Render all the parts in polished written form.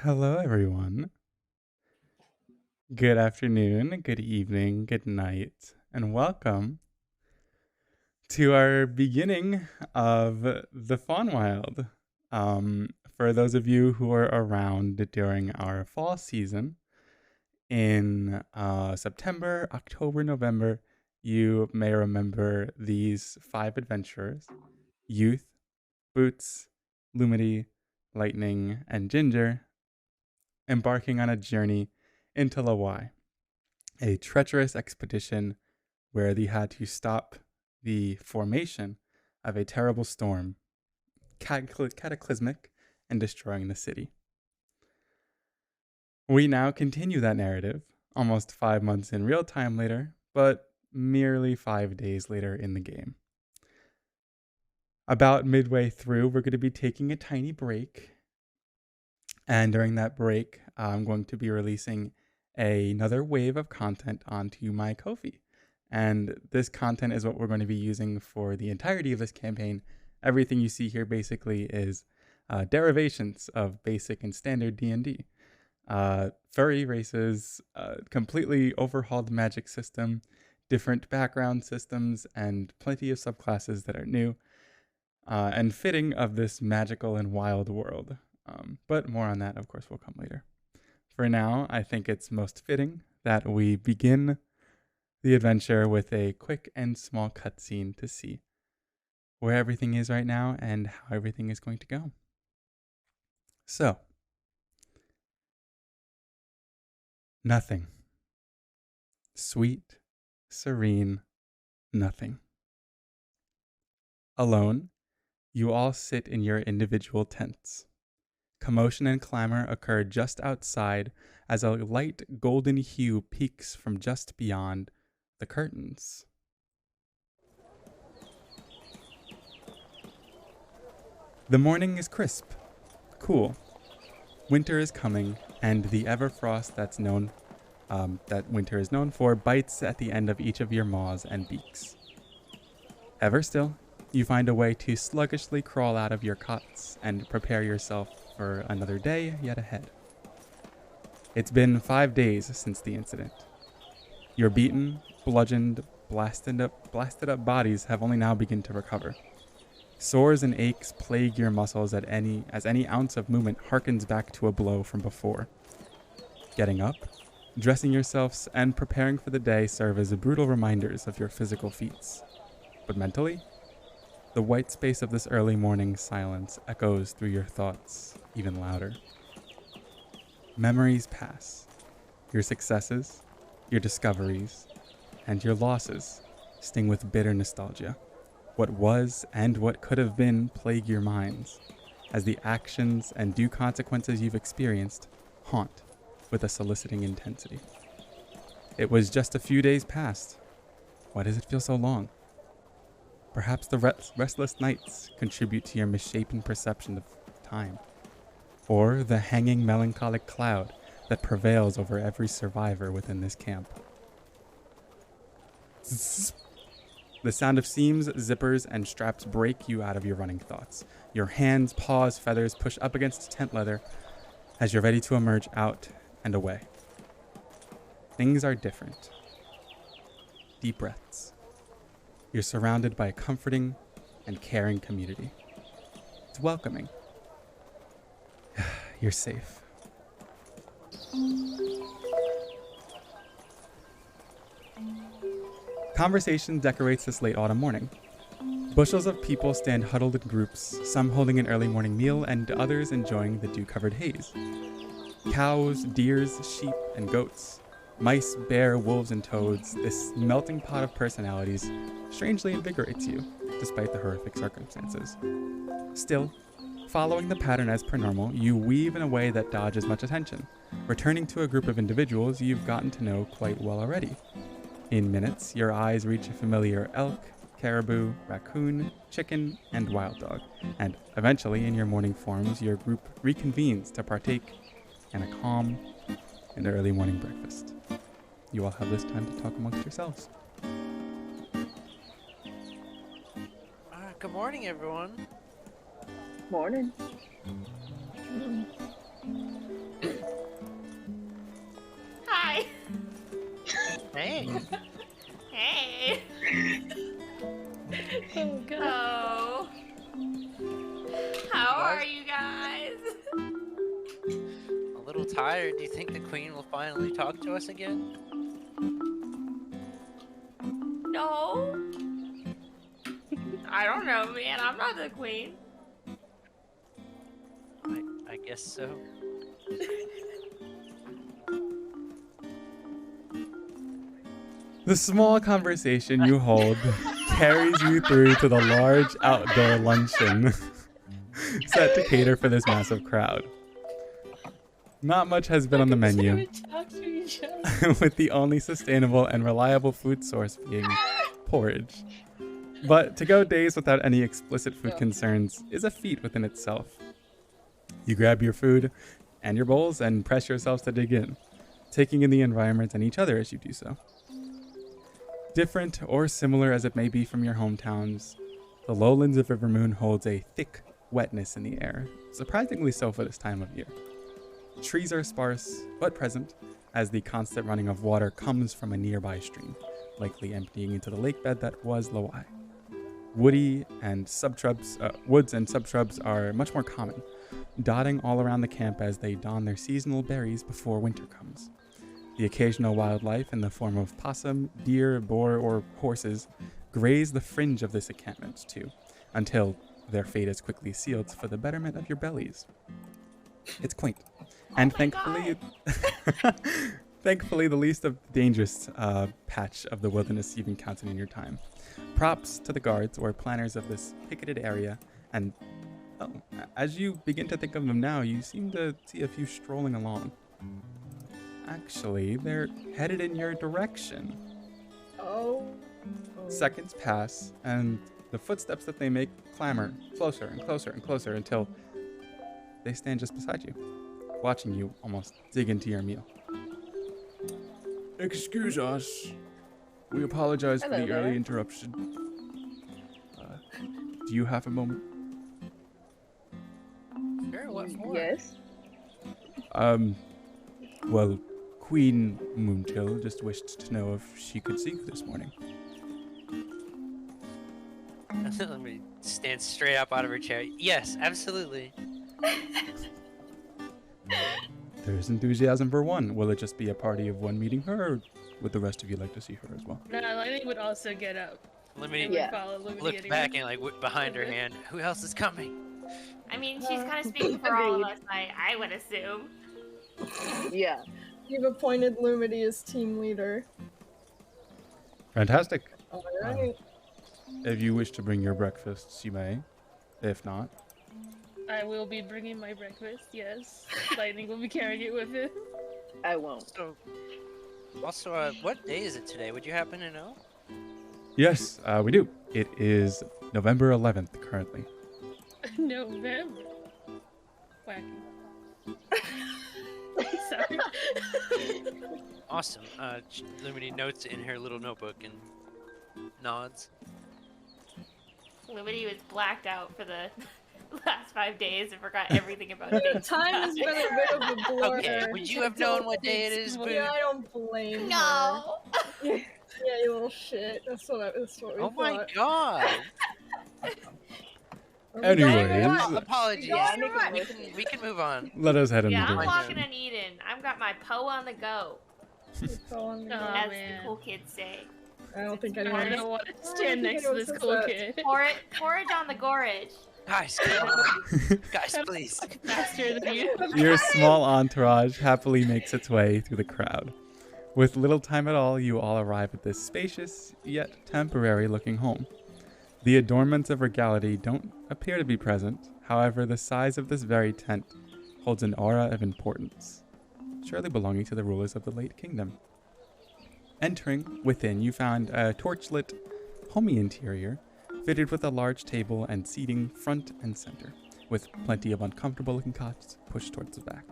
Hello, everyone. Good afternoon, good evening, good night, and welcome to our beginning of the Faunwild. For those of you who are around during our fall season in September, October, November, you may remember these 5 adventurers: Youth, Boots, Lumity, Lightning, and Ginger, embarking on a journey into Laway, a treacherous expedition where they had to stop the formation of a terrible storm, cataclysmic and destroying the city. We now continue that narrative, almost 5 months in real time later, but merely 5 days later in the game. About midway through, we're going to be taking a tiny break. And during that break, I'm going to be releasing another wave of content onto my Ko-fi. And this content is what we're going to be using for the entirety of this campaign. Everything you see here basically is derivations of basic and standard D&D. Furry races, completely overhauled magic system, different background systems, and plenty of subclasses that are new, and fitting of this magical and wild world. But more on that, of course, will come later. For now, I think it's most fitting that we begin the adventure with a quick and small cutscene to see where everything is right now and how everything is going to go. So, nothing. Sweet, serene, nothing. Alone, you all sit in your individual tents. Commotion and clamor occur just outside as a light golden hue peeks from just beyond the curtains. The morning is crisp, cool. Winter is coming, and the everfrost that winter is known for bites at the end of each of your maws and beaks. Ever still, you find a way to sluggishly crawl out of your cots and prepare yourself for another day yet ahead. It's been 5 days since the incident. Your beaten, bludgeoned, blasted up bodies have only now begun to recover. Sores and aches plague your muscles as any ounce of movement harkens back to a blow from before. Getting up, dressing yourselves, and preparing for the day serve as brutal reminders of your physical feats. But mentally, the white space of this early morning silence echoes through your thoughts even louder. Memories pass. Your successes, your discoveries, and your losses sting with bitter nostalgia. What was and what could have been plague your minds, as the actions and due consequences you've experienced haunt with a soliciting intensity. It was just a few days past. Why does it feel so long? Perhaps the restless nights contribute to your misshapen perception of time, or the hanging melancholic cloud that prevails over every survivor within this camp. Zzz. The sound of seams, zippers, and straps break you out of your running thoughts. Your hands, paws, feathers push up against tent leather as you're ready to emerge out and away. Things are different. Deep breaths. You're surrounded by a comforting and caring community. It's welcoming. You're safe. Conversation decorates this late autumn morning. Bushels of people stand huddled in groups, some holding an early morning meal and others enjoying the dew-covered haze. Cows, deers, sheep, and goats, mice, bear, wolves, and toads, this melting pot of personalities strangely invigorates you, despite the horrific circumstances. Still, following the pattern as per normal, you weave in a way that dodges much attention, returning to a group of individuals you've gotten to know quite well already. In minutes, your eyes reach a familiar elk, caribou, raccoon, chicken, and wild dog, and eventually, in your morning forms, your group reconvenes to partake in a calm and early morning breakfast. You all have this time to talk amongst yourselves. Good morning, everyone. Morning. Hey. Hey. Oh god. Oh. How are you guys? A little tired. Do you think the queen will finally talk to us again? No. I don't know, man. I'm not the queen. I guess so. The small conversation you hold carries you through to the large outdoor luncheon set to cater for this massive crowd. Not much has been on the menu, Talk to each other. with the only sustainable and reliable food source being porridge. But to go days without any explicit food concerns is a feat within itself. You grab your food and your bowls and press yourselves to dig in, taking in the environment and each other as you do so. Different or similar as it may be from your hometowns, the lowlands of Rivermoon holds a thick wetness in the air, surprisingly so for this time of year. Trees are sparse, but present, as the constant running of water comes from a nearby stream, likely emptying into the lake bed that was Laway. Woods and subshrubs are much more common, dotting all around the camp as they don their seasonal berries before winter comes. The occasional wildlife in the form of possum, deer, boar, or horses graze the fringe of this encampment too, until their fate is quickly sealed for the betterment of your bellies. It's quaint. And thankfully, thankfully, the least of dangerous patch of the wilderness you've encountered in your time. Props to the guards or planners of this picketed area, and as you begin to think of them now, you seem to see a few strolling along. Actually, they're headed in your direction. Oh. Seconds pass, and the footsteps that they make clamor closer and closer and closer until they stand just beside you, watching you almost dig into your meal. Excuse us. We apologize Hello for the there. early interruption. Do you have a moment? Sure, what for? Yes. Well, Queen Moonchill just wished to know if she could see you this morning. Let me stand straight up out of her chair. Yes, absolutely. There's enthusiasm for one. Will it just be a party of one meeting her, or would the rest of you like to see her as well? No, Lightning would also get up. Let me Would follow Lumity look anyway. back and like behind her hand. Who else is coming? I mean, she's kind of speaking for all of us, I would assume. Yeah. You've appointed Lumity as team leader. Fantastic. Alright. If you wish to bring your breakfasts, you may. If not, I will be bringing my breakfast, yes. Lightning will be carrying it with him. I won't. So, also, what day is it today? Would you happen to know? yes, we do. It is November 11th currently. November. Wacky. Sorry. Awesome. Lumity notes in her little notebook and nods. Lumity was blacked out for the last 5 days and forgot everything about dates. Time has been a bit of a blur. Okay, would you have known what day it is, Boo? Yeah, I don't blame No. her. Yeah, you little shit. That's what we Oh thought. my god! Anyways, Apologies. Yeah, We can move on. let us head in Yeah, the I'm Right. direction. walking and eating. I've got my Poe on the go, Oh, as man. the cool kids say. I don't think I anyone. don't want to stand next to this cool kid. Porridge on the gorage. Guys, come on. Guys, please. Faster than you. Your small entourage happily makes its way through the crowd. With little time at all, you all arrive at this spacious, yet temporary looking home. The adornments of regality don't appear to be present, however, the size of this very tent holds an aura of importance, surely belonging to the rulers of the late kingdom. Entering within, you found a torchlit, homey interior, fitted with a large table and seating front and center, with plenty of uncomfortable looking cots pushed towards the back.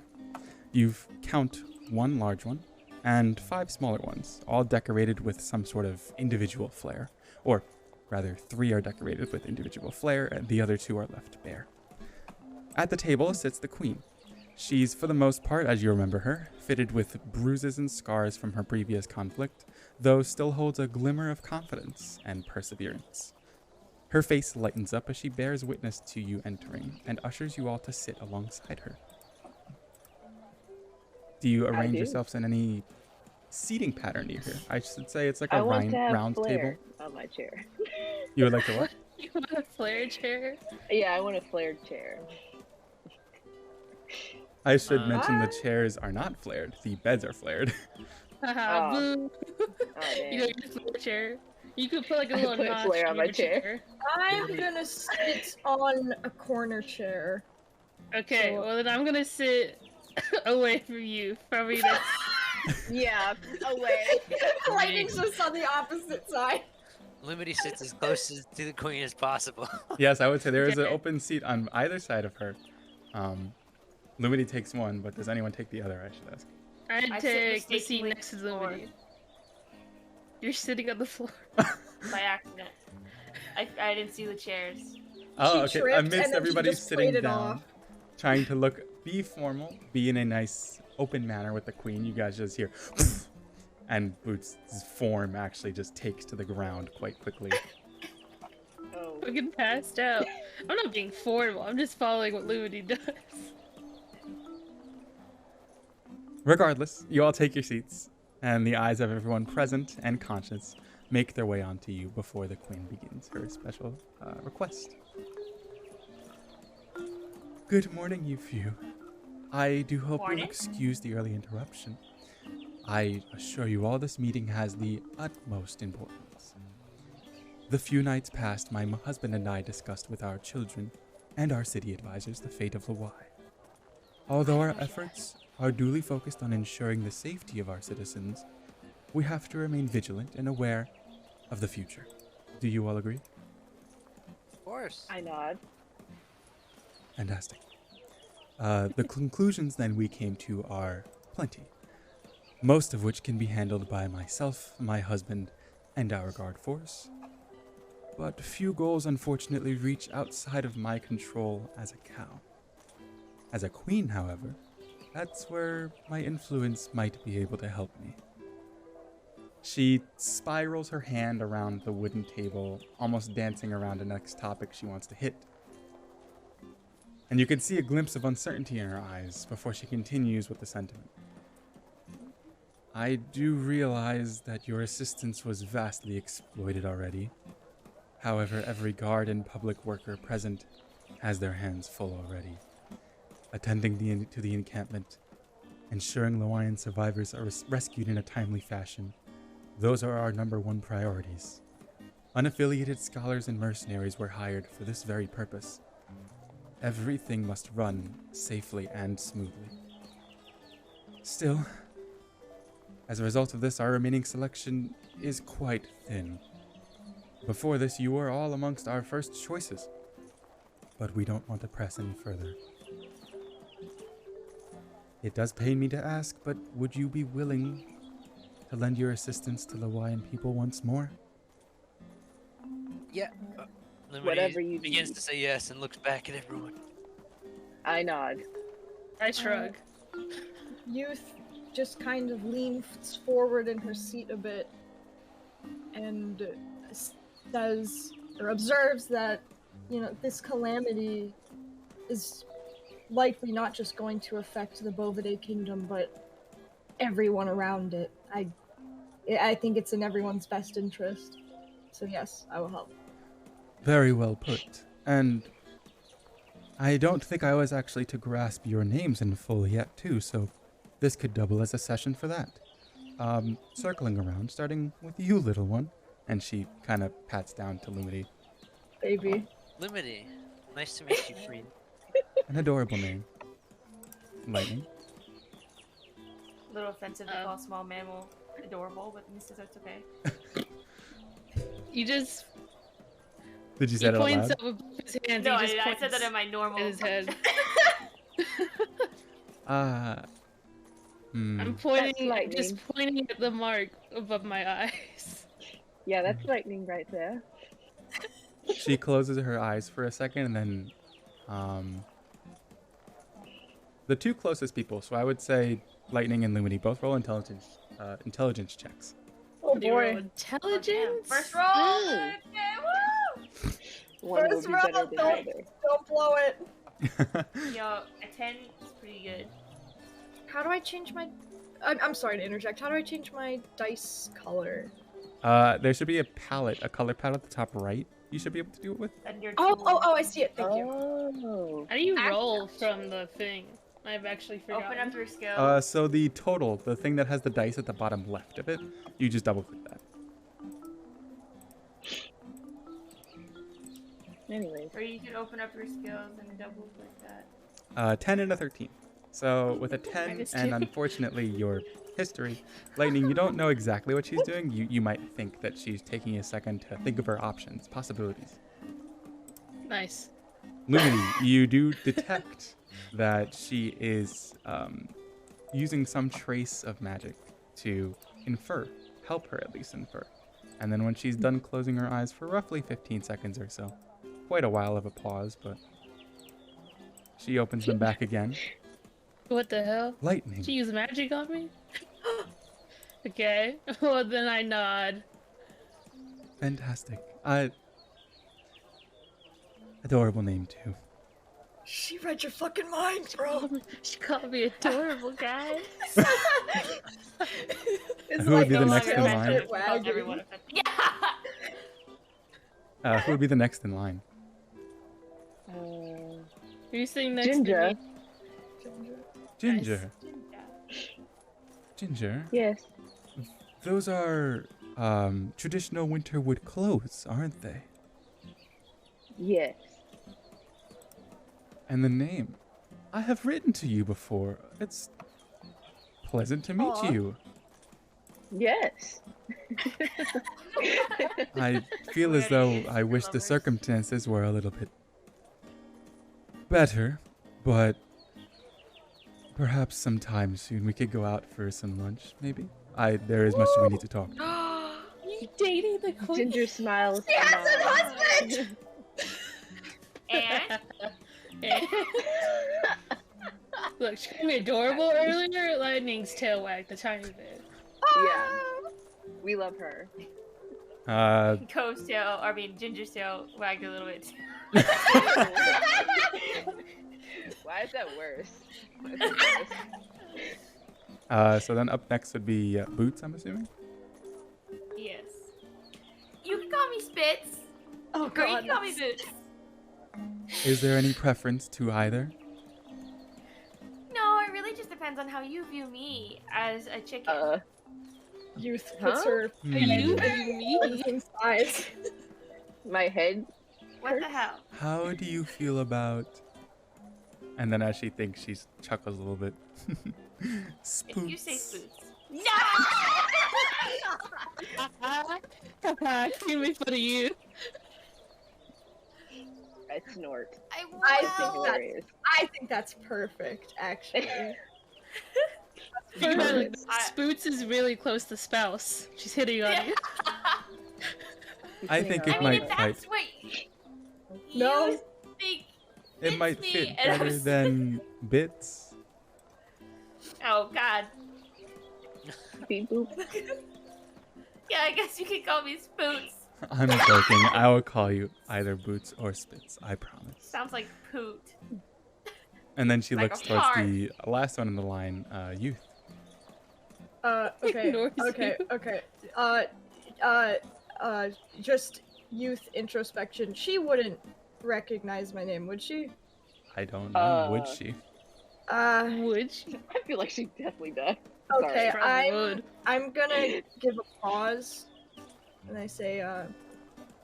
You've count one large one and 5 smaller ones, all decorated with some sort of individual flair, or rather 3 are decorated with individual flair and the other 2 are left bare. At the table sits the queen. She's, for the most part, as you remember her, fitted with bruises and scars from her previous conflict, though still holds a glimmer of confidence and perseverance. Her face lightens up as she bears witness to you entering and ushers you all to sit alongside her. Do you arrange do. yourselves in any seating pattern near here? I should say it's like I a want to have round table. flare on my chair. You would like to what? You want a flare chair? Yeah, I want a flared chair. I should mention the What? chairs are not flared. The beds are flared. Haha, Oh. boo. Oh, You damn. don't get a flare chair. You could put like a I little put a notch flare on in my your chair. I'm gonna sit on a corner chair. Okay, So- well then I'm gonna sit away from you. Probably that's Yeah, away. Lightning's just on the opposite side. Lumity sits as close to the queen as possible. Yes, I would say there is an Okay. open seat on either side of her. Lumity takes one, but does anyone take the other, I should ask? I'd I sit take the seat mistakenly next to on the floor. Lumity. You're sitting on the floor. By accident. I didn't see the chairs. Oh, She okay. tripped, and Amidst then she everybody just sitting played it down, off. trying to be formal, be in a nice open manner with the queen, you guys just hear, and Boots' form actually just takes to the ground quite quickly. Oh. Fucking passed out. I'm not being formal. I'm just following what Lumity does. Regardless, you all take your seats, and the eyes of everyone present and conscious make their way onto you before the queen begins her special request. Good morning, you few. I do hope you'll Morning. excuse the early interruption. I assure you all this meeting has the utmost importance. The few nights past, my husband and I discussed with our children and our city advisors the fate of Laway. Although our efforts are duly focused on ensuring the safety of our citizens, we have to remain vigilant and aware of the future. Do you all agree? Of course. I nod. Fantastic. The conclusions then we came to are plenty, most of which can be handled by myself, my husband, and our guard force. But few goals unfortunately reach outside of my control as a cow. As a queen, however, that's where my influence might be able to help me. She spirals her hand around the wooden table, almost dancing around the next topic she wants to hit. And you can see a glimpse of uncertainty in her eyes before she continues with the sentiment. I do realize that your assistance was vastly exploited already. However, every guard and public worker present has their hands full already. Attending to the encampment, ensuring Lawayan survivors are rescued in a timely fashion, those are our #1 priorities. Unaffiliated scholars and mercenaries were hired for this very purpose. Everything must run safely and smoothly. Still, as a result of this, our remaining selection is quite thin. Before this, you were all amongst our first choices, but we don't want to press any further. It does pain me to ask, but would you be willing to lend your assistance to the Hawaiian people once more? Yeah. Lumity Whatever you begins need. to say yes and looks back at everyone. I nod. I shrug. Youth just kind of leans forward in her seat a bit and says or observes that, this calamity is likely not just going to affect the Bovidae kingdom, but everyone around it. I think it's in everyone's best interest. So yes, I will help. Very well put. And I don't think I was actually to grasp your names in full yet, too, so this could double as a session for that. Circling around, starting with you, little one. And she kind of pats down to Lumity. Baby. Lumity, nice to meet you, friend. An adorable name. Lightning. A little offensive to call a small mammal adorable, but Mr. That's okay. You just Did you he say it out points loud? up with his hands. No, he just I said that points in my normal. in his head. I'm pointing, lightning. just pointing at the mark above my eyes. Yeah, that's lightning right there. She closes her eyes for a second and then the two closest people. So I would say Lightning and Lumini both roll intelligence checks. Oh Do you roll boy. intelligence. First roll. Mm. Okay, woo! One will First be round, better than the don't- other. Don't blow it. Yo, a 10 is pretty good. How do I change my... I'm sorry to interject. How do I change my dice color? There should be a palette, a color palette at the top right. You should be able to do it with. And your Oh, I see it. Thank you. Oh. How do you roll from the thing? I've actually forgotten. Open up your skill. So the total, the thing that has the dice at the bottom left of it, you just double click that. Anyways. Or you can open up your skills and double click that. 10 and a 13. So with a 10 Minus and two. unfortunately your history, Lightning, you don't know exactly what she's doing. You might think that she's taking a second to think of her options, possibilities. Nice. Lumini, you do detect that she is using some trace of magic to help her at least infer. And then when she's done closing her eyes for roughly 15 seconds or so, quite a while of a pause, but she opens them back again. What the hell? Lightning. Did you use magic on me? Okay. Well, then I nod. Fantastic. Adorable name too. She read your fucking mind, bro. She called me adorable, guys. It's Who would be the a next in tail line? spit wagging. Everyone affected. Yeah! Who would be the next in line? Who's sitting next Ginger. to me? Ginger. Ginger. Yes. Those are traditional Winterwood clothes, aren't they? Yes. And the name. I have written to you before. It's pleasant to meet Aw. you. Yes. I feel as though I wish the circumstances were a little bit better, but perhaps sometime soon we could go out for some lunch, maybe? There is much we need to talk. You dating the queen? Ginger smiles. She has a husband! And Look, she called me adorable earlier. Lightning's tail wagged a tiny bit. Yeah. We love her. Co's tail, Ginger's tail wagged a little bit. Why is that worse? That's worse. So then up next would be Boots, I'm assuming? Yes. You can call me Spitz. Oh Or you god. can call me Boots. Is there any preference to either? No, it really just depends on how you view me as a chicken. Youth puts Huh? her Hmm. You and me. inside. My head. What the hell? How do you feel about... And then as she thinks, she chuckles a little bit. If you say Spoots. No! Can make fun of you. I snort. I I It's think will. that- hilarious. I think that's perfect, actually. Think about it, I- Spoots is really close to spouse. She's hitting on you. I think it I mean, might if fit. that's what No. you think It fits might me, fit and I'm better s- than Bits. Oh God. Beep boop. Yeah, I guess you could call me Spoots. I'm joking. I will call you either Boots or Spitz. I promise. Sounds like poot. And then she Like looks a towards fart. the last one in the line, Youth. Okay, Ignores okay, you. okay. Just youth introspection. She wouldn't recognize my name, would she? I don't know. Would Uh, she? Would she? I feel like she definitely does. Okay, Probably would. I'm gonna give a pause, and I say,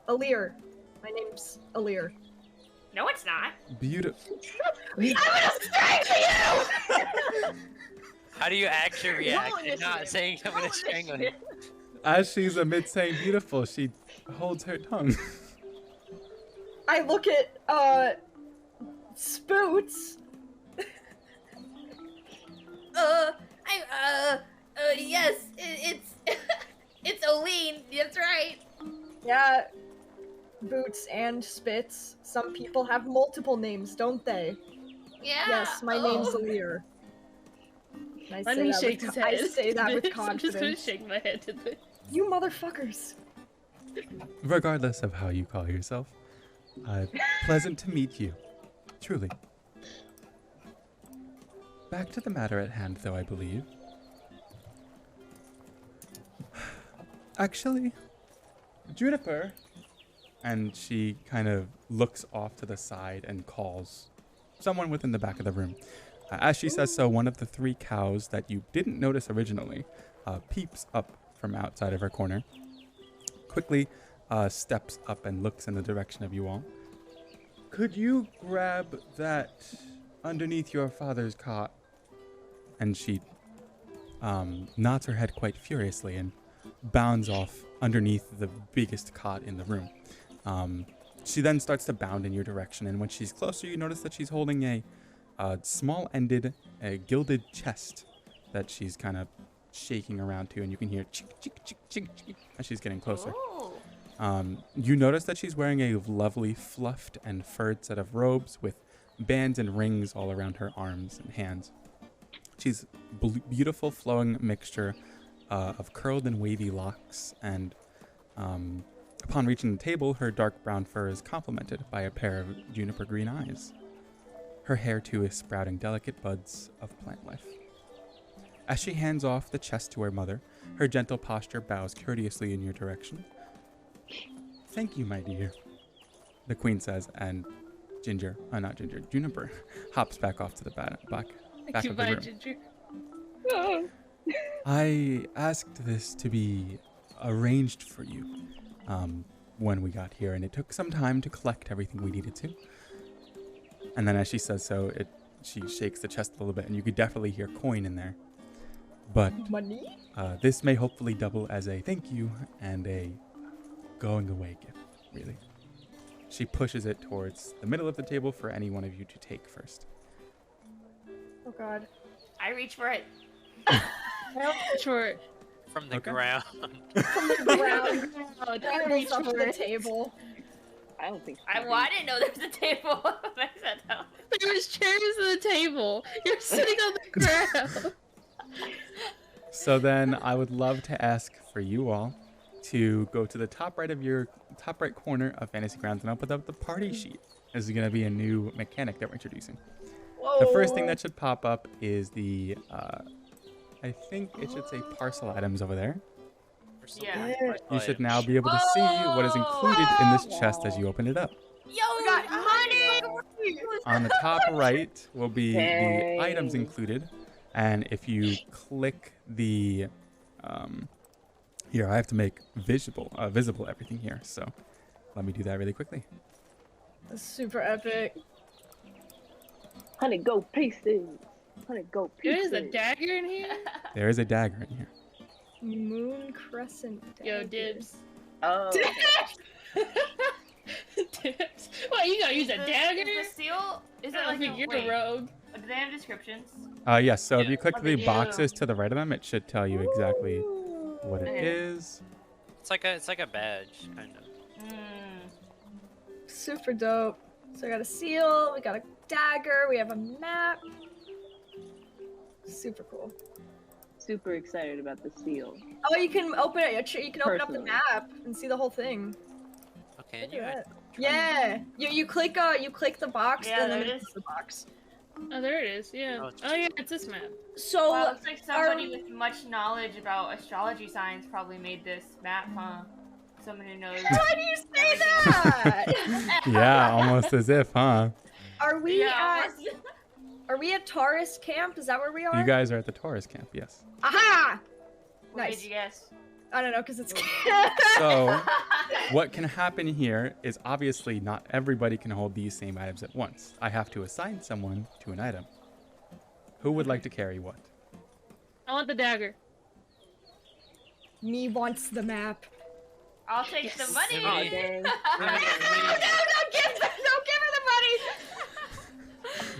Alir. My name's Alir. No, it's not. Beautiful. How do you actually react Roll and not initiative. saying I'm gonna Roll strangle you? initiative. As she's amid saying beautiful, she holds her tongue. I look at, Spoots. Yes, it's it's Oline. That's right. Yeah, Boots and Spitz. Some people have multiple names, don't they? Yeah. Yes, my name's Alir. I Let me that shake with his I head. say that with I'm just gonna confidence. shake my head to this. You motherfuckers. Regardless of how you call yourself, pleasant to meet you. Truly. Back to the matter at hand, though, I believe. Actually, Juniper. And she kind of looks off to the side and calls someone within the back of the room. As she says so, one of the 3 cows that you didn't notice originally peeps up from outside of her corner, quickly steps up and looks in the direction of you all. Could you grab that underneath your father's cot? And she nods her head quite furiously and bounds off underneath the biggest cot in the room. She then starts to bound in your direction, and when she's closer, you notice that she's holding a small-ended, gilded chest that she's kind of shaking around to, and you can hear chick, chick, chick, chick, chick as she's getting closer. Ooh. You notice that she's wearing a lovely fluffed and furred set of robes with bands and rings all around her arms and hands. She's beautiful flowing mixture of curled and wavy locks, and upon reaching the table, her dark brown fur is complemented by a pair of juniper green eyes. Her hair, too, is sprouting delicate buds of plant life. As she hands off the chest to her mother, her gentle posture bows courteously in your direction. Thank you, my dear, the queen says, and Juniper, hops back off to the back of the room. Ginger. I asked this to be arranged for you when we got here, and it took some time to collect everything we needed to. And then as she says so, she shakes the chest a little bit, and you could definitely hear coin in there. But Money? this may hopefully double as a thank you and a going away gift, really. She pushes it towards the middle of the table for any one of you to take first. Oh god. I reach for it. Sure. From the Okay. ground. From the ground. Oh, I reach up to the table. I don't think so. Well, I didn't know there was a table. I said no. There was chairs at the table. You're sitting on the ground. So then I would love to ask for you all to go to the top right corner of Fantasy Grounds and open up the party sheet. This is going to be a new mechanic that we're introducing. Whoa. The first thing that should pop up is the, I think it should say parcel items over there. Or something. Yeah. You should now be able to see what is included in this chest as you open it up. Yo, we got money! On the top right will be the Dang. items included. And if you click the, here, I have to make visible everything here. So let me do that really quickly. That's super epic. Honey, go pieces. Honey, go pieces. There's a dagger in here. There is a dagger in here. Moon crescent. Yo, dagger. dibs. Oh, Dibs. What, you gonna use a dagger? Is the seal? Is it I don't like think a you're wait, a rogue. Do they have descriptions? Yes, so if Yeah. you click What the they do. boxes to the right of them, it should tell you exactly Ooh. what it Okay. is. It's like a badge, kind of. Super dope. So I got a seal, we got a dagger, we have a map. Super cool. super excited about the seal. Oh, you can open it. You can open up the Personally. map and see the whole thing. Okay, Look you at that. Yeah, you click the box, Yeah, and then there it it's is. the box. Oh, there it is. Yeah. Oh, it's Oh, yeah, it's this map. So Wow, looks like somebody are- with much knowledge about astrology science probably made this map, huh? Someone who knows. why do you say that? Yeah, almost as if, huh? Are we Yeah, Are we at Taurus camp? Is that where we are? You guys are at the Taurus camp, yes. Aha! what Nice. did you guess? I don't know, because it's. So, what can happen here is obviously not everybody can hold these same items at once. I have to assign someone to an item. Who would like to carry what? I want the dagger. Me wants the map. I'll take the money. Oh, dang. No, don't give her the money.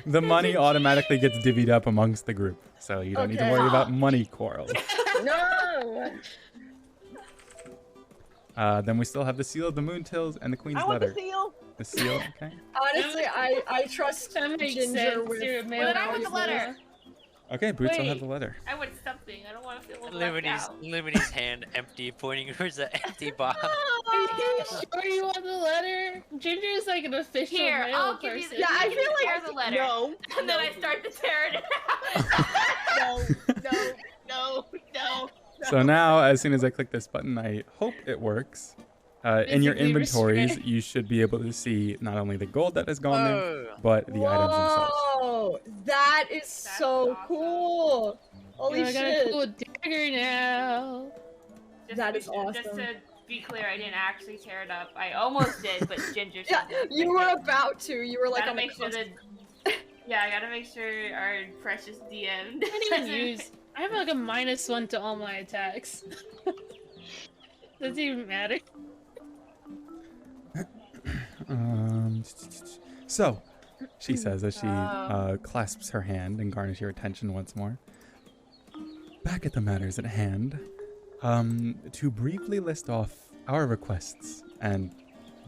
The money automatically gets divvied up amongst the group, so you don't need to Okay. worry about money quarrels. No! Then we still have the seal of the Moontills and the Queen's I want the letter. seal! The seal, okay. Honestly, I trust That makes Ginger sense. with You're a Well, male then I want the voice. letter. Okay, Boots will have Wait. the letter. I want something. I don't want to feel left out. Lumini's hand empty, pointing towards the empty box. Are you sure you want the letter? Ginger is like an official Here, male I'll give you person. the. Yeah, I you can feel tear like the letter. No. And then I start to tear it out. No. So now, as soon as I click this button, I hope it works. In your Basically inventories, restrain. you should be able to see not only the gold that has gone there, Oh, but the items themselves. Whoa, that is so awesome. cool. Holy I got a shit. cool dagger now. That is Just awesome. to be clear, I didn't actually tear it up. I almost did, but Ginger Yeah, said you were about to. You were like gotta on the make sure cusp. that. Yeah, I gotta make sure our precious DM. I can't even use. I have like a -1 to all my attacks. Doesn't even matter. So, she says as she clasps her hand and garners your attention once more. Back at the matters at hand, to briefly list off our requests, and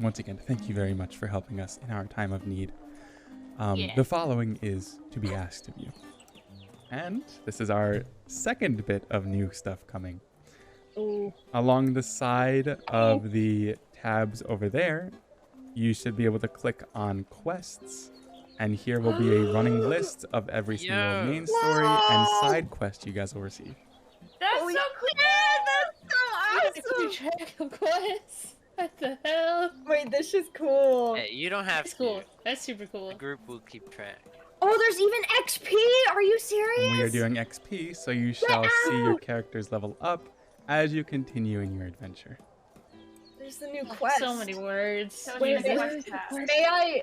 once again, thank you very much for helping us in our time of need. Yeah. The following is to be asked of you. And this is our second bit of new stuff coming. Ooh. Along the side of the tabs over there, you should be able to click on quests. And here will be a running list of every single Yo. main story and side quest you guys will receive. That's Holy so cool. That's so awesome. Keep track of quests. What the hell? Wait, this is cool. hey, you don't have That's to. cool. That's super cool. The group will keep track. Oh, there's even XP. Are you serious? And we are doing XP, so you shall see your characters level up as you continue in your adventure. There's the new quest. So many words. So Wait, many wait, quests.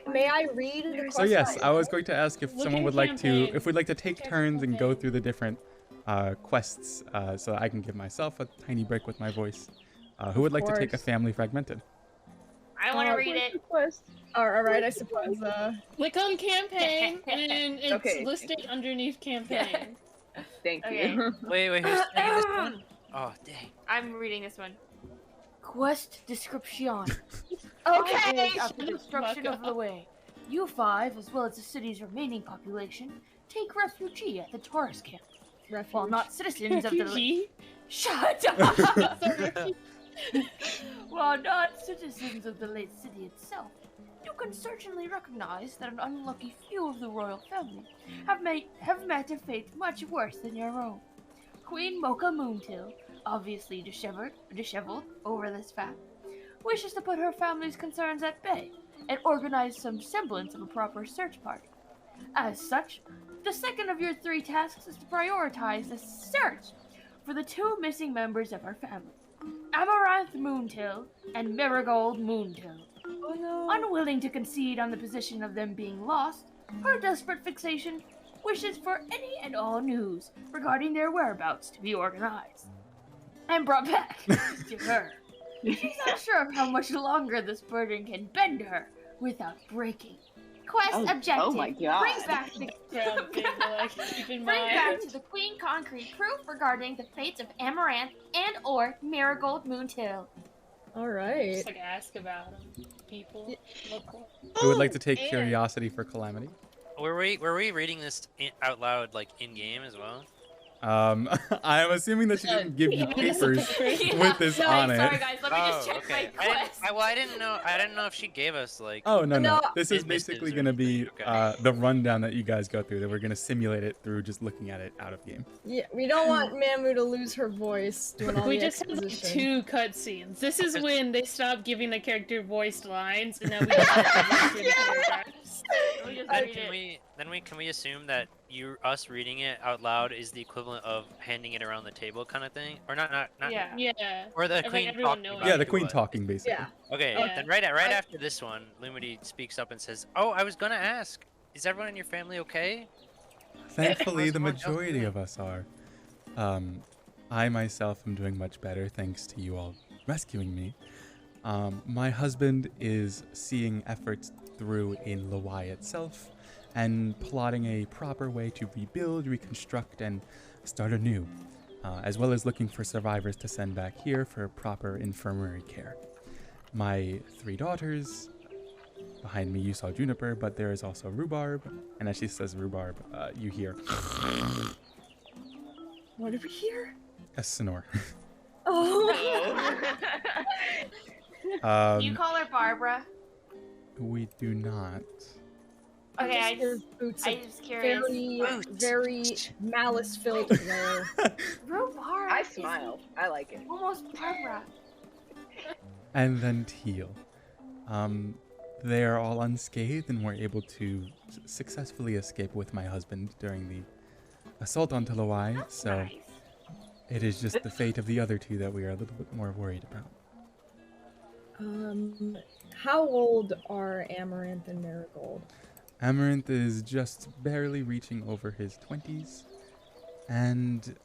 May I read the quest? So yes, I was going to ask if Look someone at would like to, campaign. if we'd like to take Check turns and go campaign. through the different quests, so that I can give myself a tiny break with my voice. Who would like to take a course. family fragmented? I want to read Where's it. the quest? All right, I suppose. Click on campaign and it's Okay. listed underneath campaign. Thank Okay. you. Wait, who's taking this one? Oh, dang. I'm reading this one. Quest description. Okay. After the destruction of Laway, you five, as well as the city's remaining population, take refuge at the tourist camp. While not citizens of the Refugee? Shut up. Sorry. While not citizens of the late city itself, you can certainly recognize that an unlucky few of the royal family have met a fate much worse than your own. Queen Mocha Moontill, obviously disheveled over this fact, wishes to put her family's concerns at bay and organize some semblance of a proper search party. As such, the second of your 3 tasks is to prioritize the search for the 2 missing members of her family, Amaranth Moontill and Marigold Moontill. Oh no. Unwilling to concede on the position of them being lost, her desperate fixation wishes for any and all news regarding their whereabouts to be organized and brought back to her. She's unsure of how much longer this burden can bend her without breaking. Quest objective. Oh my god. Bring back the Brown thing to like keep in Bring back mind. to the Queen concrete proof regarding the fates of Amaranth and or Marigold Moontill. All right. Just like ask about them. People. Local. Who would like to take and- curiosity for calamity? Were we reading this out loud, like, in-game as well? I'm assuming that she didn't give you papers with this No, on sorry it. guys, let me just check my quest. I didn't know if she gave us, like... Oh no. No. This is Businesses basically or going to be anything, the rundown that you guys go through. That we're going to simulate it through just looking at it out of game. Yeah, we don't want Mamu to lose her voice doing all We the just had like exposition. 2 cutscenes. This is when they stopped giving the character voiced lines, and now we just have to read the paragraphs. Let me just Then read it. can we assume that us reading it out loud is the equivalent of handing it around the table kind of thing? Or not Yeah. Yeah. or the Like queen everyone talking knowing. about Yeah, the it, queen what? talking basically. Yeah. Okay, Yeah. then right after this one, Lumity speaks up and says, "Oh, I was gonna ask, is everyone in your family okay?" Thankfully, How's the everyone else majority doing? of us are. I myself am doing much better thanks to you all rescuing me. My husband is seeing efforts through in Laway itself and plotting a proper way to rebuild, reconstruct, and start anew, as well as looking for survivors to send back here for proper infirmary care. My 3 daughters behind me you saw Juniper, but there is also Rhubarb. And as she says Rhubarb, you hear What did we hear? a snore. Oh. Do you call her Barbara? We do not. Okay, I Hear just, boots I of just curious. very malice-filled glare. Rhubarb. I is smile. I like it. Almost Barbara. And then Teal. They are all unscathed and were able to successfully escape with my husband during the assault on Laway. That's So nice. it is just the fate of the other two that we are a little bit more worried about. How old are Amaranth and Marigold? Amaranth is just barely reaching over his 20s, and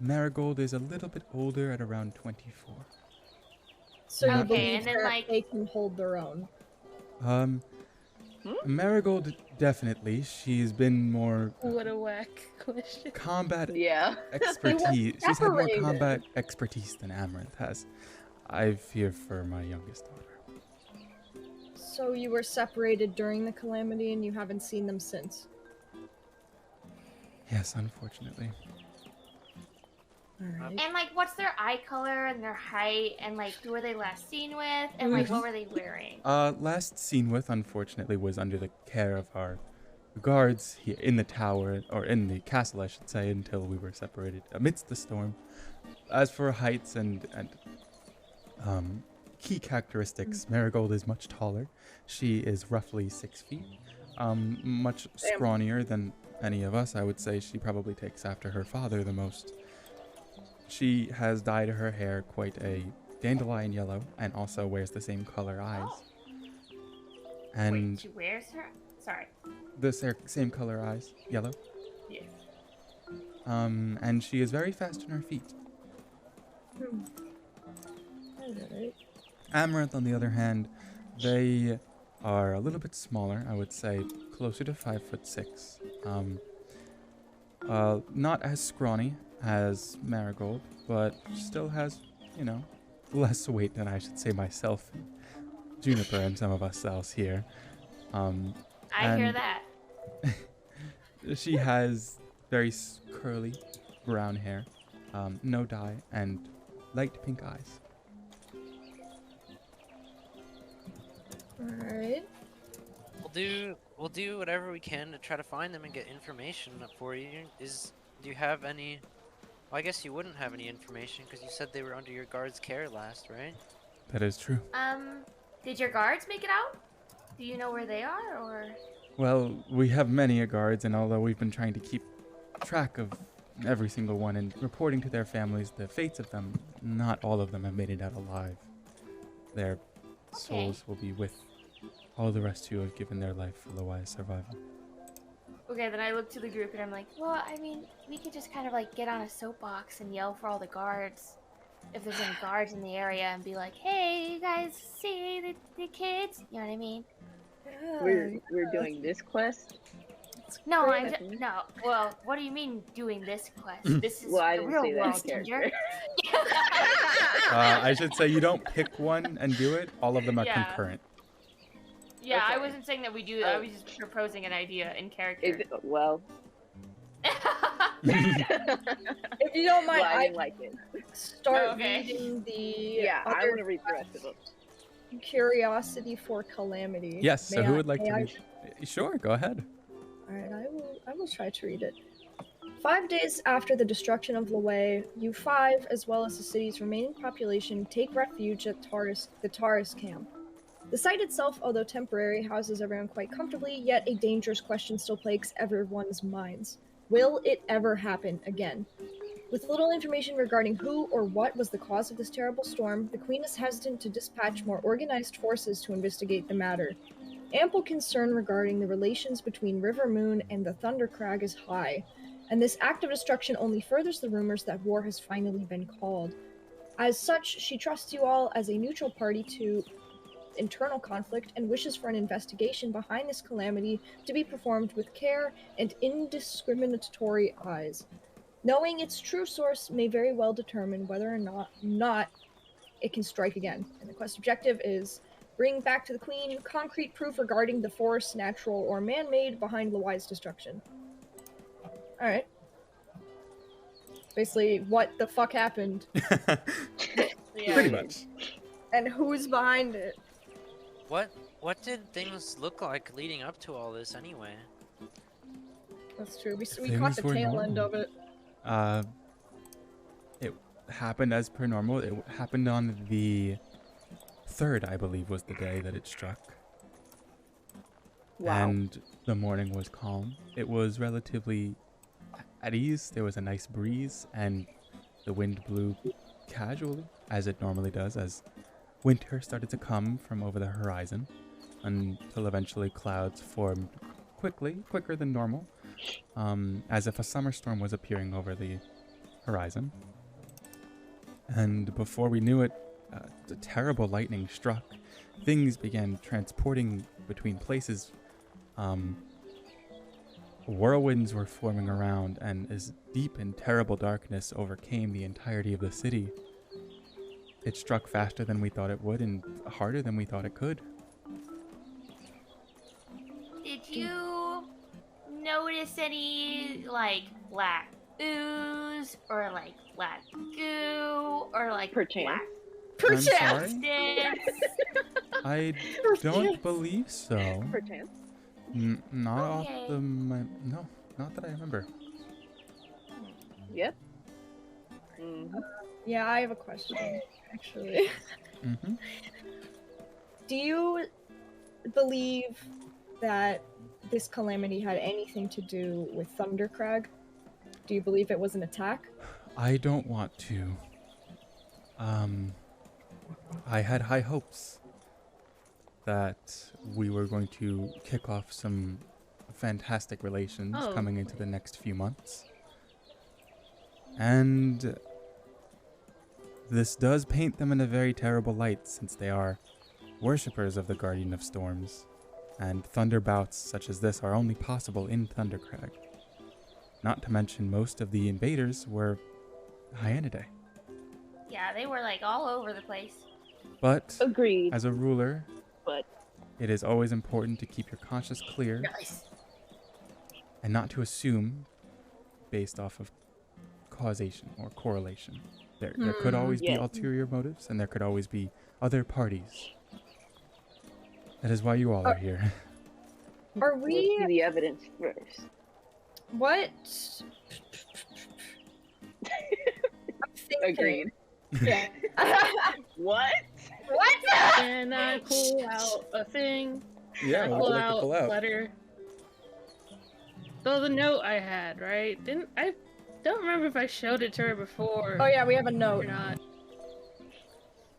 Marigold is a little bit older at around 24. So you Okay, believe and then, that like- they can hold their own? Marigold, definitely. She's been more What a whack question. combat Yeah. expertise. She's had more separated. combat expertise than Amaranth has. I fear for my youngest daughter. So you were separated during the calamity and you haven't seen them since? Yes, unfortunately. Alright. And like, what's their eye color and their height, and like, who were they last seen with, and like, what were they wearing? Last seen with, unfortunately, was under the care of our guards here in the tower, or in the castle, I should say, until we were separated amidst the storm. As for heights and key characteristics, Marigold is much taller. She is roughly 6 feet, much scrawnier than any of us. I would say she probably takes after her father the most. She has dyed her hair quite a dandelion yellow and also wears the same color eyes. And Wait, she wears her. Sorry. the same color eyes, yellow. Yeah. And she is very fast on her feet. Alright. Amaranth, on the other hand, they are a little bit smaller. I would say closer to 5'6". Not as scrawny as Marigold, but still has, less weight than I should say myself, Juniper, and some of us else here. I hear And- that. She has very curly brown hair, no dye, and light pink eyes. Alright. We'll do whatever we can to try to find them and get information for you. Do you have any? Well, I guess you wouldn't have any information because you said they were under your guard's care last, right? That is true. Did your guards make it out? Do you know where they are, or? Well, we have many guards, and although we've been trying to keep track of every single one and reporting to their families the fates of them, not all of them have made it out alive. Their souls will be with all the rest who have given their life for Laway's survival. Okay, then I look to the group and I'm like, well, I mean, we could just kind of like get on a soapbox and yell for all the guards, if there's any guards in the area, and be like, hey, you guys see the kids? You know what I mean? We're doing this quest. No, great, I'm I just, think. no. Well, what do you mean doing this quest? This is Well, I the didn't real say that world, in Ginger. character. I should say you don't pick one and do it. All of them are Yeah. concurrent. Yeah, I Okay. wasn't saying that we do that. I Oh. was just proposing an idea in character. Is it, well, If you don't mind, well, I I didn't like it. start Okay. reading the Yeah, I other want to read the rest of them. curiosity for calamity. Yes, so May who I- would like may to I- read? Sure, go ahead. Alright, I will try to read it. 5 days after the destruction of Laway, you five, as well as the city's remaining population, take refuge at the Taurus camp. The site itself, although temporary, houses everyone quite comfortably, yet a dangerous question still plagues everyone's minds. Will it ever happen again? With little information regarding who or what was the cause of this terrible storm, the Queen is hesitant to dispatch more organized forces to investigate the matter. Ample concern regarding the relations between River Moon and the Thunder Crag is high, and this act of destruction only furthers the rumors that war has finally been called. As such, she trusts you all as a neutral party to internal conflict and wishes for an investigation behind this calamity to be performed with care and indiscriminatory eyes. Knowing its true source may very well determine whether or not it can strike again. And the quest objective is Bring back to the Queen concrete proof regarding the force, natural or man-made, behind Laway's destruction. Alright. Basically, what the fuck happened, Yeah. Pretty much. and who's behind it. What did things look like leading up to all this anyway? That's true. We Things caught the were tail end normal. of it. It happened as per normal. It happened on the 3rd, I believe, was the day that it struck. Wow. And the morning was calm. It was relatively at ease. There was a nice breeze, and the wind blew casually, as it normally does, as winter started to come from over the horizon, until eventually clouds formed quicker than normal, as if a summer storm was appearing over the horizon. And before we knew it, the terrible lightning struck. Things began transporting between places. Whirlwinds were forming around, and as deep and terrible darkness overcame the entirety of the city. It struck faster than we thought it would, and harder than we thought it could. Did you notice any, like, black ooze, or, like, black goo, or, like, Perchance. black I'm sorry? substance? I don't believe so. Perchance. Not off Okay. no, not that I remember. Yep. Mm-hmm. Yeah, I have a question, actually. Mm-hmm. Do you believe that this calamity had anything to do with Thundercrag? Do you believe it was an attack? I don't want to. I had high hopes that we were going to kick off some fantastic relations Oh. coming into the next few months. And this does paint them in a very terrible light, since they are worshippers of the Guardian of Storms, and thunder bouts such as this are only possible in Thundercrag. Not to mention most of the invaders were Hyenidae. Yeah, they were, like, all over the place. But Agreed. as a ruler, But it is always important to keep your conscience clear Nice. and not to assume based off of causation or correlation. There could always be Yeah. ulterior motives, and there could always be other parties. That is why you all are here. Are let's see we... the evidence first. What? I'm thinking... Agreed. Yeah. What? What? And I pull out a thing. Yeah, I what would pull you like to out pull a out? letter. So the note I had, right? I don't remember if I showed it to her before Oh yeah, we have a or note. not.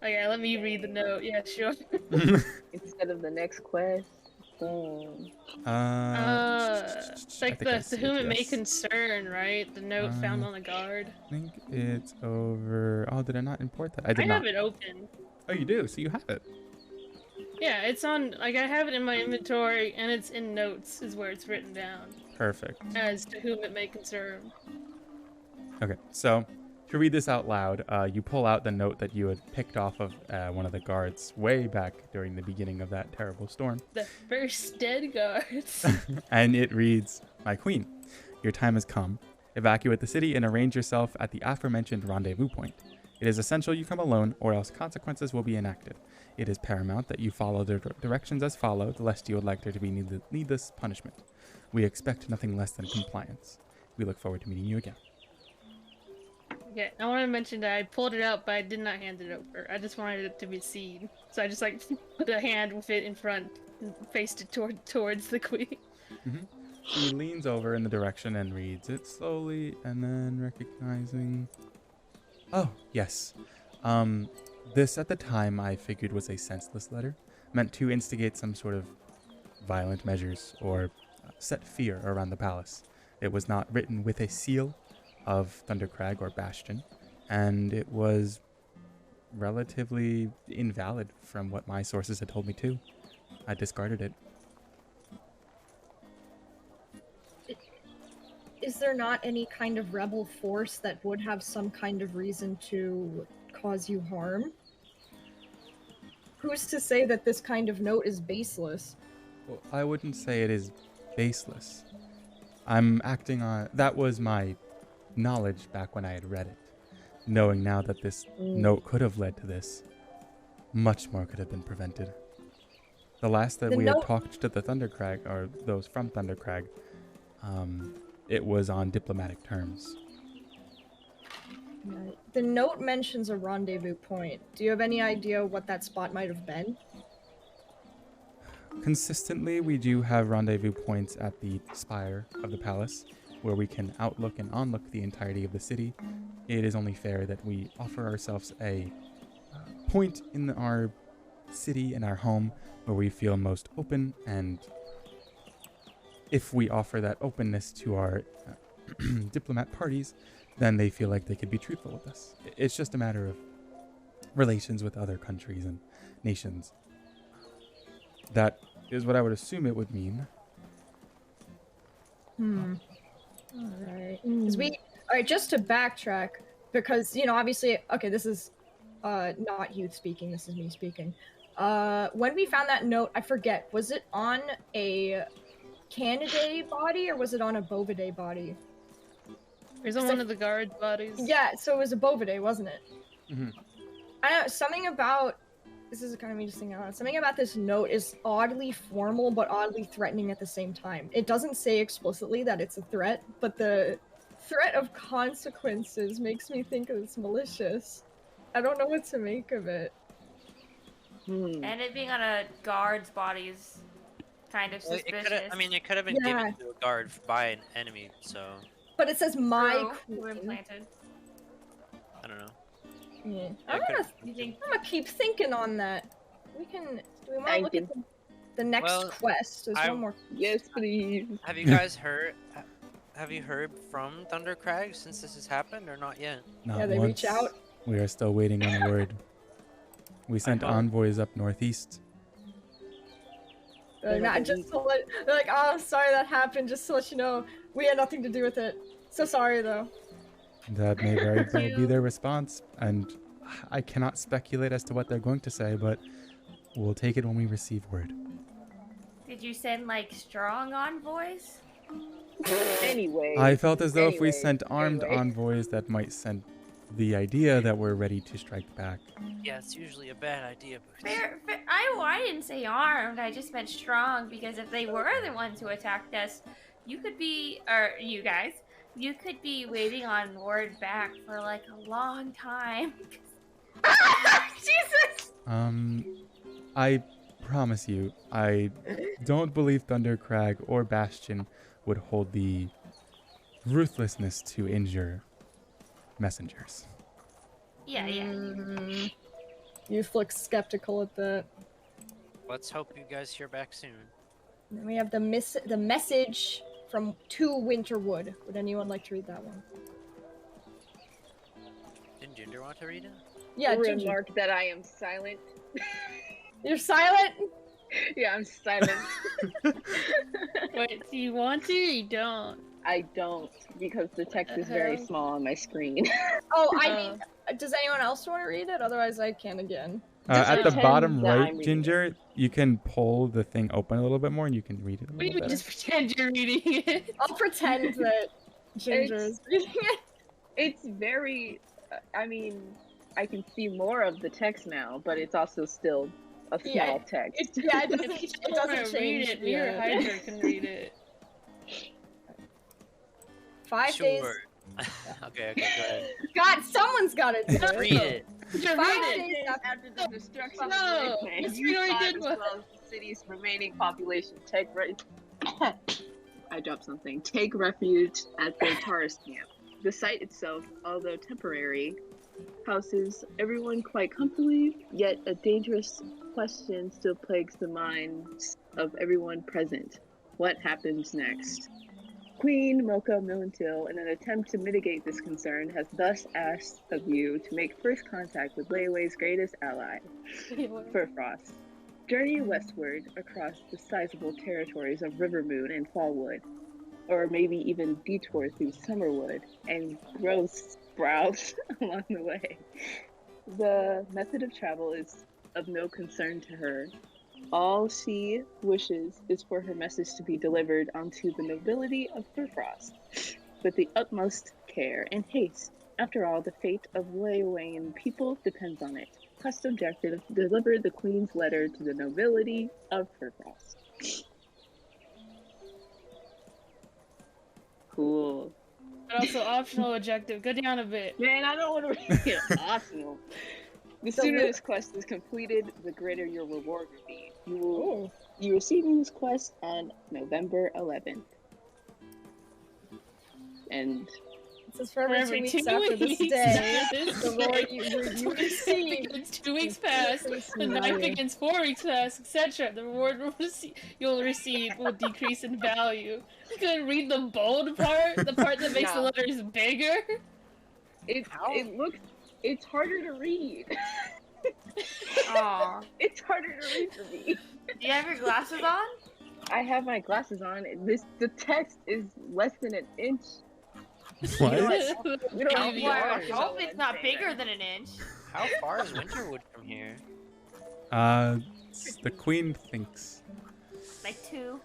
Okay, let me read the note. Yeah, sure. Instead of the next quest. Hmm. It's I like think I the see to whom it may yes. concern, right? The note found on the guard. I think it's over. Oh, did I not import that? I did I not. have it open. Oh, you do? So you have it. Yeah, it's on. Like I have it in my inventory, and it's in notes. Is where it's written down Perfect. as to whom it may concern. Okay, so to read this out loud, you pull out the note that you had picked off of one of the guards way back during the beginning of that terrible storm. The first dead guards. And it reads, "My queen, your time has come. Evacuate the city and arrange yourself at the aforementioned rendezvous point. It is essential you come alone, or else consequences will be enacted. It is paramount that you follow the directions as followed, lest you would like there to be needless punishment. We expect nothing less than compliance. We look forward to meeting you again." Yeah, I want to mention that I pulled it out, but I did not hand it over. I just wanted it to be seen, so I just like put a hand with it in front, and faced it towards the queen. He leans over in the direction and reads it slowly, and then recognizing... Oh, yes. This at the time I figured was a senseless letter, meant to instigate some sort of violent measures or set fear around the palace. It was not written with a seal of Thundercrag or Bastion, and it was relatively invalid from what my sources had told me too. I discarded it. Is there not any kind of rebel force that would have some kind of reason to cause you harm? who's to say that this kind of note is baseless? Well, I wouldn't say it is baseless. I'm acting on... That was my knowledge back when I had read it. Knowing now that this note could have led to this, much more could have been prevented. The last that we had talked to the Thundercrag, or those from Thundercrag, it was on diplomatic terms. Right. The note mentions a rendezvous point. Do you have any idea what that spot might have been? Consistently, we do have rendezvous points at the spire of the palace, where we can outlook and onlook the entirety of the city. It is only fair that we offer ourselves a point in our city and our home where we feel most open, and if we offer that openness to our diplomat parties, then they feel like they could be truthful with us. It's just a matter of relations with other countries and nations. That is what I would assume it would mean. Alright. Alright, just to backtrack, because, obviously, okay, this is not youth speaking, this is me speaking. When we found that note, I forget, was it on a Canidae body or was it on a Bovidae body? It was on one of the guard bodies. Yeah, so it was a Bovidae, wasn't it? Mm-hmm. I don't know, something about... This is kind of me just thinking out loud. Something about this note is oddly formal, but oddly threatening at the same time. It doesn't say explicitly that it's a threat, but the threat of consequences makes me think it's malicious. I don't know what to make of it. And it being on a guard's body is kind of suspicious. It could have been given to a guard by an enemy, so... But it says my True. queen. Implanted. I don't know. Yeah. Yeah, I'm gonna keep thinking on that. Do we want to look at the next quest? There's one more. Yes, please. Have you guys heard? Have you heard from Thundercrag since this has happened, or not yet? Not they once. reach out. We are still waiting on word. We sent envoys up northeast. They're like, oh, sorry that happened. Just to let you know, we had nothing to do with it. So sorry though. That may very well be their response, and I cannot speculate as to what they're going to say, but we'll take it when we receive word. Did you send like strong envoys? Anyway. I felt as though if we sent armed envoys, that might send the idea that we're ready to strike back. Yeah, it's usually a bad idea. But... Fair. I didn't say armed. I just meant strong, because if they were the ones who attacked us, you could be, or you guys, you could be waiting on word back for like a long time. Jesus! I promise you, I don't believe Thundercrag or Bastion would hold the ruthlessness to injure messengers. Yeah. You look skeptical at that. Let's hope you guys hear back soon. And then we have the message to Winterwood. Would anyone like to read that one? Didn't Ginger want to read it? Yeah, Remark that I am silent. You're silent? Yeah, I'm silent. Wait, do you want to or you don't? I don't, because the text is very small on my screen. Oh, I mean, does anyone else want to read it? Otherwise, I can again. At the bottom right, Ginger, you can pull the thing open a little bit more and you can read it a little better. Just pretend you're reading it. I'll pretend that Ginger is reading it. It's very... I mean, I can see more of the text now, but it's also still a small text. It doesn't change. Read it. Me or Hydra can read it. 5 days. Okay, go ahead. God, someone's got to do it. Read it. 5 days after the destruction No, of the it's you really fought good as one. well as the city's remaining population. I dropped something. Take refuge at the Taurus camp. The site itself, although temporary, houses everyone quite comfortably, yet a dangerous question still plagues the minds of everyone present. What happens next? Queen Mocha Millentil, in an attempt to mitigate this concern, has thus asked of you to make first contact with Laway's greatest ally, Furfrost. Journey westward across the sizable territories of Rivermoon and Fallwood, or maybe even detour through Summerwood and grow sprouts along the way. The method of travel is of no concern to her. All she wishes is for her message to be delivered onto the nobility of Furfrost with the utmost care and haste. After all, the fate of Laway people depends on it. Custom directive: deliver the Queen's letter to the nobility of Furfrost. Cool. But also optional objective. Go down a bit. Man, I don't want to read it. Optional. The sooner this quest is completed, the greater your reward will be. You receiving this quest on November 11th. And It says for every 2 weeks after this day, the Lord you receive. Begins 2 weeks pass, the night begins 4 weeks pass, etc. The reward you'll receive will decrease in value. You can read the bold part, the part that makes the letters bigger. It's harder to read. Aw. It's harder to read for me. Do you have your glasses on? I have my glasses on. The text is less than an inch. What? We don't have Well, I VRs, hope so it's not bigger than an inch. How far is Winterwood from here? The queen thinks. Like 2.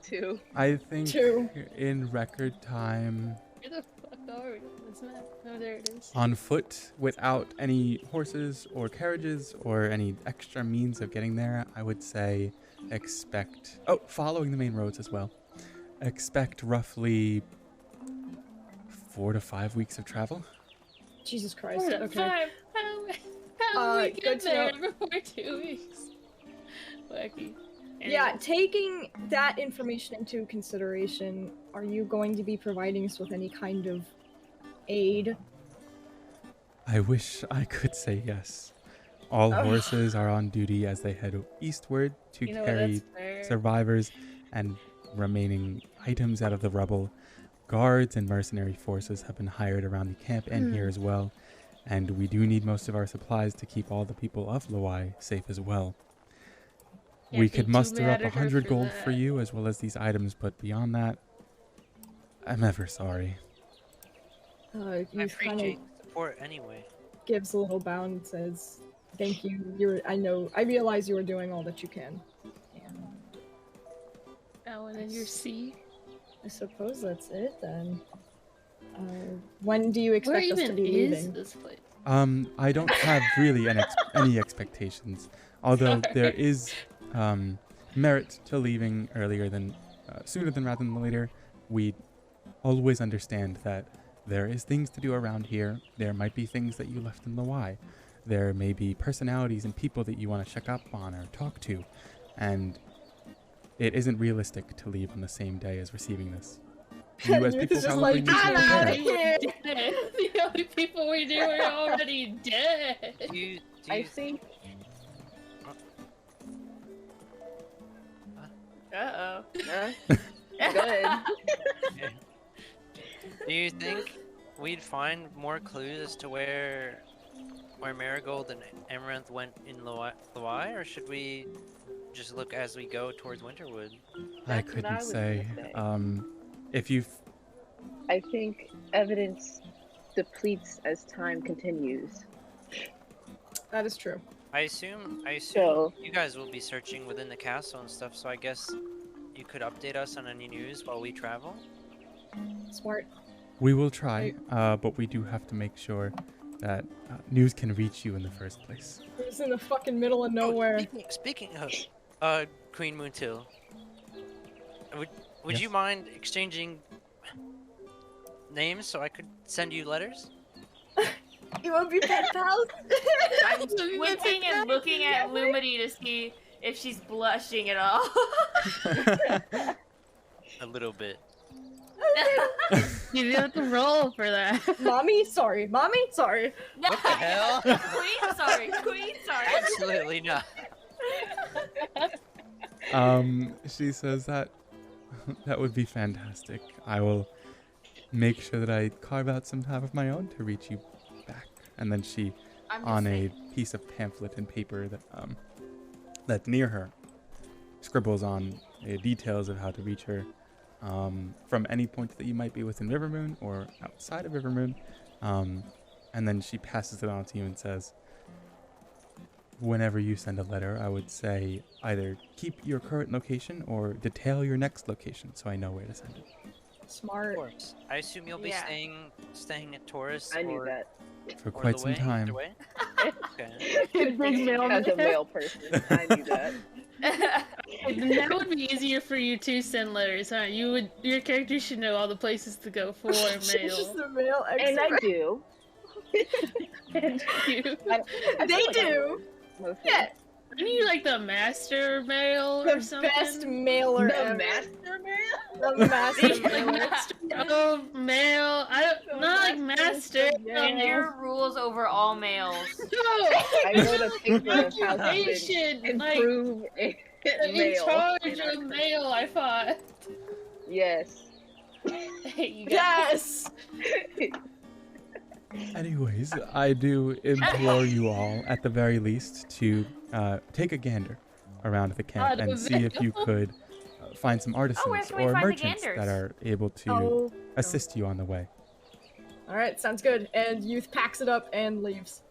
2. I think 2. in record time. Where the fuck are we? What's that? Oh, there it is. On foot, without any horses or carriages or any extra means of getting there, I would say expect... Oh, following the main roads as well. Expect roughly 4 to 5 weeks of travel. Jesus Christ. 4 to Okay. 5. How do we good get to there know. before 2 weeks? Wacky. Yeah, Anyways. taking that information into consideration, are you going to be providing us with any kind of aid? I wish I could say yes. All Oh. horses are on duty as they head eastward to You know what, carry that's fair. survivors and remaining items out of the rubble. Guards and mercenary forces have been hired around the camp and here as well, and we do need most of our supplies to keep all the people of Laway safe as well. Can't We be could too muster mad up at her 100 for gold that. for you as well as these items, but beyond that, I'm ever sorry. You I kind of appreciate the support anyway. gives a little bow and says, "Thank you. I realize you are doing all that you can." Oh, and then your C. I suppose that's it then. When do you Where expect us to even be is leaving? this place? I don't have really any expectations, although there Sorry. is merit to leaving earlier than sooner than rather than later. We always understand that there is things to do around here. There might be things that you left in Laway. There may be personalities and people that you want to check up on or talk to, and it isn't realistic to leave on the same day as receiving this. You as You're people just probably like, need to "I'm prepare. outta here." Dead. The only people we knew were already dead. Do you I think Uh-oh. good. do you think we'd find more clues as to where Marigold and Amaranth went in Laway, or should we just look as we go towards Winterwood? I That's what couldn't I was say. gonna If you I think evidence depletes as time continues. That is true. I assume So- you guys will be searching within the castle and stuff, so I guess you could update us on any news while we travel? Smart. We will try, but we do have to make sure that news can reach you in the first place. It's in the fucking middle of nowhere. Speaking of Queen Moontil, would Yes? you mind exchanging names so I could send you letters? You want to be pen pals? I'm squinting and looking at Lumity to see if she's blushing at all. A little bit. You have to roll for that. Mommy, sorry. Mommy, sorry. No. What the hell? Queen, sorry. Queen, sorry. Absolutely not. She says that would be fantastic. I will make sure that I carve out some time of my own to reach you back. And then she, I'm just on saying. a piece of pamphlet and paper that's near her, scribbles on details of how to reach her from any point that you might be within Rivermoon or outside of Rivermoon. And then she passes it on to you and says, whenever you send a letter, I would say either keep your current location or detail your next location so I know where to send it. Smart. Of course. I assume you'll be Yeah. staying at Taurus I knew or that. For or quite some Laway, time. either way. Okay. Big mailman. As a male person, I knew that. Then that would be easier for you to send letters, huh? Your character should know all the places to go for Just mail. the mail And I expert. do. And you, I They feel like I do. mostly. Yeah. aren't you like the master mail or The something? best mailer The ever. master man? The master The mailer. master of mail. I The don't not like master. Ginger rules over all males. I wrote a paper of how to Occupation, like improve in mail. charge in our of mail. I thought. Yes. Hey, you guys. Yes. Anyways, I do implore you all, at the very least, to take a gander around the camp and see if you could find some artisans where can we or find the merchants ganders? that are able to Oh. assist you on the way. All right, sounds good. And Youth packs it up and leaves.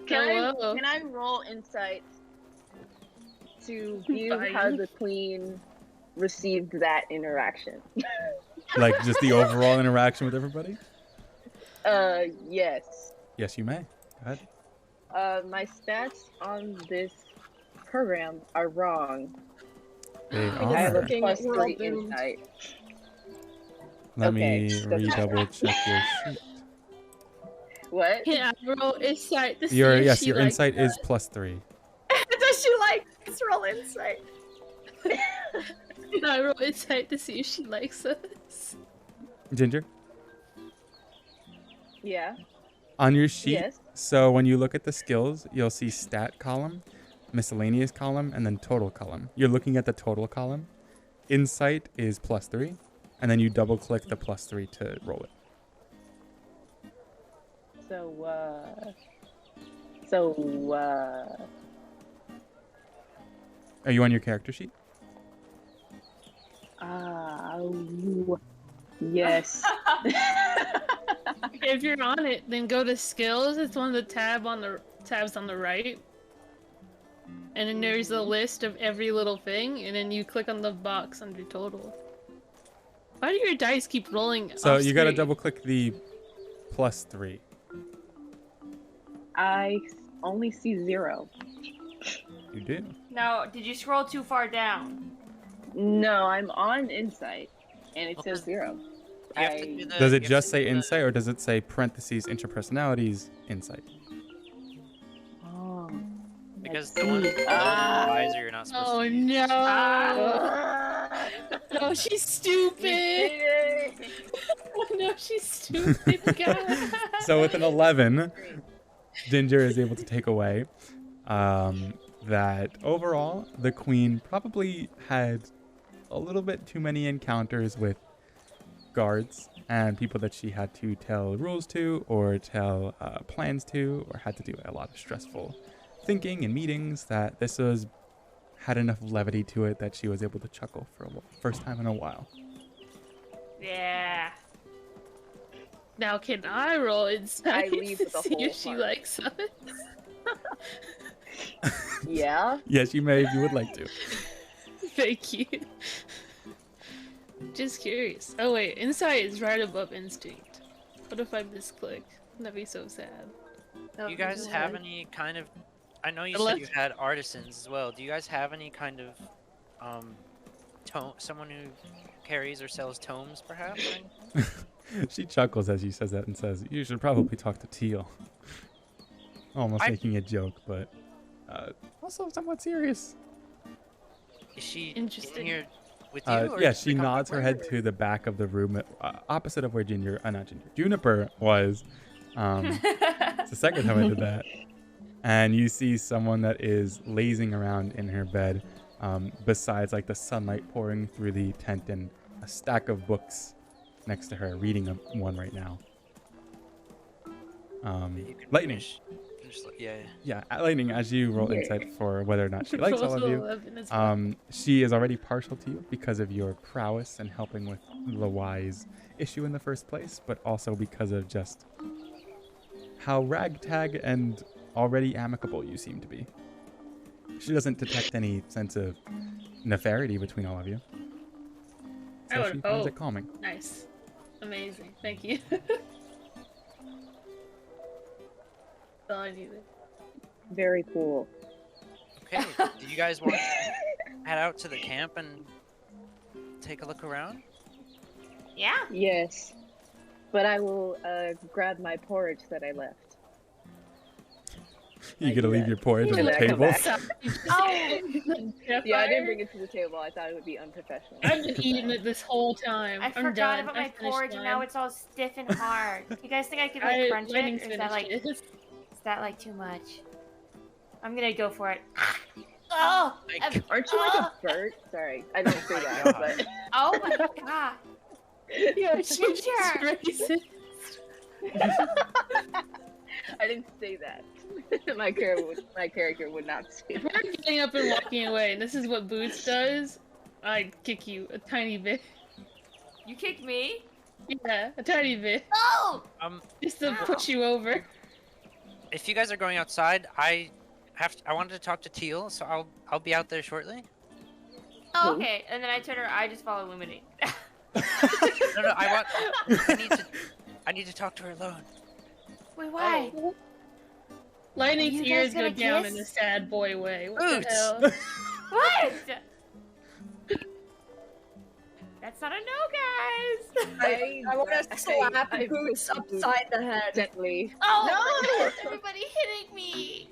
Hello. Can I roll insight to view how the queen received that interaction? Like just the overall interaction with everybody? Yes. Yes, you may. Go ahead. My stats on this program are wrong. They guess I have a are. looking- plus we're all 3 doomed. insight. Let Okay, me doesn't redouble matter. check your sheet. What? Can I roll insight to see Your if yes, she your likes insight is us? +3. Does she like roll insight? Can I roll insight to see if she likes us? Ginger, Yeah. on your sheet. Yes. So when you look at the skills, you'll see stat column, miscellaneous column, and then total column. You're looking at the total column. Insight is +3, and then you double click the +3 to roll it. Are you on your character sheet? Yes. If you're on it, then go to skills. It's one of the tabs on the right. And then there's a list of every little thing, and then you click on the box under total. Why do your dice keep rolling? So off you gotta screen? double click the +3. I only see 0. You do. No, did you scroll too far down? No, I'm on insight, and it Well, says 0. You have to do the- Does you it have just to say do the- insight, or does it say parentheses interpersonalities insight? Oh. Because Let's the one see. below the advisor you're not supposed Oh to. no! Ah. No, she's stupid! Oh no, she's stupid, guys! So with an 11, Ginger is able to take away that overall the queen probably had a little bit too many encounters with guards and people that she had to tell rules to or tell plans to, or had to do a lot of stressful thinking and meetings, that this had enough levity to it that she was able to chuckle for the first time in a while. Yeah. Now can I roll insight I leave to with a see whole if she heart. likes us? Yeah. Yes, you may if you would like to. Thank you. Just curious. Oh wait, insight is right above instinct. What if I misclick? That'd be so sad. Do you guys have any kind of? I know you The said you left- had artisans as well. Do you guys have any kind of, someone who carries or sells tomes, perhaps? She chuckles as she says that and says, "You should probably talk to Teal." Almost making a joke, but also somewhat serious. Is she Interesting. in here with you? or Yeah, does she come nods her head somewhere, to the back of the room, opposite of where Juniper was. It's the second time I did that. And you see someone that is lazing around in her bed, besides like the sunlight pouring through the tent and a stack of books next to her, reading one right now. You can Lightning. finish, yeah. Yeah, Lightning, as you roll Yeah. insight for whether or not she likes all of you, 11 as well. she is already partial to you because of your prowess and helping with Laway's issue in the first place, but also because of just how ragtag and already amicable you seem to be. She doesn't detect any sense of nefarity between all of you. I So would she finds it hope. calming. Nice. Amazing. Thank you. That's all I needed. Very cool. Okay, do you guys want to head out to the camp and take a look around? Yeah. Yes. But I will grab my porridge that I left. You I gotta do leave that. your porridge on And the then I come table. back. Oh, Yeah, I didn't bring it to the table. I thought it would be unprofessional. I've been eating it this whole time. I I'm forgot done. about I my finished porridge, and now mine. it's all stiff and hard. You guys think I could like crunch it, Lightning or is that like finished too much? I'm gonna go for it. Oh, Like, Aren't you like a bird? Sorry, I don't say that, God. but oh my god! it. Yeah, she's Ginger! racist. I didn't say that. my character would not say If that. we're getting up and walking away, and this is what Boots does, I'd kick you a tiny bit. You kicked me? Yeah, a tiny bit. Oh! Just to push you over. if you guys are going outside, I wanted to talk to Teal, so I'll be out there shortly. Oh, Who? okay. And then I turn her. I just follow Lumini. No, I need to talk to her alone. Wait, why? Lightning's you guys ears go gonna down kiss? in a sad boy way. What Boots! the hell? What? That's not a no, guys. I want to slap I Boots push Boots upside the head. gently. Oh, no! Everybody hitting me.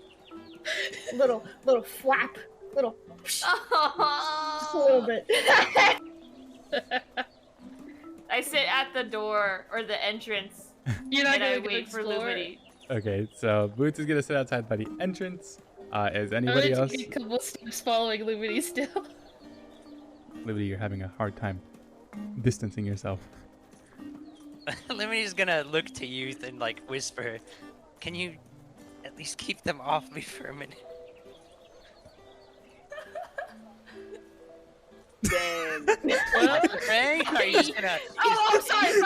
Little flap. Little just a Oh. little bit. I sit at the door or the entrance, You're not and I gonna go wait for explore? Lumini. Okay, so Boots is gonna sit outside by the entrance. Is I'm anybody gonna else? take a couple steps following Lumini still. Liberty, you're having a hard time distancing yourself. Limity's gonna look to Youth and like whisper, "Can you at least keep them off me for a minute?" Dang. Ray, are you just gonna? Oh, sorry.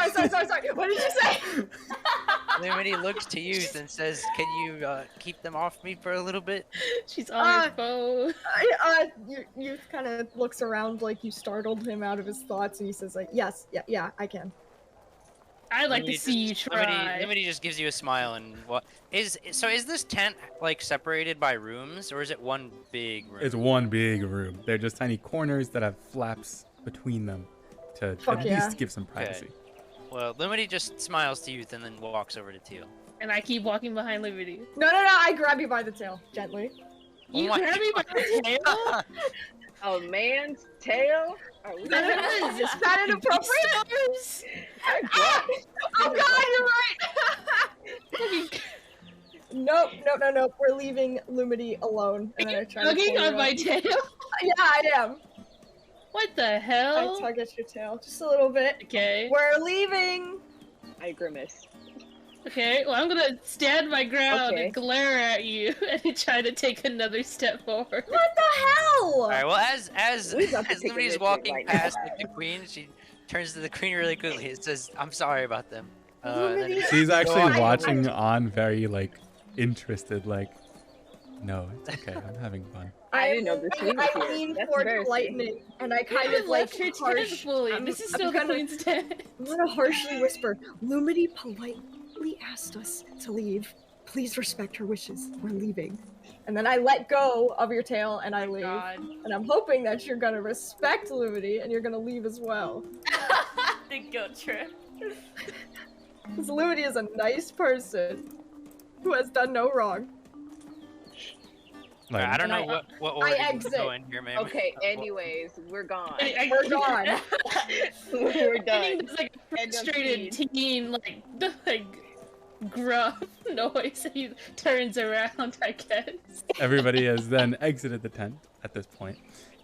What did you say? Limity looks to Youth and says, "Can you keep them off me for a little bit?" She's on her phone. You kind of looks around like you startled him out of his thoughts, and he says like, "Yes, yeah, I can." I'd like to Limity see you just- try. Limity just gives you a smile and what is this tent like separated by rooms or is it one big room? It's one big room. They're just tiny corners that have flaps between them to Fuck at yeah. least give some privacy. Well, Limity just smiles to Youth and then walks over to Teal. And I keep walking behind Liberty. No, I grab you by the tail gently. Oh You my grab me by the tail? A man's tail? Are we Is that inappropriate? Oh God, you're right. Nope. We're leaving Lumity alone. And then I try to Tugging pull you on my up. tail? Yeah, I am. What the I hell? tug at your tail just a little bit. Okay. We're leaving. I grimace. Okay, well, I'm gonna stand my ground Okay. and glare at you and try to take another step forward. What the hell? All right. Well, as We got to take a Limity's picture walking right now. past the queen, she turns to the queen really quickly. It says, "I'm sorry about them." And then- She's actually on. watching on very like interested, like, no, it's okay. I'm having fun. I didn't know this queen was I here. lean That's towards embarrassing. Lightning, and I kind You of like left her tent harsh. fully. I'm- This is I'm still the gonna- queen's tent. I'm gonna harshly whisper. Lumity politely asked us to leave. Please respect her wishes. We're leaving. And then I let go of your tail and I leave. God. And I'm hoping that you're gonna respect Lumity and you're gonna leave as well. The guilt trip. Because Lumity is a nice person who has done no wrong. I don't know And I- what I order you exit. go in here, man. Okay, anyways, we're gone. We're gone. We're I done. think there's like a End of frustrated scene. teen, like gruff noise. He turns around, I guess. Everybody has then exited the tent at this point,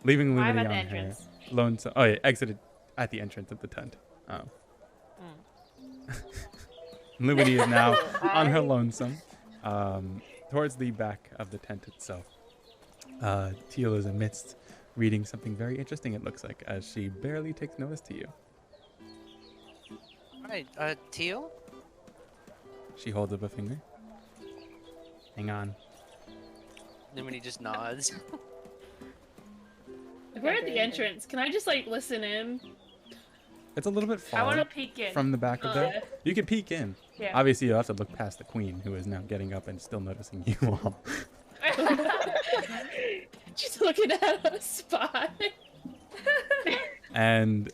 leaving I'm Lumity at on the her entrance. lonesome. Oh yeah, exited at the entrance of the tent. Oh. Lumity is now on her lonesome, towards the back of the tent itself. Teal is amidst reading something very interesting, it looks like, as she barely takes notice to you. Right, Teal? She holds up a finger. Hang on. Lumini just nods. If we're at the entrance, can I just like listen in? It's a little bit I want far to peek in. from the back of there. yeah. You can peek in. Yeah. Obviously, you'll have to look past the queen, who is now getting up and still noticing you all. Just looking at a spot. And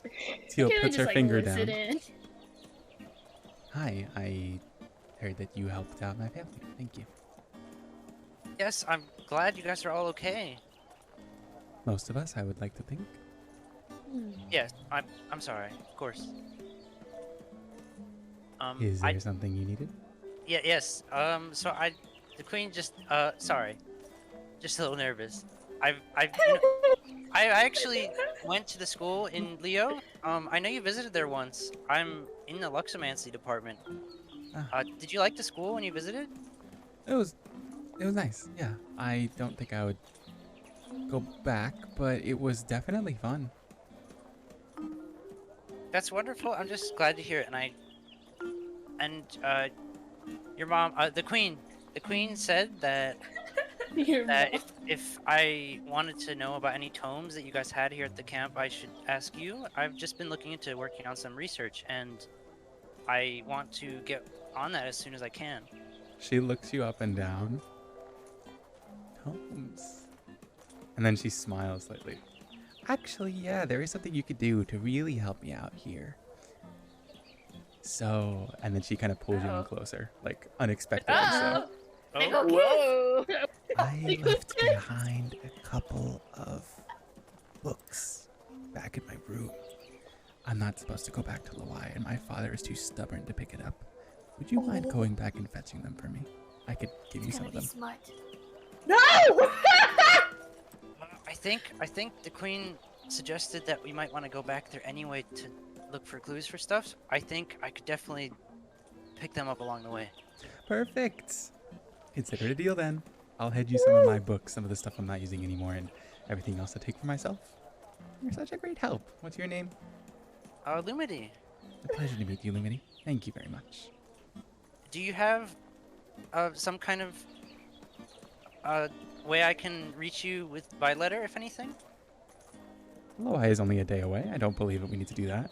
Teal Can I puts just, her like, finger listen down. in? Hi, I heard that you helped out my family. Thank you. Yes, I'm glad you guys are all okay. Most of us, I would like to think. Yes, I'm sorry, of course. Is there something you needed? Yes. So the queen just sorry, just a little nervous. I actually went to the school in Leo. I know you visited there once. I'm in the Luxomancy department. Did you like the school when you visited? It was nice. Yeah, I don't think I would go back, but it was definitely fun. That's wonderful. I'm just glad to hear it. And your mom, the queen said that if I wanted to know about any tomes that you guys had here at the camp, I should ask you. I've just been looking into working on some research, and I want to get on that as soon as I can. She looks you up and down. Tomes. And then she smiles slightly. Actually, yeah, there is something you could do to really help me out here. So, and then she kind of pulls you in closer, like unexpectedly so. They go kiss. Whoa! I left behind a couple of books back in my room. I'm not supposed to go back to Laway, and my father is too stubborn to pick it up. Would you mind going back and fetching them for me? I could give you It's some gonna of be them. smut. No! I think the queen suggested that we might want to go back there anyway to look for clues for stuff. I think I could definitely pick them up along the way. Perfect. Consider it a deal then. I'll head you some of my books, some of the stuff I'm not using anymore, and everything else I take for myself. You're such a great help. What's your name? Lumity, A pleasure to meet you, Lumity. Thank you very much. do you have some kind of way I can reach you by letter, if anything? Laway is only a day away. I don't believe that we need to do that.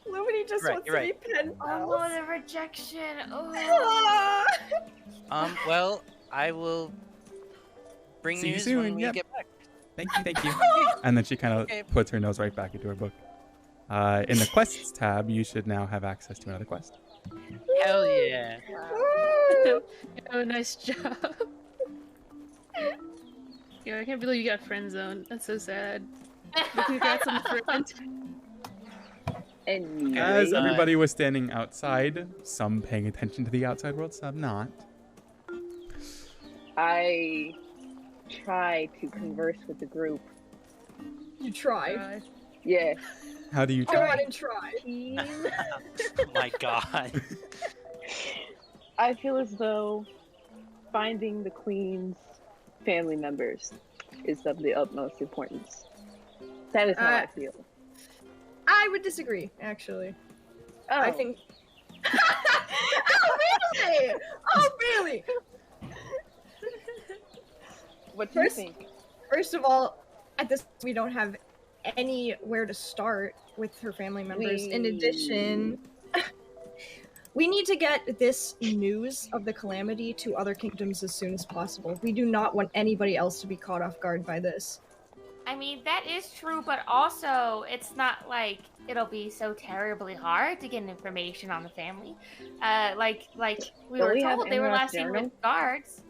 Lumity just Right, wants you're to be pen Oh pals. no, the rejection. Oh. Well, I will bring See you news soon, when we yep. get back. Thank you. And then she kind of Okay. puts her nose right back into her book. In the quests tab, you should now have access to another quest. Hell yeah. Oh, nice job. Yo, I can't believe you got friend zoned. That's so sad. Congrats on the friend. And As everybody was standing outside, some paying attention to the outside world, some not. I try to converse with the group. You tried. Yeah. How do you Go try? on and try. Oh my god. I feel as though finding the queen's family members is of the utmost importance. That is how I feel. I would disagree, actually. Oh, I think. Oh, really? Oh, really? What do you First- think? First of all, at this, we don't have anywhere to start with her family members. In addition, we need to get this news of the calamity to other kingdoms as soon as possible. We do not want anybody else to be caught off guard by this. I mean, that is true, but also it's not like it'll be so terribly hard to get information on the family. Like we Don't were we have told they were Emira's last seen journal? with guards.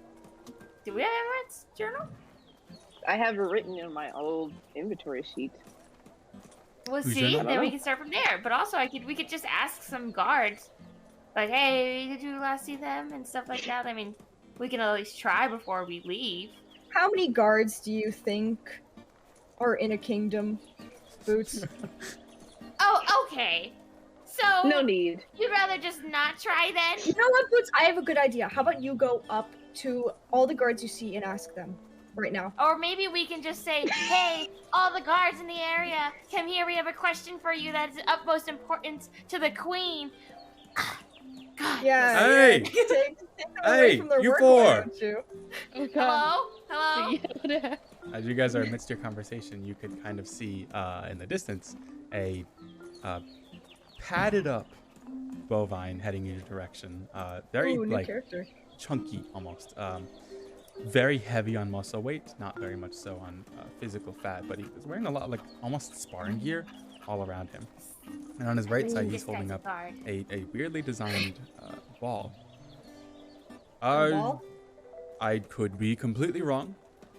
Do we have Emira's journal? I have it written in my old inventory sheet. Well, Whose see, journal? then we can start from there. But also, we could just ask some guards, like, hey, did you last see them and stuff like that. I mean, we can at least try before we leave. How many guards do you think are in a kingdom, Boots? Oh, okay. So No need. you'd rather just not try then? You know what, Boots? I have a good idea. How about you go up to all the guards you see and ask them right now? Or maybe we can just say, hey, all the guards in the area, come here, we have a question for you that is of utmost importance to the queen. God. Yeah. Hey! yeah. Away Hey, from their you work, four! why don't you? Oh god. Hello? Hello? Yeah, what happened? As you guys are amidst your conversation, you could kind of see in the distance a padded up bovine heading in your direction. Very Ooh, new like character. chunky almost. Very heavy on muscle weight, not very much so on physical fat, but he was wearing a lot like almost sparring gear all around him. And on his right side, he's This holding guy's a up guard. a weirdly designed ball. A ball? I could be completely wrong,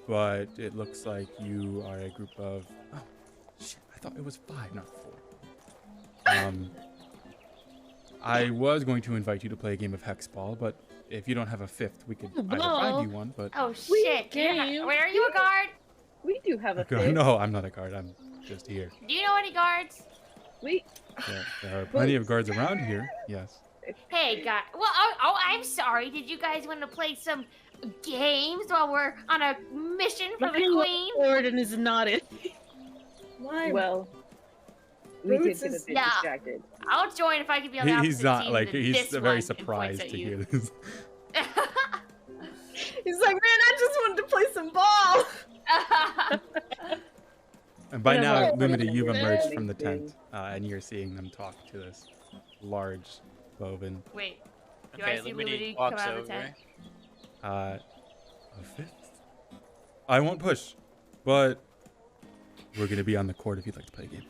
but it looks like you are a group of. Oh, shit! I thought it was 5, not 4. I was going to invite you to play a game of hexball, but if you don't have a 5th, we could either find you one. But Oh shit! game. Wait, are you a guard? We do have a fifth. no, I'm not a guard. I'm just here. Do you know any guards? There are plenty of guards around here. Yes. Hey, guy. Well, I'm sorry. Did you guys want to play some games while we're on a mission for the queen? Gordon is not it. Why? Well, we did Boots get a is- bit Yeah. distracted. I'll join if I can be on the opposite He's not team like than he's this very one surprised and to points hear at this. He's like, man, I just wanted to play some ball. And by now, Whatever. Lumity, you've emerged Anything. from the tent, and you're seeing them talk to this large bovine. Wait, do Okay, I see Lumity Lumity come walks out of the over. tent? A 5th? I won't push, but we're gonna be on the court if you'd like to play a game.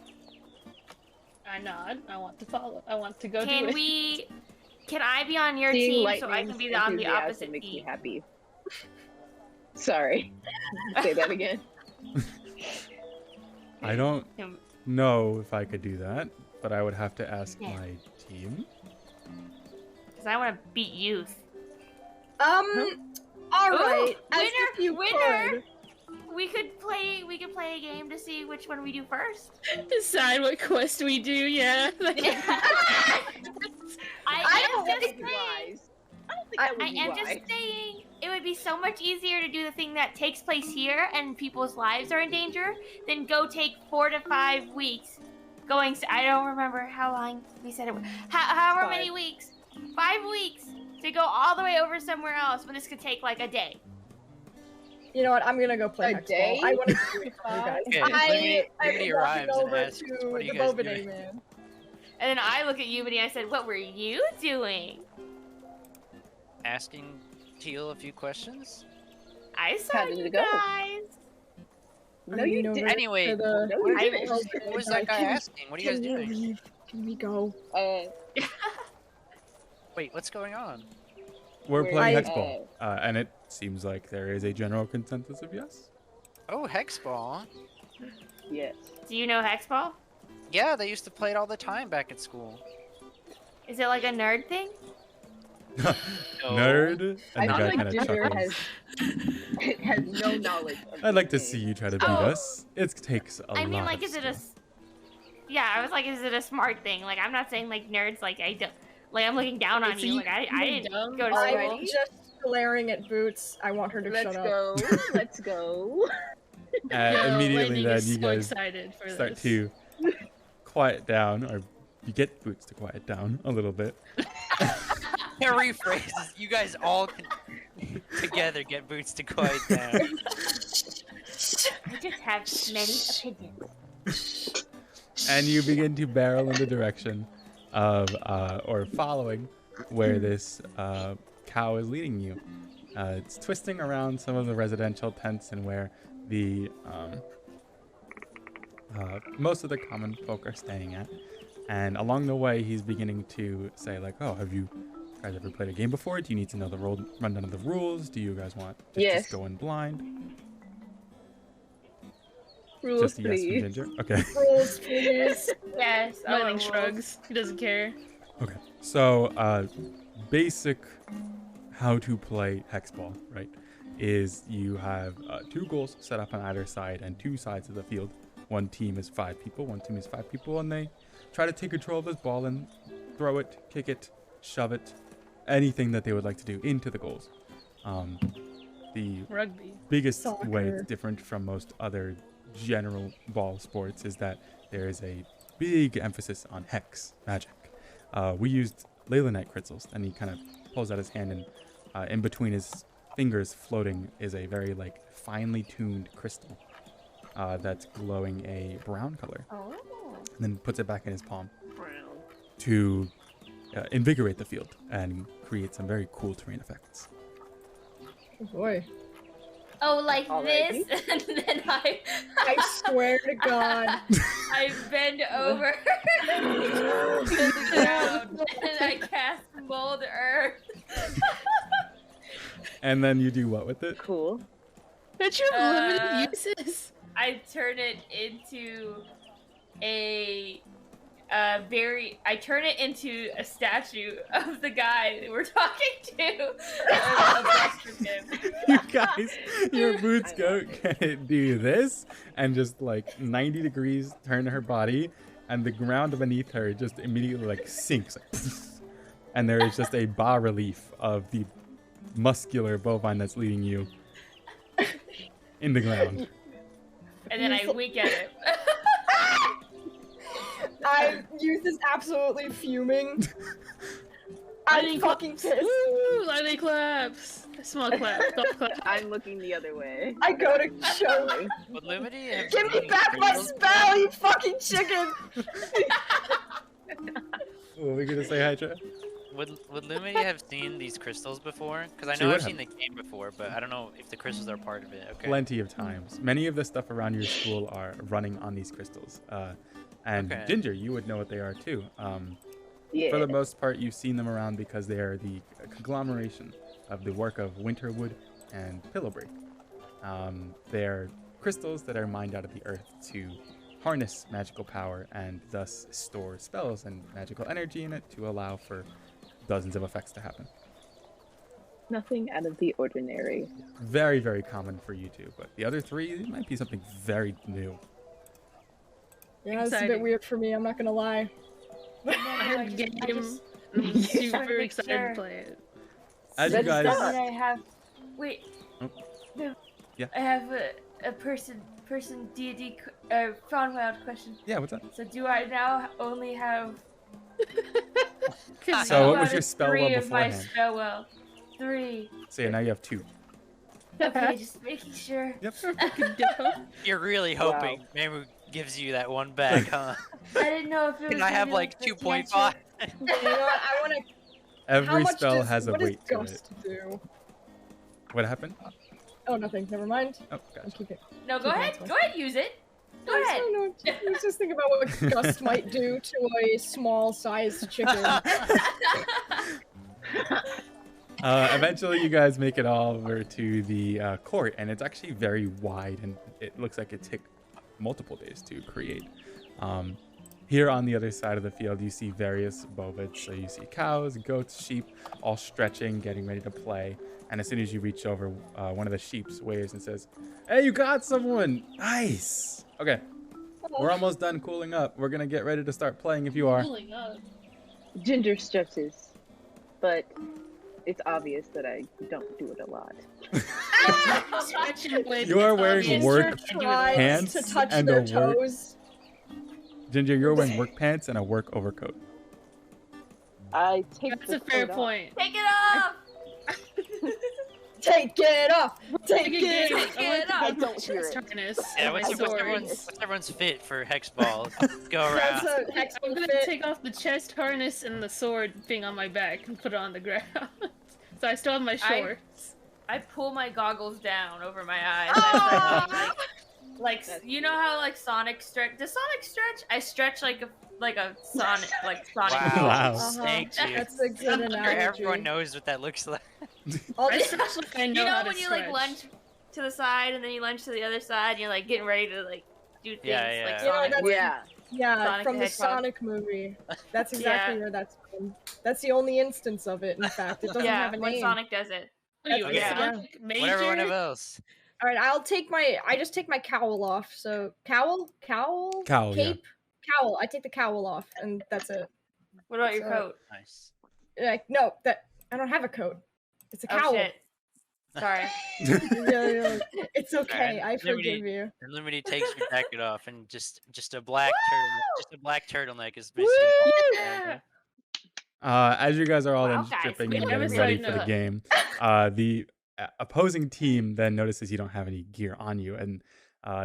I nod. I want to follow. I want to go do Can it. we? Can I be on your Seeing team so I can be on the enthusiasm opposite makes me team? happy. Sorry. Say that again. I don't Um, know if I could do that, but I would have to ask Yeah. my team. Cause I want to beat youth. All Ooh, right. As winner, if you winner. could. We could play a game to see which one we do first. Decide what quest we do. Yeah. I am don't just think saying. wise. I don't think that would I be am wise. just saying it would be so much easier to do the thing that takes place here and people's lives are in danger than go take 4 to 5 weeks going. I don't remember how long we said it was. However many 5. weeks. 5 weeks to go all the way over somewhere else when this could take like a day. You know what? I'm gonna go play A hexball. day? I want to do it for you guys. Okay, I Lumity am arrives walking and over asks, to "What are you the guys Bovine doing?" man. And then I look at you and I said, "What were you doing?" Asking Teal a few questions. I saw How did you it go? guys. No, you know, didn't. Anyway, to the- No, you I didn't. was- What was that guy asking? What are you guys Can we doing? leave? Can we go? Wait, what's going on? We're Where- playing I- hexball, and it seems like there is a general consensus of yes. Oh, hexball. Yes. Do you know hexball? Yeah, they used to play it all the time back at school. Is it like a nerd thing? Nerd. I And the feel guy like kind of Ginger chuckles. has no knowledge of I'd like to these see things. you try to beat Oh. us. It takes a lot. I mean, like, of is it a? skill. Yeah, I was like, is it a smart thing? Like, I'm not saying like nerds. Like, I don't. Like, I'm looking down on So you. you Like, I think didn't dumb? go to Alrighty. school. I'm just glaring at Boots. I want her to Let's shut up. go. Let's go. Yo, Immediately, Lightning then is you so guys excited for start this. to quiet down, or you get Boots to quiet down a little bit. Yeah, rephrase. You guys all together get Boots to quiet down. I just have many opinions. And you begin to barrel in the direction of, or following, where this cow is leading you. It's twisting around some of the residential tents and where the most of the common folk are staying at. And along the way, he's beginning to say, like, "Oh, have you guys ever played a game before? Do you need to know the rundown of the rules? Do you guys want to Yes. just go in blind?" Rules, Just a yes from please. Ginger. Okay. Rules, please. Yes. Lightning oh, shrugs. He doesn't care. Okay, so basic how to play hexball, right, is you have 2 goals set up on either side and 2 sides of the field. One team is 5 people, one team is 5 people, and they try to take control of this ball and throw it, kick it, shove it, anything that they would like to do into the goals. The Rugby. biggest way Soccer. it's different from most other general ball sports is that there is a big emphasis on hex magic. We used Leylinite crystals, and he kind of pulls out his hand and In between his fingers floating is a very like finely tuned crystal that's glowing a brown color. Oh. And then puts it back in his palm Brown. to invigorate the field and create some very cool terrain effects. Oh boy. Oh, like Alrighty. this, and then I swear to God. I bend over to the ground, and I cast mold earth. And then you do what with it? Cool. Don't you have limited Uh, uses? I turn it into I turn it into a statue of the guy that we're talking to. A bust of him. You guys, your boots I go love it. can do this and just like 90 degrees turn her body, and the ground beneath her just immediately like sinks, like, and there is just a bas relief of the muscular bovine that's leading you in the ground. And then I wink at him. Youth is absolutely fuming. I'm fucking pissed. Woo! Lightning claps. Small clap. Soft clap. I'm looking the other way. I go to show. Would Lumity have Give me seen back my crystals? spell, you fucking chicken! What were we gonna say, Hydra? Would Lumity have seen these crystals before? Because I She know would I've have. seen the game before, but I don't know if the crystals are part of it. Okay. Plenty of times. Many of the stuff around your school are running on these crystals. And Okay. Ginger, you would know what they are too. Yeah. For the most part, you've seen them around because they are the conglomeration of the work of Winterwood and Pillowbreak. They're crystals that are mined out of the earth to harness magical power and thus store spells and magical energy in it to allow for dozens of effects to happen. Nothing out of the ordinary. Very, very common for you two, but the other three it might be something very new. Yeah, it's a bit Exciting. weird for me, I'm not gonna lie. I heard game. I'm wanna super make excited sure. to play it. As you Let's guys, start. I have. Wait. Oh. The, Yeah. I have a person D&D Faunwild question. yeah, what's up? So do I now only have Cause So two what was out your of spell three well of my beforehand? spell well? 3. So yeah, now you have 2. Okay, just making sure. Yep. You're really Wow. hoping Mamu gives you that one back, huh? I didn't know if it was. Can I gonna have be like the 2.5? cantrip. You know what, I wanna... How Every much spell does, has a what does weight to it. Gust do? What happened? Oh, nothing, never mind. Oh, I'll gotcha. keep it. No, go ahead. Go ahead, use it. Go I ahead. don't know, I was just thinking about what Gust might do to a small-sized chicken. Eventually, you guys make it all over to the court, and it's actually very wide, and it looks like it took multiple days to create. Here on the other side of the field, you see various bovids. So you see cows, goats, sheep, all stretching, getting ready to play. And as soon as you reach over, one of the sheep waves and says, "Hey, you got someone! Nice! Okay, we're almost done cooling up. We're gonna get ready to start playing if you are." Cooling up. Ginger stretches, but it's obvious that I don't do it a lot. Stretching blade You are is wearing obvious. work tries pants to touch and their a work- toes. Ginger, you're wearing work pants and a work overcoat. I take That's the a fair coat off. point. Take it off. Take it off! Take Take it! it I off. don't hear it. Harness. Yeah, and my what's sword. everyone's fit for hex balls? Go That's around. a hex I'm gonna fit. take off the chest harness and the sword being on my back and put it on the ground. So I still have my shorts. I pull my goggles down over my eyes. Ah! I start like you know how like Sonic stretch? Does Sonic stretch? I stretch like a Sonic Wow. Wow. Thank you. That's a good I'm sure analogy. everyone knows what that looks like. I'll I just- stretch like I know You know how to when you stretch. like lunge to the side and then you lunge to the other side and you're like getting ready to like do things Yeah, like yeah. Yeah, Sonic. that's- would. Yeah. Yeah, Sonic from the the Hedgehog. Sonic movie. That's exactly Yeah. where that's from. That's the only instance of it, in fact. It doesn't Yeah, have a when name. Sonic does it. What are you, Okay. a Sonic Major? What everyone else? Alright, I just take my cowl off. So, cowl? Cowl, yeah. Cape? Cowl. I take the cowl off, and that's it. What about your So- coat? Nice. Like, no, I don't have a coat. It's a Oh cowl. shit. Sorry. Yeah, it's okay. Alright, I Liberty- forgive you. And Lumity takes your jacket off, and just a black turtleneck is Woo! basically all you Yeah. wear. As you guys are all Wow, then guys, stripping we and have a getting ready side for the note. game, the opposing team then notices you don't have any gear on you, and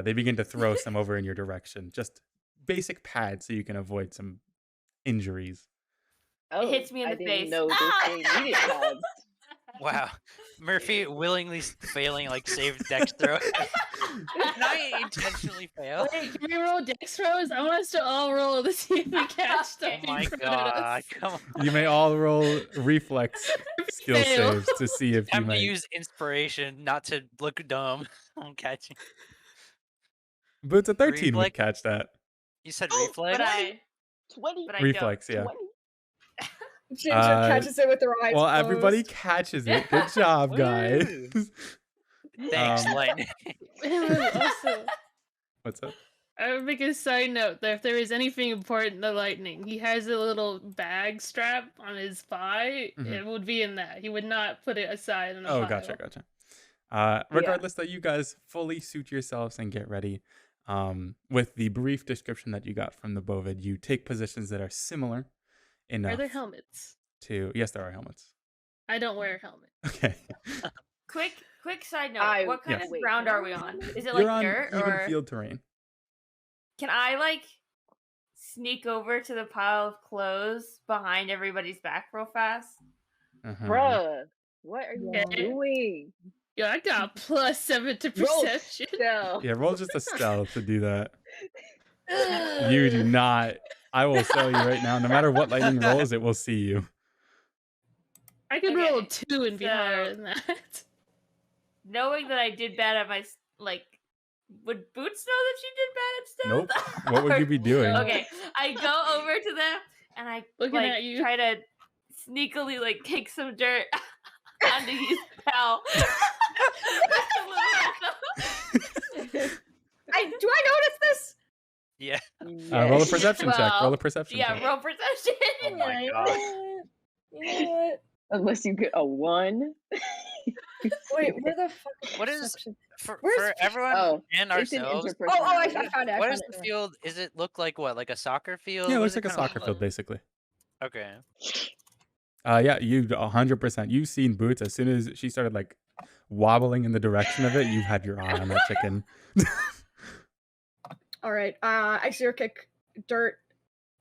they begin to throw some over in your direction. Just basic pads so you can avoid some injuries. Oh, hits me in I the didn't face. know this Ah! game needed pads. Wow. Murphy willingly failing like save dex throw. Can I intentionally fail? Wait, can we roll dextros? I want us to all roll to see if we catch stuff Oh my being thrown at god, us. come on. You may all roll reflex skill Fail. saves to see if you I'm gonna may. use inspiration not to look dumb. I'm catching. Boots a 13 would Reflex? catch that. You said Oh, reflex? But I 20. but I Reflex, yeah. 20. Ginger Uh, catches it with her eyes Well, closed. everybody catches it. Good job, guys. Thanks, Um, Lightning. Also, What's up? I would make a side note that if there is anything important to Lightning, he has a little bag strap on his thigh. Mhm. It would be in that. He would not put it aside in a Oh, pile. gotcha. Regardless, though, you guys fully suit yourselves and get ready. With the brief description that you got from the Bovid, you take positions that are similar enough Are there helmets? to. Yes, there are helmets. I don't wear a helmet. Okay. quick side note. What kind Yes. of ground are we on? Is it You're like on dirt even or field terrain. can I like sneak over to the pile of clothes behind everybody's back real fast? Uh-huh. Bruh, what are you Okay. doing? Yeah, I got +7 to Roll perception. stealth. Yeah, roll just a stealth to do that. You do not. I will tell you right now, no matter what lightning rolls, it will see you. I could roll Okay, 2 and be so- higher than that. Knowing that I did bad at my would Boots know that she did bad at stealth? Nope. What would you be doing? Okay, I go over to them and I Looking at you. try to sneakily kick some dirt onto his pal. Do I notice this? Yeah. Roll a perception check. Roll a Well, perception Yeah, check. roll perception. Oh my You know god. what? You know what? Unless you get a 1. Wait, where the fuck is What is- perception? For Where's- everyone Oh, and it's an ourselves, Oh, I interpersonality. found it. what is the field? Is it look like what? Like a soccer field? Yeah, it What looks does like a kinda soccer look field, basically. like? Okay. Yeah, you 100%. You've seen Boots as soon as she started wobbling in the direction of it. You've had your eye on that chicken. All right. I see her kick dirt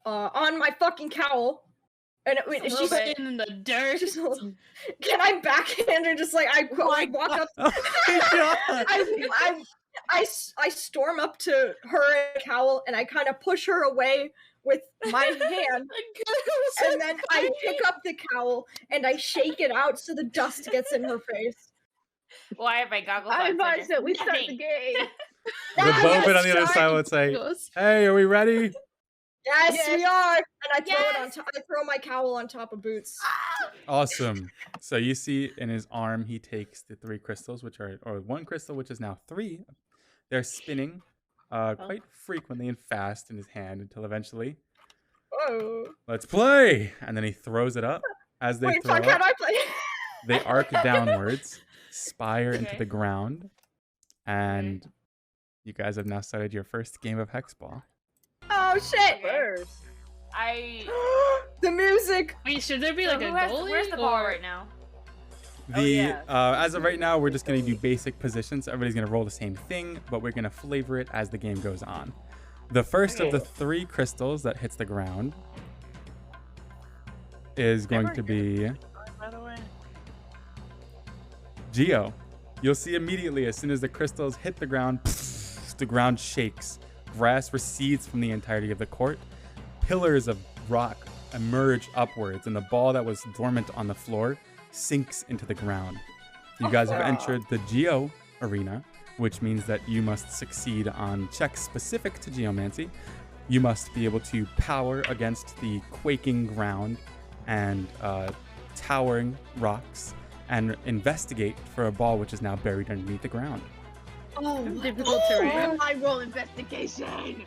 on my fucking cowl. And wait, is she She's in the dirt. just can I backhand her just I walk up Oh my god! I storm up to her and cowl and I kind of push her away with my hand and then I pick up the cowl and I shake it out so the dust gets in her face. Why have my goggles on? I so advise there's that we start the nothing. game. The Bovid on the other side would say, "Hey, are we ready?" Yes, we Yes. are. And I throw it on Yes. top. I throw my cowl on top of Boots. Awesome. So you see in his arm, he takes the 3 crystals, or 1 crystal, which is now 3. They're spinning quite frequently and fast in his hand until eventually, Whoa. let's play. And then he throws it up. As they Wait, throw fuck, how up, do I play? they arc downwards, spire into Okay. the ground, and you guys have now started your first game of Hexball. Oh shit! First. The music. Wait, should there be So like a where's goalie? the ball or... right now? Oh, yeah. As of right now, we're just going to do basic positions. Everybody's going to roll the same thing, but we're going to flavor it as the game goes on. The first of the 3 crystals that hits the ground is going to be By the way. Geo. You'll see immediately as soon as the crystals hit the ground shakes. Grass recedes from the entirety of the court. Pillars of rock emerge upwards, and the ball that was dormant on the floor sinks into the ground. You guys have entered the Geo arena, which means that you must succeed on checks specific to geomancy. You must be able to power against the quaking ground and towering rocks and investigate for a ball which is now buried underneath the ground. Oh, Difficult terrain. I roll investigation.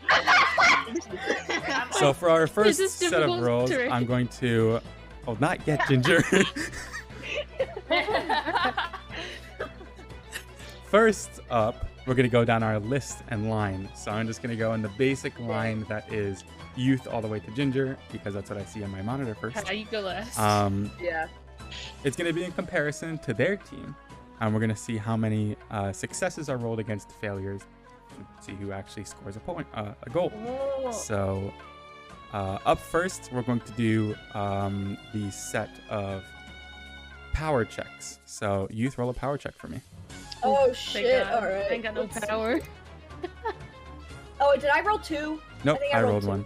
So for our first is set of difficult rolls, terrain. I'm going to... Oh, not yet, Ginger. First up, we're going to go down our list and line. So I'm just going to go in the basic line that is youth all the way to ginger, because that's what I see on my monitor first. You go last. Yeah. It's going to be in comparison to their team. And we're going to see how many successes are rolled against failures to see who actually scores a goal. Oh. So up first, we're going to do the set of power checks. So youth, roll a power check for me. Oh Thank shit! God. All right. I ain't got no Let's see. power. Oh, did I roll 2? Nope, think I I rolled rolled two. one.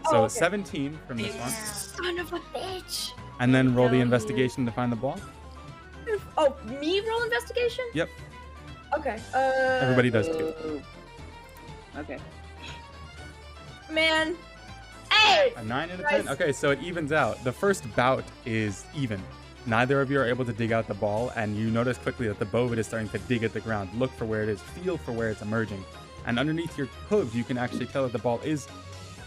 Oh, So okay. 17 from this one. Son of a bitch. And then roll the No. investigation to find the ball. Oh, me roll investigation? Yep. Okay. Everybody does too. Ooh. Okay. Man. Hey. A 9 and a 10? Nice. Okay, so it evens out. The first bout is even. Neither of you are able to dig out the ball, and you notice quickly that the bovid is starting to dig at the ground. Look for where it is, feel for where it's emerging. And underneath your hooves, you can actually tell that the ball is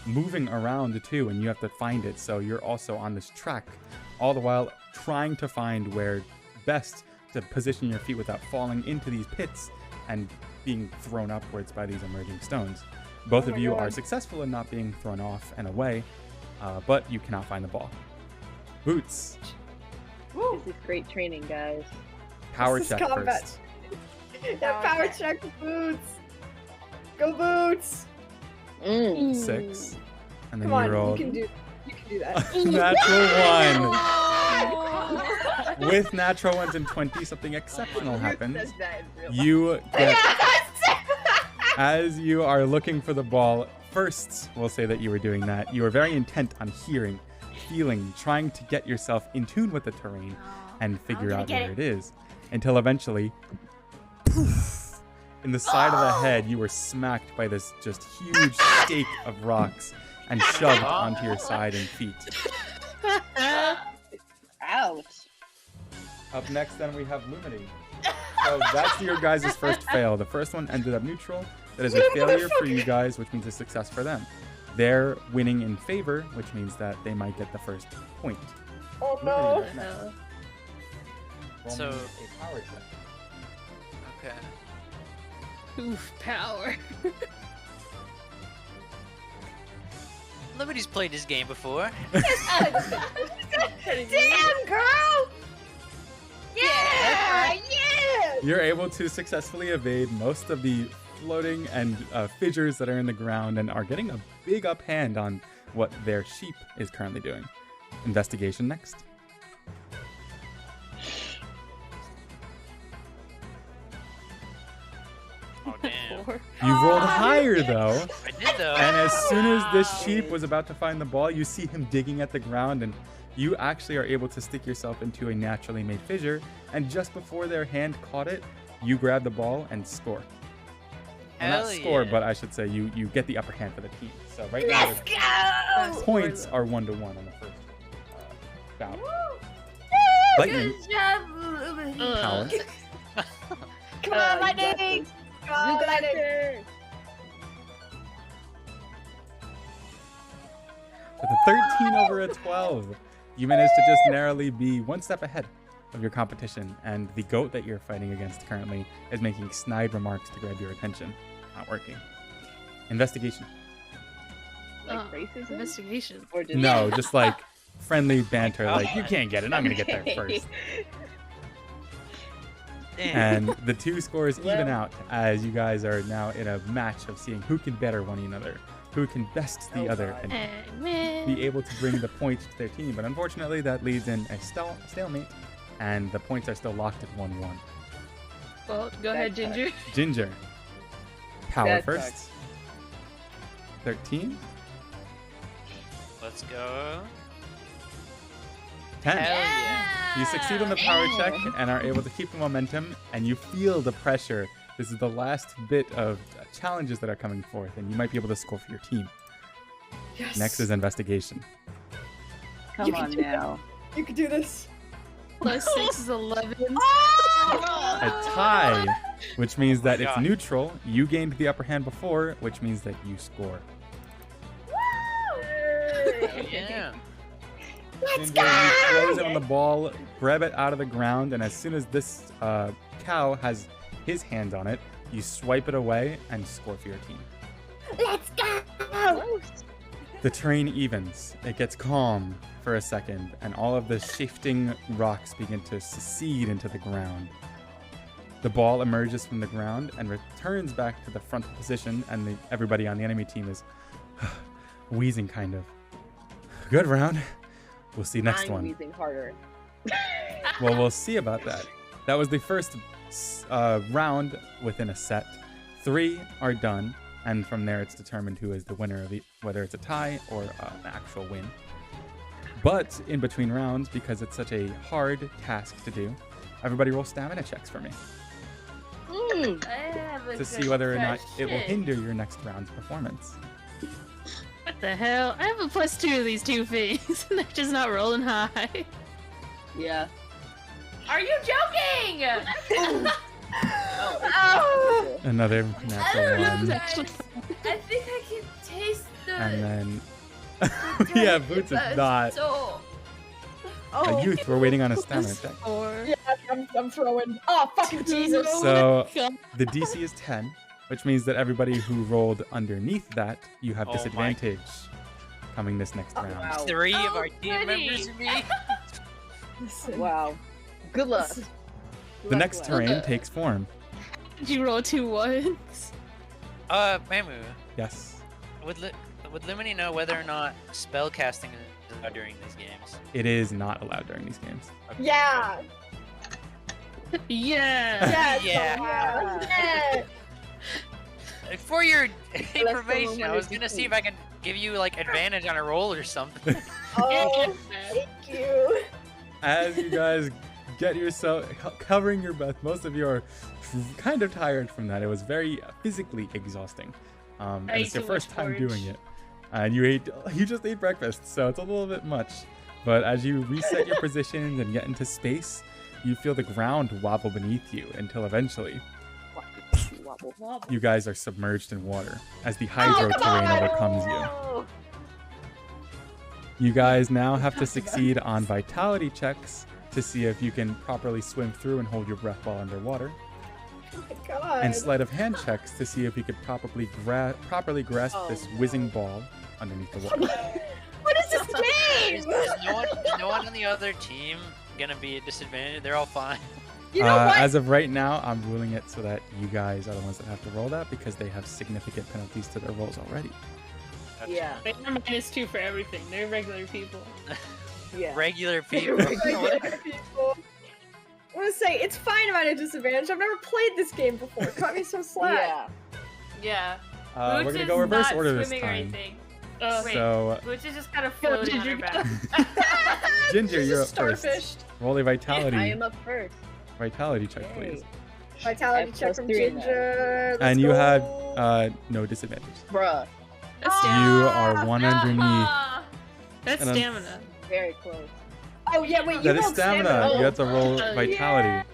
moving around too, and you have to find it. So you're also on this track, all the while trying to find where best to position your feet without falling into these pits and being thrown upwards by these emerging stones. Both Oh of my you God. are successful in not being thrown off and away, but you cannot find the ball. Boots, Woo. This is great training, guys. power This is check combat. first. That power check boots. Go boots. Mm. 6. And then Come on, you rolled you can do that. natural 1. Oh. With natural 1s and 20, something exceptional Ruth happens. says that in real life. You get, as you are looking for the ball, first, we'll say that you were doing that. You were very intent on hearing, feeling, trying to get yourself in tune with the terrain and figure gonna out get where it. it is. Until eventually, poof, in the side of the head, you were smacked by this just huge stake of rocks and shoved onto your side and feet. Ouch. Up next, then, we have Lumity. So that's your guys' first fail. The first one ended up neutral. That is a failure for you guys, which means a success for them. They're winning in favor, which means that they might get the first point. Oh Lumity, no. you're up next. Roll So- me a power check. Okay. Oof, power. Nobody's played this game before. Damn, girl. Yeah. Yeah. You're able to successfully evade most of the floating and fissures that are in the ground and are getting a big uphand on what their sheep is currently doing. Investigation next. Oh damn. You rolled higher though. I did though. And as soon as this sheep was about to find the ball, you see him digging at the ground, and you actually are able to stick yourself into a naturally made fissure. And just before their hand caught it, you grab the ball and score. Well, not Hell score, yeah. but I should say you get the upper hand for the team. So right now, Let's the go. points are 1-1 on the first bout. Lightning, Good job, Lumity. power. Come on, lightning. Come on, You got lightning. it. With a 13 over a 12, you managed to just narrowly be one step ahead of your competition, and the goat that you're fighting against currently is making snide remarks to grab your attention. Not working. Investigation. Like racism? Investigation. Or just No, just like friendly banter, like, you can't get it, I'm gonna get there first. Damn. And the two scores even out as you guys are now in a match of seeing who can better one another, who can best the Oh, other, God. and be able to bring the point to their team. But unfortunately, that leads in a stalemate, and the points are still locked at 1-1. Well, go ahead, That's Ginger. Ginger, power That first. sucks. 13, Let's go. 10. Hell yeah. You succeed on the power check and are able to keep the momentum, and you feel the pressure. This is the last bit of challenges that are coming forth, and you might be able to score for your team. Yes. Next is investigation. Come You can on do now. You can do this. Plus 6 is 11. A tie, which means that it's God. neutral. You gained the upper hand before, which means that you score. Yeah. Ginger, you close in on the ball, grab it out of the ground, and as soon as this cow has his hand on it, You swipe it away and score for your team. Let's go! The terrain evens. It gets calm for a second, and all of the shifting rocks begin to secede into the ground. The ball emerges from the ground and returns back to the frontal position, and everybody on the enemy team is wheezing kind of. Good round. We'll see next I'm one. wheezing harder. Well, we'll see about that. That was the first round within a set. 3 are done, and from there it's determined who is the winner of whether it's a tie or an actual win. But in between rounds, because it's such a hard task to do, everybody roll stamina checks for me to see whether or not it will hinder your next round's performance. What the hell? I have a +2 to these 2 things, and they're just not rolling high. Yeah. Are you joking? Oh. Another natural one. I think I can taste the. And then, yeah, Boots is not. So. A youth, we're waiting on a stamina check. Yeah, I'm throwing. Oh, fucking Jesus. So the DC is 10, which means that everybody who rolled underneath that, you have Oh my. disadvantage coming this next round. Wow. 3 of Oh, our team goody. members and me. Listen, Wow. Good luck. listen. The next luck. terrain takes form. Did you roll 2 ones? Mamu, Yes, would Limini know whether or not spell casting is allowed during these games? it is not allowed during these games. Okay. Yeah. Yeah. Yeah. For your someone information, I wanted was to gonna see see. if I could give you like advantage on a roll or something. Oh, thank you. As you guys get yourself covering your breath, most of you are kind of tired from that. It was very physically exhausting. And I it's ate your too first much time porridge. doing it. And you just ate breakfast, so it's a little bit much. But as you reset your positions and get into space, you feel the ground wobble beneath you until eventually Wobble. you guys are submerged in water as the hydro terrain overcomes you. Oh. You guys now have to succeed on vitality checks to see if you can properly swim through and hold your breath while underwater, Oh my god. and sleight of hand checks to see if you could properly grasp Oh, this whizzing ball underneath the water. What is this game? Is no one on the other team gonna be at disadvantage? They're all fine. You know what? As of right now, I'm ruling it so that you guys are the ones that have to roll that because they have significant penalties to their rolls already. Yeah. They're -2 for everything. They're regular people. Yeah. Regular people. Regular people. I want to say, it's fine if I'm at a disadvantage. I've never played this game before. It caught me so slack. Yeah. Yeah. We're Boots gonna is go reverse not order this swimming or time. anything. Wait. So, Boots is just kind of floating on her back. Ginger, She's you're up just first. starfished. Roll a I vitality am up first. check, Yay. please. Vitality I have check from +3 in that. Ginger. Let's And you go. had no disadvantage. Bruh. That's You are one underneath. Ah. That's and I'm- stamina. Very close. Oh, yeah, wait, you That is rolled stamina. Oh, You have to roll Oh, vitality.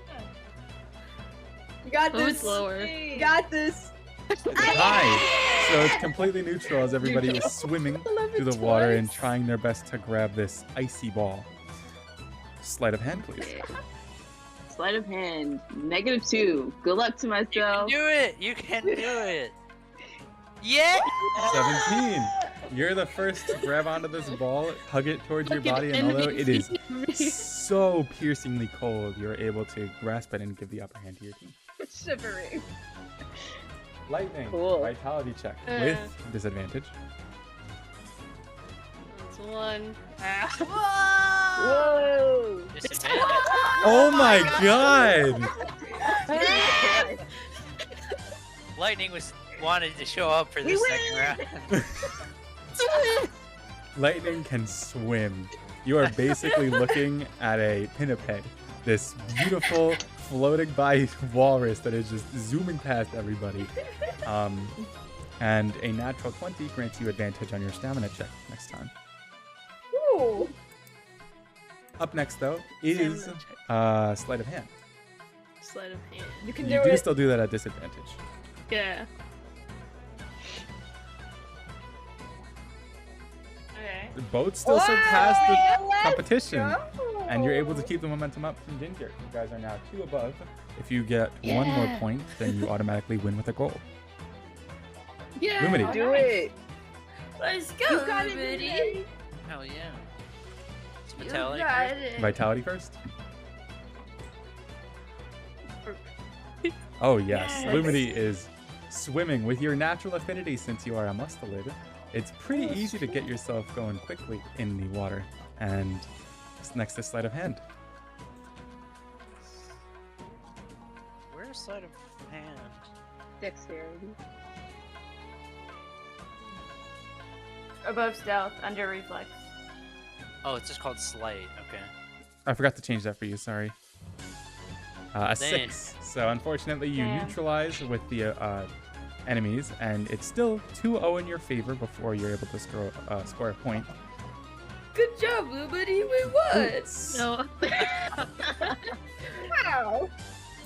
You got Oh, this. it's lower. You got this. Hi. So it's completely neutral as everybody is swimming I love through it the water and twice. trying their best to grab this icy ball. Sleight of hand, please. Sleight of hand. -2. Good luck to You can myself. do it. You can do it. Yeah. 17. You're the first to grab onto this ball, hug it towards your Look at body, and although it is enemy. so piercingly cold, you're able to grasp it and give the upper hand to your team. It's shivering. Lightning. Cool. Vitality check with disadvantage. That's 1. Whoa. Disadvantage. Oh my god! Lightning wanted to show up for this second round. Lightning can swim. You are basically looking at a pinniped, this beautiful floating by walrus that is just zooming past everybody. And a natural 20 grants you advantage on your stamina check next time. Ooh. Up next, though, is Stamina sleight of hand. Sleight of hand. You can You do do it. still do that at disadvantage. Yeah. Okay. Boats still surpass the Let's competition. go. And you're able to keep the momentum up from Ginger. You guys are now 2 above. If you get 1 more point, then you automatically win with a goal. Yeah. Lumity. Do it. Let's go, You got it, Lumity. Hell yeah. It's You Vitality got first. it. Vitality first. Oh yes, Yes. Lumity is swimming with your natural affinity since you are a mustelid. It's pretty easy to get yourself going quickly in the water. And it's next to sleight of hand. Where's sleight of hand? Dexterity. Above stealth, under reflex. Oh, it's just called sleight. Okay. I forgot to change that for you, sorry. A Dang. 6. So unfortunately you Damn. neutralize with the enemies, and it's still 2-0 in your favor before you're able to score a point. Good job, Lumity. We won. No. Wow.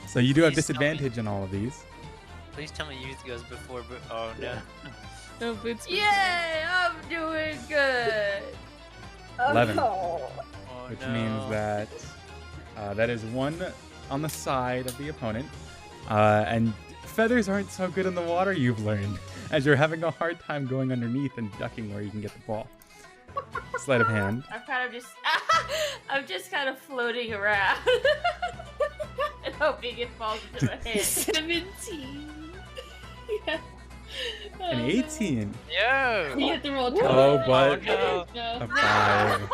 So you do have Please tell me. disadvantage in all of these. Please tell me youth goes before. Oh no. No boots. Yay! I'm doing good. 11. Oh. Oh Which no. means that that is 1 on the side of the opponent. And feathers aren't so good in the water, you've learned, as you're having a hard time going underneath and ducking where you can get the ball. Sleight of hand. I'm kind of just, I'm just kind of floating around and hoping it falls into my hand. 17. Yeah. An 18. Yo. You have to roll Oh, twice. but no. a No. 5.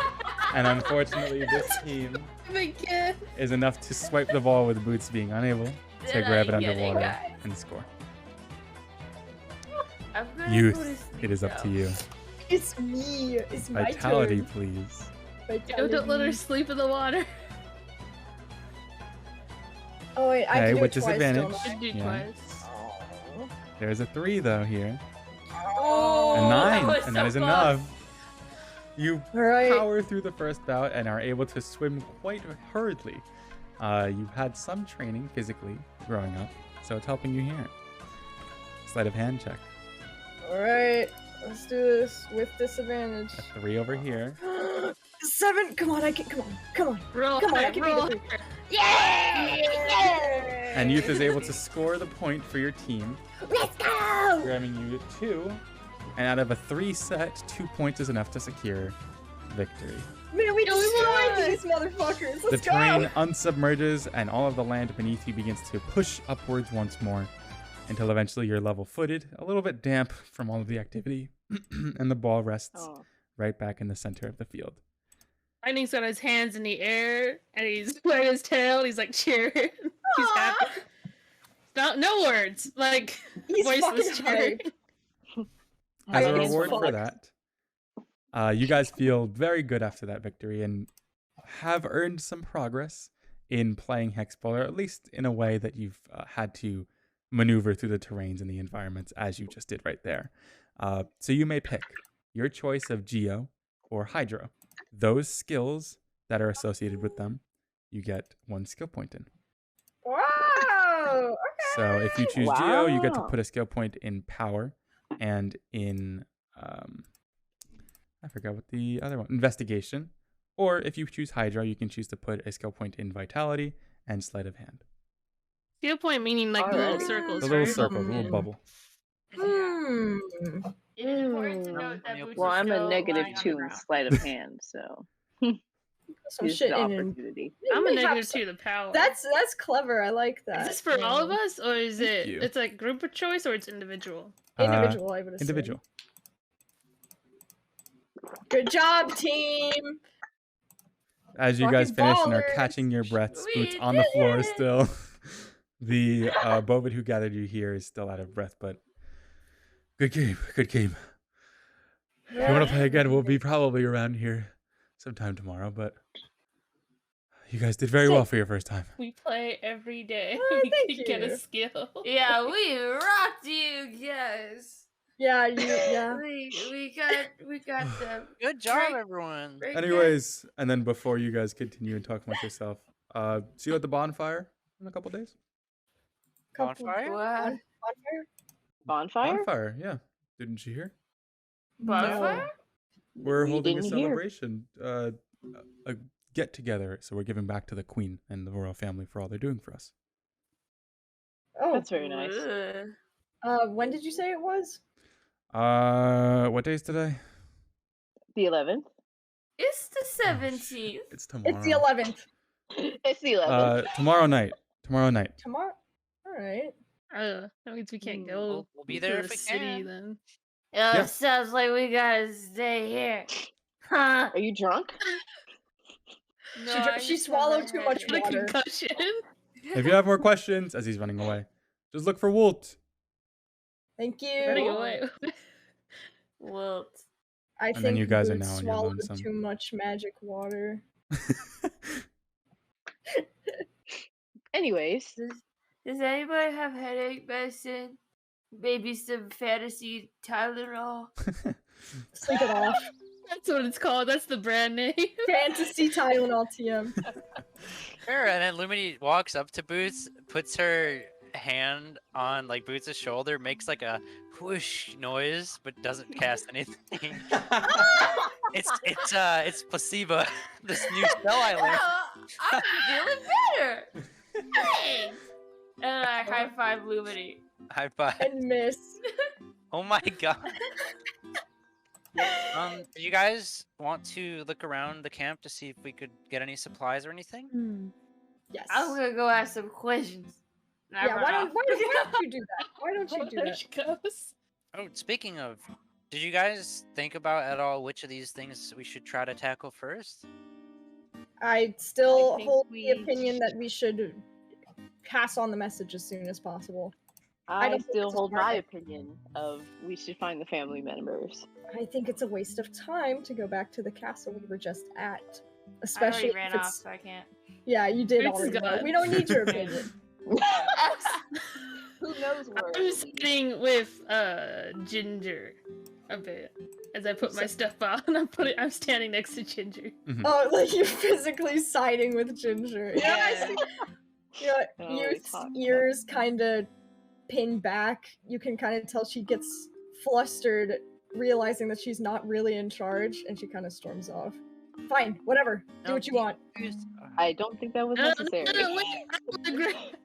And unfortunately, this team Oh my god. is enough to swipe the ball with Boots being unable to Did grab I it get underwater guys? and score. I'm gonna go to Youth, sleep it is up to now. you. It's me. It's my Vitality, turn. please. Don't let her sleep in the water. Oh wait, I Okay, can do with it twice, disadvantage. don't I? Should do Yeah. twice. Oh. There's a 3 though here. Oh, A that 9, was and so that is close. enough. You All right. power through the first bout and are able to swim quite hurriedly. You've had some training physically growing up, so it's helping you here. Sleight of hand check. All right. Let's do this with disadvantage. A 3 over here. 7. Come on, I can. Come on. Come on. Roll Come on, I hard, can beat roll the 3. hard. Yeah! And Youth is able to score the point for your team, Let's go! grabbing you 2. And out of a 3 set, 2 points is enough to secure victory. Man, we Yo, we destroyed won! these motherfuckers. Let's The go! terrain unsubmerges and all of the land beneath you begins to push upwards once more until eventually you're level footed, a little bit damp from all of the activity, and the ball rests Oh. right back in the center of the field. Lightning's got his hands in the air and he's wearing his tail. He's like cheering. He's happy. No words. Like He's voiceless fucking cheering. As a Hype as reward for fuck. that, you guys feel very good after that victory and have earned some progress in playing Hexball, or at least in a way that you've had to maneuver through the terrains and the environments as you just did right there. So you may pick your choice of Geo or Hydro. Those skills that are associated with them, you get 1 skill point in. Wow! So if you choose Geo, you get to Wow. put a skill point in Power and in, I forgot what the other one, Investigation. Or if you choose Hydro, you can choose to put a skill point in Vitality and Sleight of Hand. Skill point meaning like the little Alright. circles, The little right? circle, the little bubble. Hmm. It's important to note that Boots Well, is I'm a still negative lying on the 2 in ground. sleight of hand, so Some use shit the in and opportunity. I'm a We have negative some- 2 to power. That's clever. I like Is that. this for all of us or is Thank it you. it's like group of choice or it's individual? Individual, I would assume. Individual. Good job, team. As you guys Fucking finish and are ballers. catching your breaths, We Boots on the floor did it! still. The Bovid who gathered you here is still out of breath, but good game, good game. If you want to play again, we'll be probably around here sometime tomorrow, but you guys did very well for your first time. We play every day. Oh, we thank can get you. a skill. Yeah, we rocked you guys. Yeah, yeah. We got the Good job, Great. everyone. great guys. Anyways, and then before you guys continue and talk amongst yourself, see you at the bonfire in a couple days. Bonfire? What? Bonfire? Bonfire, yeah. Didn't you hear? Bonfire? We're We holding a didn't hear. celebration. A get together. So we're giving back to the queen and the royal family for all they're doing for us. Oh, That's very nice. when did you say it was? What day is today? The 11th. It's the 17th. It's tomorrow. It's the 11th. It's the 11th. Tomorrow night. Tomorrow night. Tomorrow. All right. That means we can't go. We'll be there to if the we city can. then. Yeah. Sounds like we gotta stay here. Huh? Are you drunk? No, She I she just have swallowed a too much headache. Got a water. concussion. If you have more questions, as he's running away, just look for Wolt. Thank Running you. away. Well, I And think then you guys are Boots now on your swallowed lonesome. too much magic water. Anyways, does anybody have headache medicine? Maybe some fantasy Tylenol? Sleep it off. That's what it's called. That's the brand name. Fantasy Tylenol TM. Sure, and then Lumini walks up to Boots, puts her hand on like Boots' shoulder, makes like a whoosh noise, but doesn't cast anything. It's placebo. This new spell I learned. I'm feeling better. Hey! And I high five Lumini. High five. And miss. Oh my god. Do you guys want to look around the camp to see if we could get any supplies or anything? Yes. I'm gonna go ask some questions. And I Yeah, run why off. don't you do that? Why don't you do There that? she goes. Oh, speaking of, did you guys think about at all which of these things we should try to tackle first? I still I think hold we the opinion that we should pass on the message as soon as possible. I don't think still it's a hold smart my idea. opinion of we should find the family members. I think it's a waste of time to go back to the castle we were just at. I Especially already ran if off, it's... so I can't. Yeah, you did Boots is already. gone. We don't need your opinion. Who knows where? I'm sitting with Ginger a bit as I put my stuff on. I'm standing next to Ginger. Oh, like you're physically siding with Ginger. Yeah, I Yeah. see. You know, Oh, we Youth's talked about ears kind of pin back. You can kind of tell she gets flustered, realizing that she's not really in charge, and she kind of storms off. Fine, whatever. Do No, what you want. I don't think that was necessary. Wait,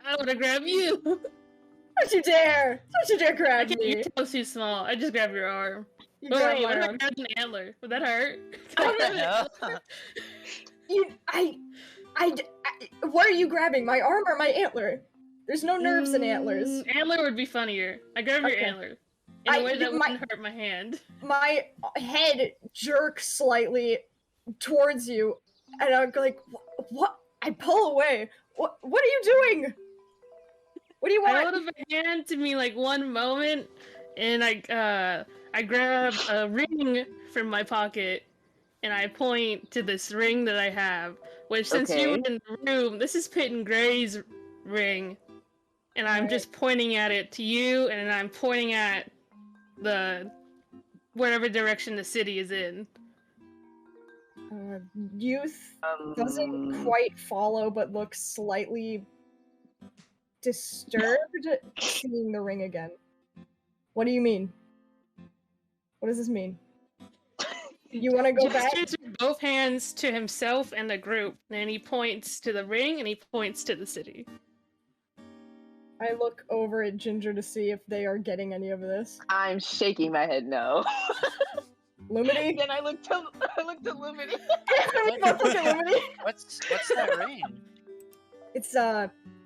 I wanna grab you. Don't you dare! Don't you dare I grab can't, me! your tail's too small. I just grab your arm. You Oh, grab wait, my what if I arm. grabbed an antler? Would that hurt? What are you grabbing? My arm or my antler? There's no nerves in antlers. Antler would be funnier. I grab Okay. your antler. In I- a way that you might- wouldn't hurt my hand. My head jerks slightly towards you, and I'm like, what? I pull away. What are you doing? What do you I want? hold up a hand to me like one moment, and I grab a ring from my pocket, and I point to this ring that I have. Which, since you were Okay. in the room, this is Pit and Gray's ring, and I'm Alright. just pointing at it to you, and I'm pointing at the whatever direction the city is in. Youth doesn't quite follow, but looks slightly disturbed seeing the ring again. What do you mean? What does this mean? You want to go back? Gestures with both hands to himself and the group, and then he points to the ring and he points to the city. I look over at Ginger to see if they are getting any of this. I'm shaking my head no. Lumity? Then I looked to Lumini. We both look at Lumity. What's that ring? It's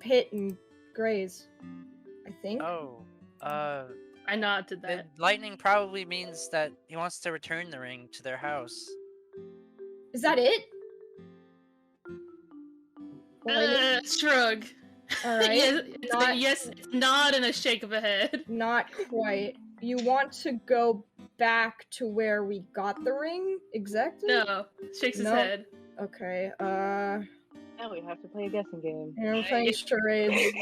Pit and Gray's, I think. Oh, I nod to the that. lightning probably means that he wants to return the ring to their house. Is that it? Well, Shrug. Alright. Yes, it's a not- yes, it's nod and a shake of a head. Not quite. You want to go back to where we got the ring? Exactly? No, shakes his No. head. Okay, Now we have to play a guessing game. I'm playing charades.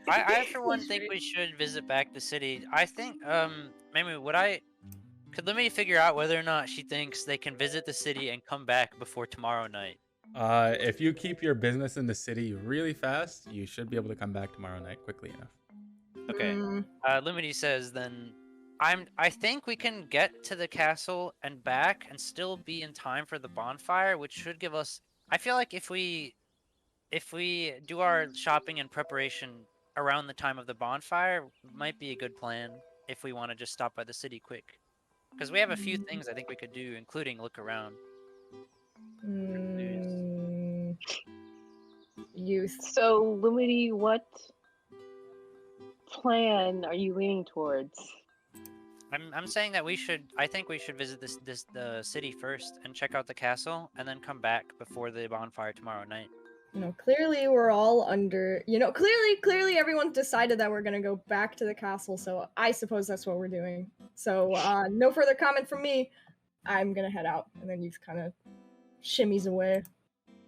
I for one think we should visit back the city. I think maybe could let me figure out whether or not she thinks they can visit the city and come back before tomorrow night. If you keep your business in the city really fast, you should be able to come back tomorrow night quickly enough. Okay. Mm, Lumity says then I think we can get to the castle and back and still be in time for the bonfire, which should give us I feel like if we do our shopping and preparation around the time of the bonfire, might be a good plan if we want to just stop by the city quick. Because we have a few things I think we could do, including look around. Youth. So, Lumity, what plan are you leaning towards? I'm saying that I think we should visit the city first and check out the castle, and then come back before the bonfire tomorrow night. Clearly we're all under. Clearly everyone's decided that we're gonna go back to the castle. So I suppose that's what we're doing. So no further comment from me. I'm gonna head out, and then Youth kind of shimmies away.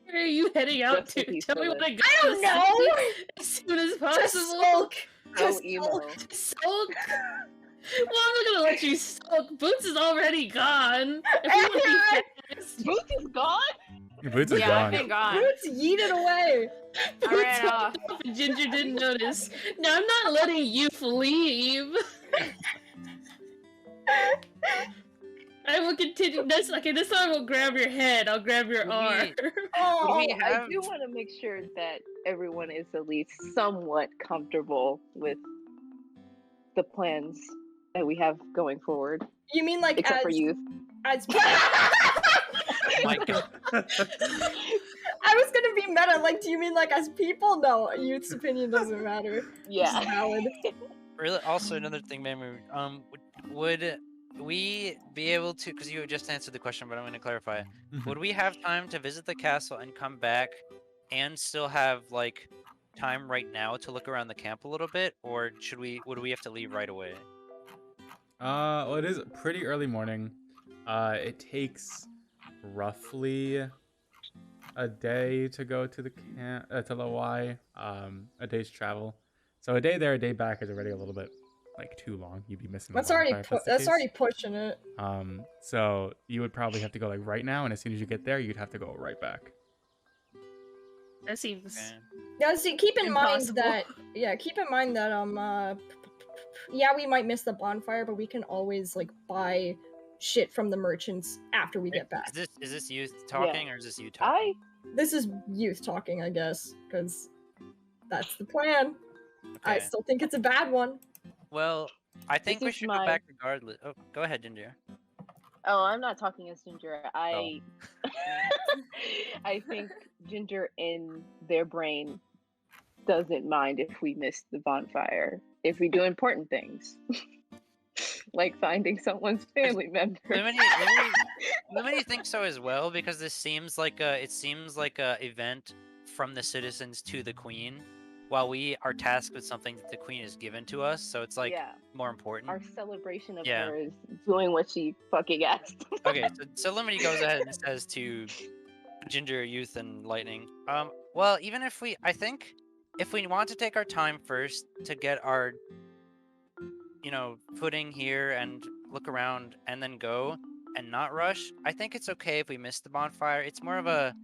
Where are you heading out Just to? Tell me when I go. I don't know. As soon as To possible. sulk. So To emo. sulk. Sulk. Well, I'm not gonna let you sulk. Boots is already gone. If you want to be fast. Boots is gone? Your boots are Yeah, gone. I've been gone. Boots yeeted away. I ran off. And Ginger didn't notice. No, I'm not letting you leave. I will continue. That's okay. This time I will grab your head. I'll grab your arm. Oh, we I have- do want to make sure that everyone is at least somewhat comfortable with the plans that we have going forward, You mean like except as for Youth. as? Oh my god. I was gonna be meta. Like, do you mean like as people? No, Youth's opinion doesn't matter. Yeah. It's valid. Really, also another thing, Mamu, would we be able to, because you just answered the question, but I'm going to clarify. Would we have time to visit the castle and come back and still have, like, time right now to look around the camp a little bit? Or would we have to leave right away? Well, it is pretty early morning. It takes roughly a day to go to the camp, to Laway. A day's travel. So a day there, a day back is already a little bit like too long. You'd be missing. That's the already bonfire if that's the that's case. already pushing it. So you would probably have to go like right now, and as soon as you get there, you'd have to go right back. That seems. Okay. Yeah, see, keep in mind Impossible. that yeah, we might miss the bonfire, but we can always like buy shit from the merchants after we get back. Is this youth talking, or is this you talking? I This is Youth talking, I guess, because that's the plan. I Okay. still think it's a bad one. Well, I think we is should my- go back regardless. Oh, go ahead, Ginger. I'm not talking as Ginger. I I think Ginger in their brain doesn't mind if we miss the bonfire. If we do important things. Like finding someone's family member. Lemony thinks so as well, because it seems like a event from the citizens to the queen, while we are tasked with something that the queen has given to us. So it's like yeah, more important. our celebration of Yeah. her is doing what she fucking asked. Okay, so Lemony goes ahead and says to Ginger, Youth, and Lightning. Well, I think if we want to take our time first to get our, footing here and look around and then go and not rush, I think it's okay if we miss the bonfire. It's more of a,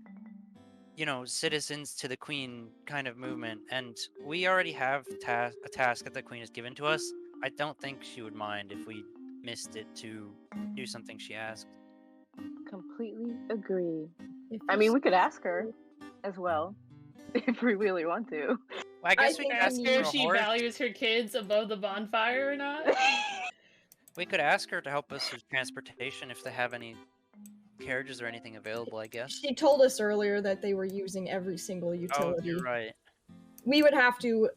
citizens to the queen kind of movement, and we already have a task that the queen has given to us. I don't think she would mind if we missed it to do something she asked. Completely agree. If I you mean, we could ask her as well if we really want to. Well, I guess we think could I ask mean- her If she values her kids above the bonfire or not. We could ask her to help us with transportation if they have any carriages or anything available, I guess. She told us earlier that they were using every single Oh, utility. you're right. We would have to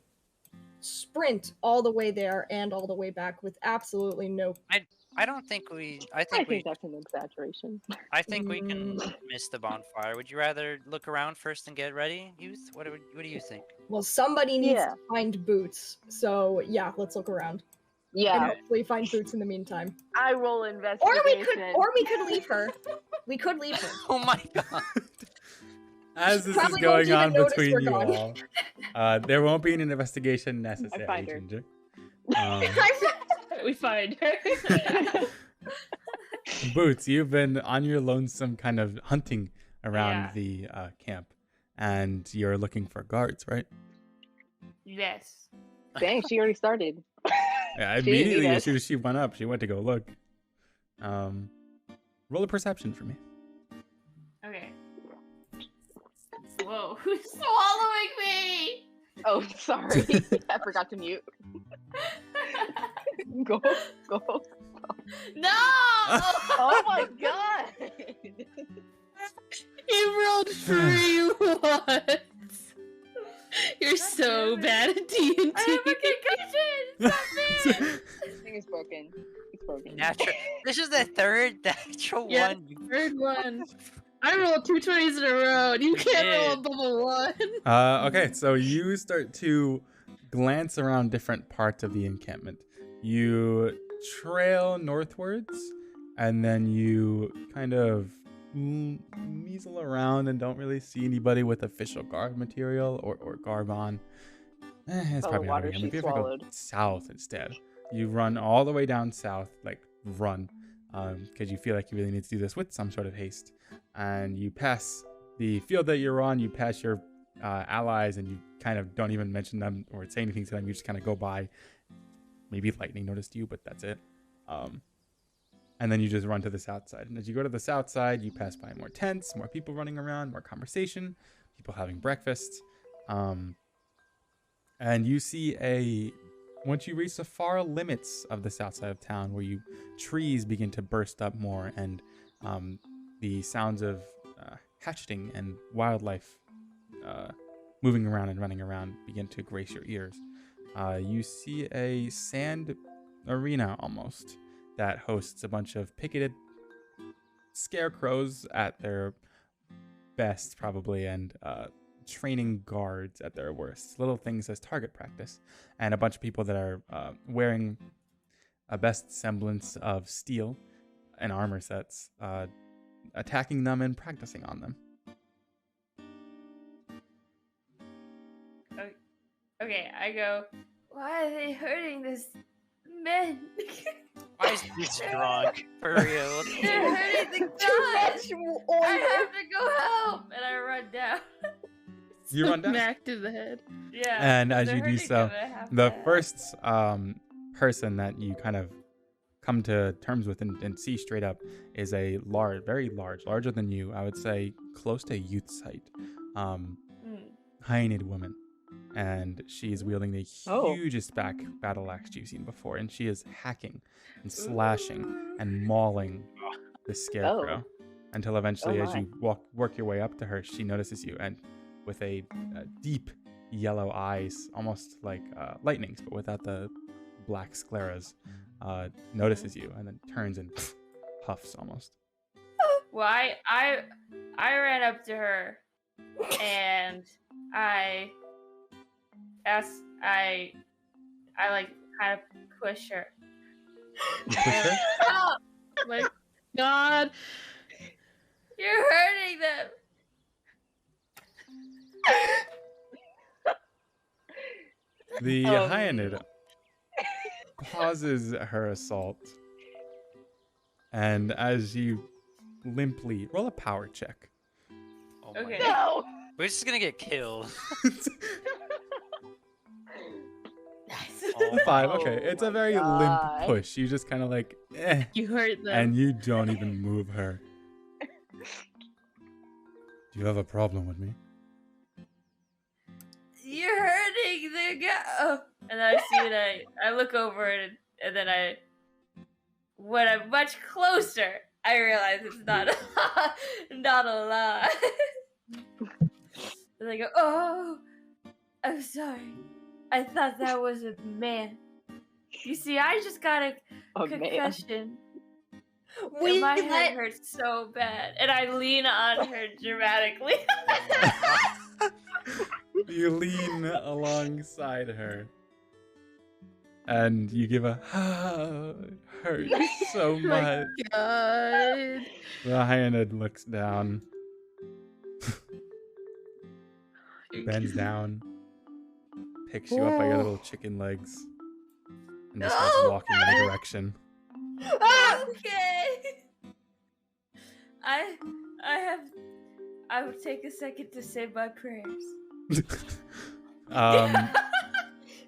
sprint all the way there and all the way back with absolutely no. I don't think we. I I think we. think that's an exaggeration. I think we can miss the bonfire. Would you rather look around first and get ready, Youth? What do you think? Well, somebody needs Yeah. to find Boots. So yeah, let's look around and Yeah, hopefully find Boots in the meantime. I roll Or investigation. we could leave her. We could leave her. Oh my god! As this is Probably won't going even on notice between we're you gone. all, there won't be an investigation necessary, find her. Ginger. We find her. Boots, you've been on your lonesome kind of hunting around Yeah. the camp, and you're looking for guards, right? Yes. Dang, she already started. Yeah, She didn't immediately need as us. soon as she went up, she went to go look. Roll a perception for me. Okay. Who's swallowing me? Oh, sorry. I forgot to mute. Go. No! Oh my god! You rolled 3 once. You're so bad at D&D. I have a concussion! Stop it! Thing is broken. It's broken. Natural. This is the third natural Yeah. one. Third one. I rolled 2 20s in a row. And you can't roll a double 1. Okay, so you start to glance around different parts of the encampment. You trail northwards, and then you kind of measle around and don't really see anybody with official garb material or garb on. It's Oh, probably not water again. she Maybe if I go swallowed. south instead. You run all the way down south, like run, because you feel like you really need to do this with some sort of haste. And you pass the field that you're on, you pass your allies, and you kind of don't even mention them or say anything to them. You just kind of go by. Maybe lightning noticed you, but that's it. And then you just run to the south side. And as you go to the south side, you pass by more tents, more people running around, more conversation, people having breakfast. And you see once you reach the far limits of the south side of town, where trees begin to burst up more, and the sounds of hatcheting and wildlife moving around and running around begin to grace your ears. You see a sand arena almost that hosts a bunch of picketed scarecrows at their best, probably, and training guards at their worst. Little things as target practice, and a bunch of people that are wearing a best semblance of steel and armor sets, attacking them and practicing on them. Okay, I go, why are they hurting this man? Why is this drunk? For real. They're hurting the gods! I have to go help! And I run down. You run down. Smack to the head. Yeah. And as they're you do hurting so, them, I have the to- first person that you kind of come to terms with and see straight up is a very larger than you, I would say close to youth's height, high-knitted woman. And she is wielding the hugest battle axe you've seen before, and she is hacking and slashing and mauling the scarecrow until eventually, as you work your way up to her, she notices you, and with a deep yellow eyes, almost like lightnings, but without the black scleras, notices you and then turns and huffs almost. Well, I ran up to her and I like kind of push her. You push her? Oh, My God. you're hurting them. The Oh, Hyanid pauses her assault, and as you limply roll a power check. Oh my Okay. God. No! We're just gonna get killed. Nice. 5. Okay, it's a very limp God. push. You just kind of like, You hurt them. and you don't even move her. Do you have a problem with me? You're hurting the guy. Oh. And I see it. I look over it, and then when I'm much closer, I realize it's not a lie. And I go, oh, I'm sorry. I thought that was a man. You see, I just got a concussion. And my head hurts so bad. And I lean on her dramatically. You lean alongside her, and you give a hurt so much. God. The Hyanid looks down, bends down, picks you up by your little chicken legs, and just starts No! walking in a direction. Okay. I would take a second to say my prayers. Is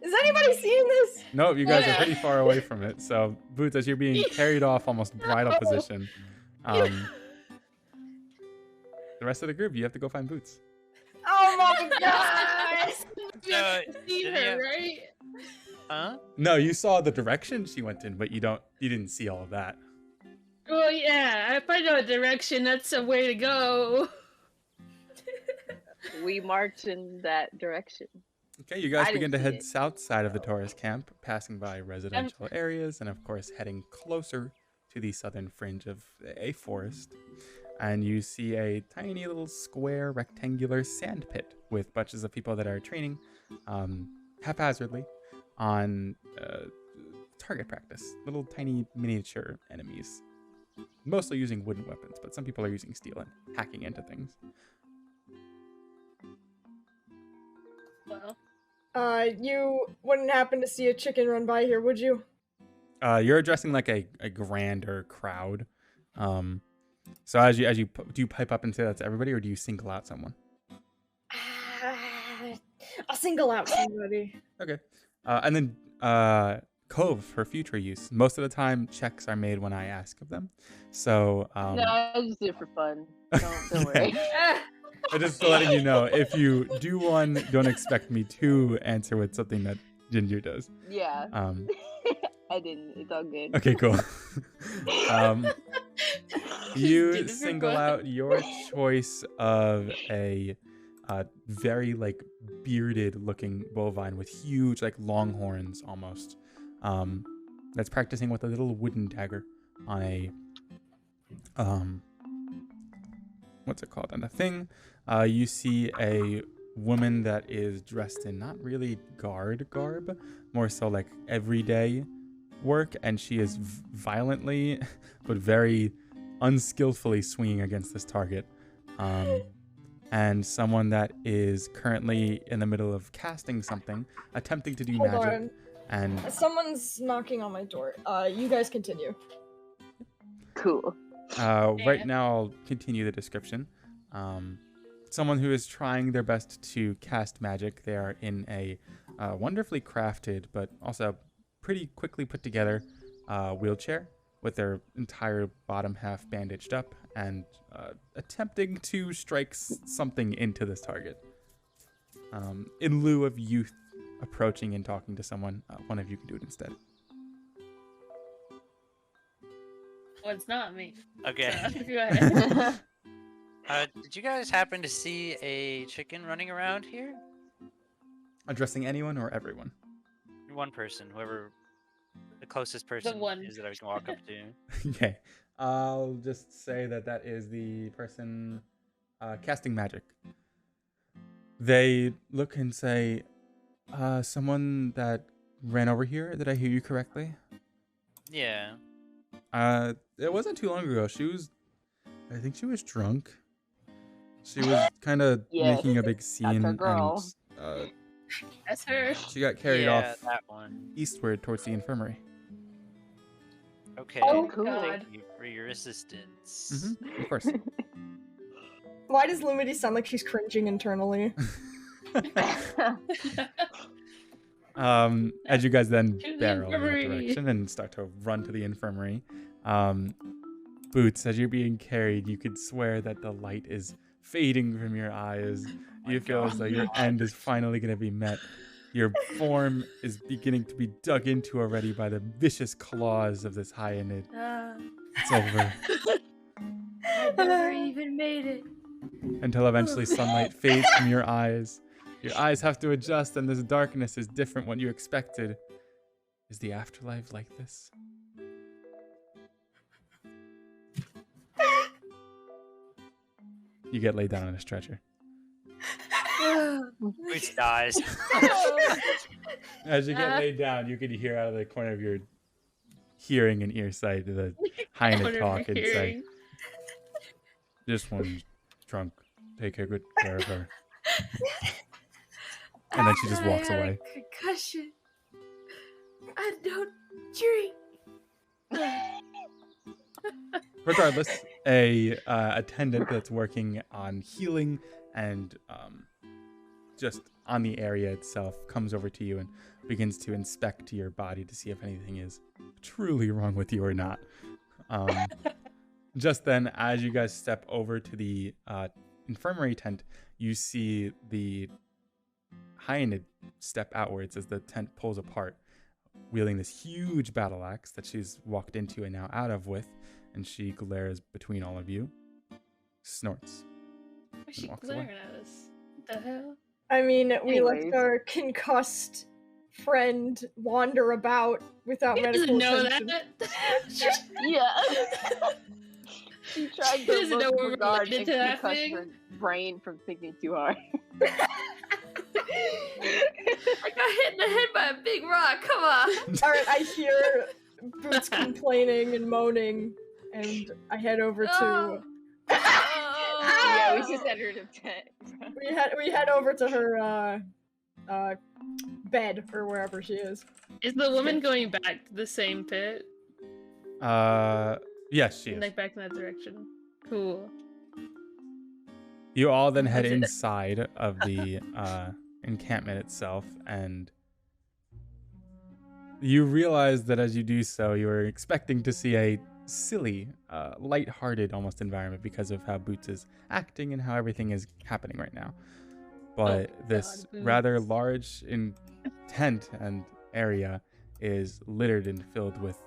anybody seeing this? No, you guys are pretty far away from it. So, Boots, as you're being carried off almost bridal position, the rest of the group, you have to go find Boots. Oh my god! So, See did her, you- right? Huh? No, you saw the direction she went in, but you didn't see all of that. Well, yeah, if I know a direction, that's a way to go. We march in that direction. Okay, you guys I begin didn't to see head it. south side of the tourist camp, passing by residential areas and, of course, heading closer to the southern fringe of a forest. And you see a tiny little square rectangular sand pit with bunches of people that are training haphazardly on target practice. Little tiny miniature enemies. Mostly using wooden weapons, but some people are using steel and hacking into things. Well, You wouldn't happen to see a chicken run by here, would you? You're addressing like a grander crowd. So as you do you pipe up and say that to everybody, or do you single out someone? I'll single out somebody. Okay. And then Cove for future use. Most of the time, checks are made when I ask of them. So No, I just did it for fun. Don't worry. I'm just letting you know, if you do one, don't expect me to answer with something that Ginger does. Yeah. I didn't. It's all good. Okay, cool. You Did it for single fun. out your choice of a very like bearded looking bovine with huge like long horns almost. That's practicing with a little wooden dagger on a what's it called? On a thing. You see a woman that is dressed in not really guard garb, more so like everyday work, and she is violently but very unskillfully swinging against this target. And someone that is currently in the middle of casting something, attempting to do Hold magic. on. And Someone's knocking on my door. You guys continue. Cool. right now I'll continue the description. Someone who is trying their best to cast magic. They are in a wonderfully crafted but also pretty quickly put together wheelchair with their entire bottom half bandaged up and attempting to strike something into this target. In lieu of youth approaching and talking to someone, one of you can do it instead. well, it's not me. Okay. So, go ahead. Did you guys happen to see a chicken running around here? Addressing anyone or everyone? One person, whoever the closest person one. is that I can walk up to. Okay. I'll just say that is the person casting magic. They look and say, someone that ran over here, did I hear you correctly? Yeah. It wasn't too long ago. I think she was drunk. She was kind of Yes, making a big scene, our girl. and That's her. she got carried yeah, off that one. eastward towards the infirmary. Okay. Oh, cool. God. Thank you for your assistance. Of course. Why does Lumity sound like she's cringing internally? As you guys then To the barrel in that infirmary. direction and start to run to the infirmary, Boots, as you're being carried, you could swear that the light is fading from your eyes. You feel as though your end is finally going to be met. Your form is beginning to be dug into already by the vicious claws of this hyaenid. It's over. I never even made it. Until eventually sunlight fades from your eyes. Your eyes have to adjust, and this darkness is different what you expected. Is the afterlife like this? You get laid down on a stretcher. Boots dies. As you get laid down, you can hear out of the corner of your hearing and ear sight the hyena Corner of talk your and say, hearing. "This one's drunk. Take good care of her." And then she just walks I had away. A concussion. I don't drink. Regardless, a attendant that's working on healing and just on the area itself comes over to you and begins to inspect your body to see if anything is truly wrong with you or not. Just then, as you guys step over to the infirmary tent, you see the Hyanid step outwards as the tent pulls apart, wielding this huge battle axe that she's walked into and now out of with, and she glares between all of you, snorts. Why is she walks glaring away. at us? The hell? I mean, we Anyways. left our concussed friend wander about without He medical doesn't know attention. that. Yeah. She tried He to doesn't know look we're for guards related and to that concuss thing. her brain from thinking too hard. I got hit in the head by a big rock. Come on. Alright, I hear Boots complaining and moaning, and I head over to. Yeah, we just entered a tent. We head over to her bed or wherever she is. Is the woman going back to the same pit? Yes, she is. Like back in that direction. Cool. You all then head That's it. inside of the encampment itself, and you realize that as you do so, you are expecting to see a silly, light-hearted almost environment because of how Boots is acting and how everything is happening right now. But this God, rather Boots. large tent and area is littered and filled with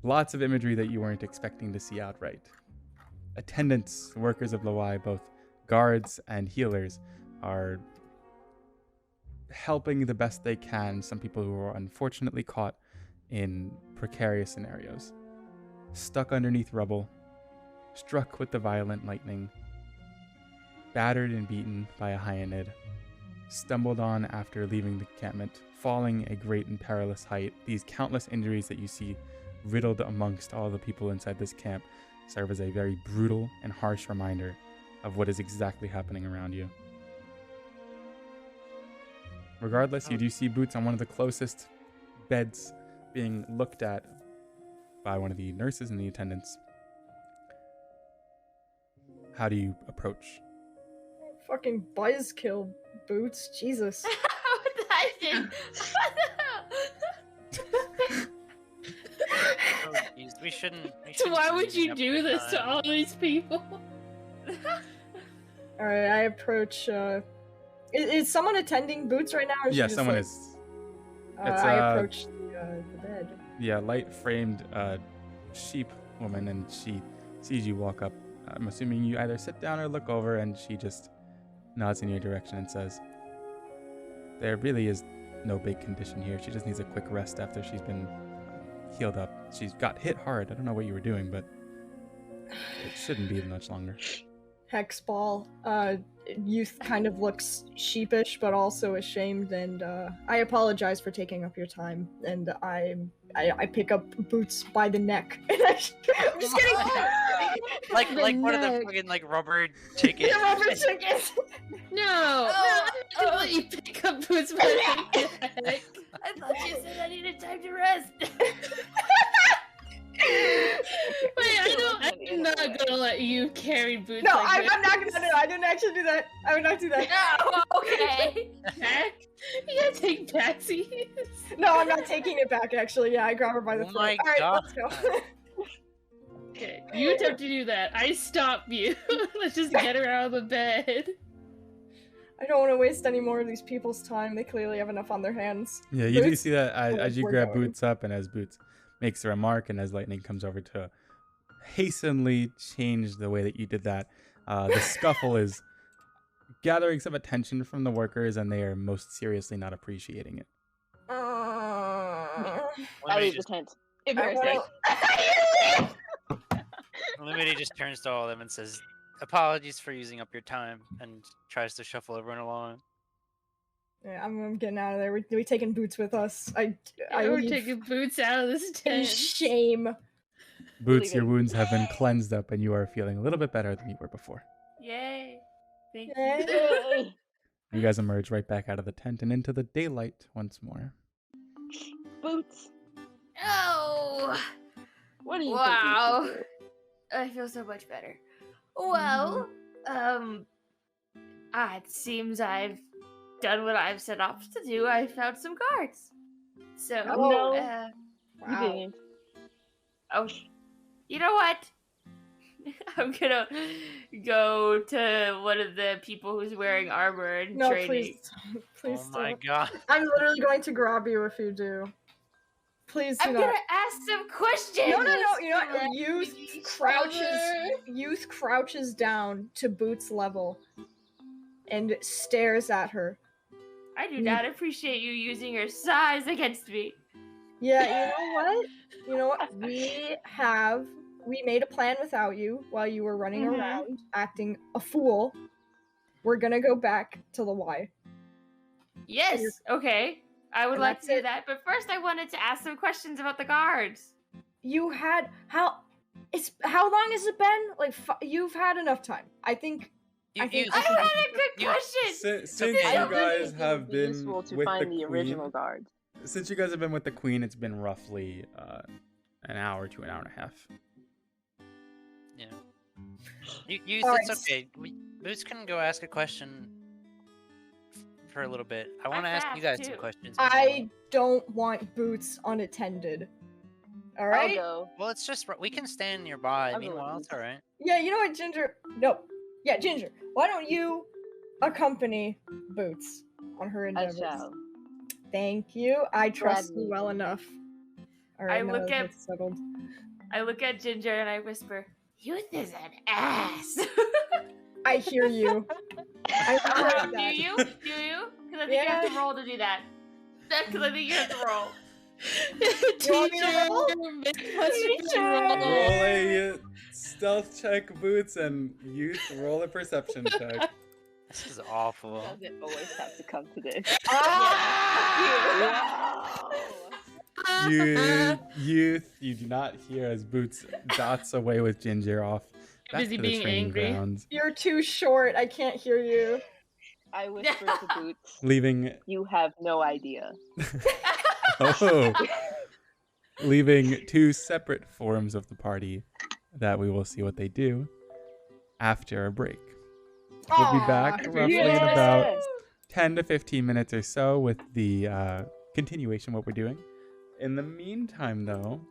lots of imagery that you weren't expecting to see outright. Attendants, workers of Laway, both guards and healers, are helping the best they can some people who are unfortunately caught in precarious scenarios. Stuck underneath rubble, struck with the violent lightning, battered and beaten by a hyanid, stumbled on after leaving the encampment, falling a great and perilous height. These countless injuries that you see riddled amongst all the people inside this camp serve as a very brutal and harsh reminder of what is exactly happening around you. Regardless, you do see Boots on one of the closest beds being looked at by one of the nurses and the attendants. How do you approach? Fucking buzzkill, Boots. Jesus. I did. Oh, geez, we shouldn't. So why be would using you up do your this to time. all these people? Alright, I approach. Is someone attending Boots right now? Or is she Yeah, just, someone like, is. I approach the bed. Yeah, light-framed sheep woman, and she sees you walk up. I'm assuming you either sit down or look over, and she just nods in your direction and says, "There really is no big condition here. She just needs a quick rest after she's been healed up. She's got hit hard. I don't know what you were doing, but it shouldn't be much longer." Hexball. Youth kind of looks sheepish, but also ashamed, and I apologize for taking up your time. And I pick up Boots by the neck. And I'm just kidding. Like The one of the neck. fucking like rubber chickens. The rubber chickens. No! I didn't let you pick up Boots by the neck. I thought you said I needed time to rest. Wait, I'm not gonna let you carry Boots No, like I'm not gonna do it. I didn't actually do that. I would not do that. Oh, okay. Back? You gotta take backsies. No, I'm not taking it back, actually. Yeah, I grab her by the Oh throat. my Alright, God. let's go. Okay, you attempt to do that. I stop you. Let's just get her out of the bed. I don't want to waste any more of these people's time. They clearly have enough on their hands. Yeah, you do Boots- see that as you we're grab going. Boots up, and as Boots makes a remark, and as Lightning comes over to hastily change the way that you did that, the scuffle is gathering some attention from the workers, and they are most seriously not appreciating it. I Lemony leave the just, tent. I Embarrassing. Lemony just turns to all of them and says, "Apologies for using up your time," and tries to shuffle everyone along. Yeah, I'm getting out of there. We taking Boots with us. I We're leave taking Boots out of this in tent. shame. Boots, your Leaving. wounds have been cleansed up, and you are feeling a little bit better than you were before. Yay. Thank you. Yay. You guys emerge right back out of the tent and into the daylight once more. Boots. Oh, What do you Wow. think? I feel so much better. Well, it seems I've done what I've set off to do. I found some guards. So, Oh, no. uh, You Wow. didn't. oh, you know what? I'm gonna go to one of the people who's wearing armor and No, training. please, please Oh my don't. god. I'm literally going to grab you if you do. Please do I'm not. gonna ask some questions. No. You know what? Youth crouches down to Boots' level and stares at her. I do not appreciate you using your size against me. Yeah, you know what? We made a plan without you while you were running around acting a fool. We're gonna go back to Laway. Yes, okay. I would And like to that's do it. that, but first I wanted to ask some questions about the guards. You had how long has it been? Like you've had enough time. I think You, I think- you, I don't have a good you- question. Since okay. you I guys It have would be been useful to with find the the queen, original guards. since you guys have been with the queen, it's been roughly an hour to an hour and a half. Yeah. You All it's right. okay. Boots can go ask a question for a little bit. I want to I'm ask you guys fast, some too. questions. I don't want Boots unattended. All I'll right? go. Well, it's just we can stand nearby. I'll go with Meanwhile, it's Boots. all right. Yeah, you know what, Ginger? No. Yeah, Ginger. Why don't you accompany Boots on her I endeavors? shall. Thank you. I trust you Gladly. well enough. All right, I now look that at- it's settled. I look at Ginger and I whisper, "Youth is an ass." I hear you. I heard Do that. you? Do you? Because I think you have to roll to do that. Because I think you have to roll. You want me to roll? Roll a stealth check, Boots, and youth roll a perception check. This is awful. Does it always have to come to this? Ah! Youth, you do not hear as Boots dots away with Ginger off back Busy to the being training angry. grounds, You're too short. I can't hear you. I whisper to Boots, leaving you have no idea. leaving two separate forms of the party that we will see what they do after a break. We'll be back Aw, roughly in yes. about 10 to 15 minutes or so with the continuation of what we're doing. In the meantime, though,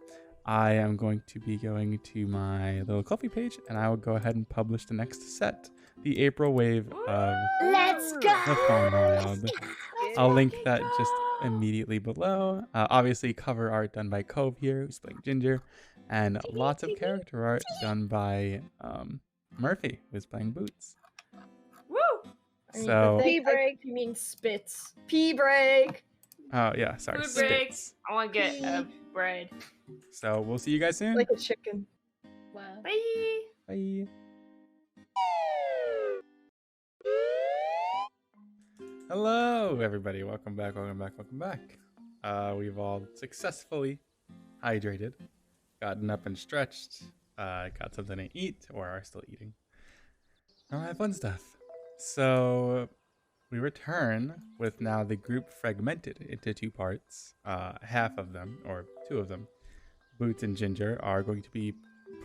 I am going to be going to my little Ko-fi page, and I will go ahead and publish the next set, the April wave of Let's the Faunwild. I'll link that just immediately below. Obviously, cover art done by Cove here, who's playing Ginger, and lots of character art done by Murphy, who's playing Boots. Woo! So, Pee break. You mean spits. Pee break. oh yeah, sorry, Food break. spits. I want to get a bread. So we'll see you guys soon. Like a chicken. Wow. Bye. Bye. Hello, everybody. Welcome back. We've all successfully hydrated, gotten up and stretched, got something to eat, or are still eating. All that fun stuff. So we return with now the group fragmented into two parts. Half of them, or two of them, Boots and Ginger, are going to be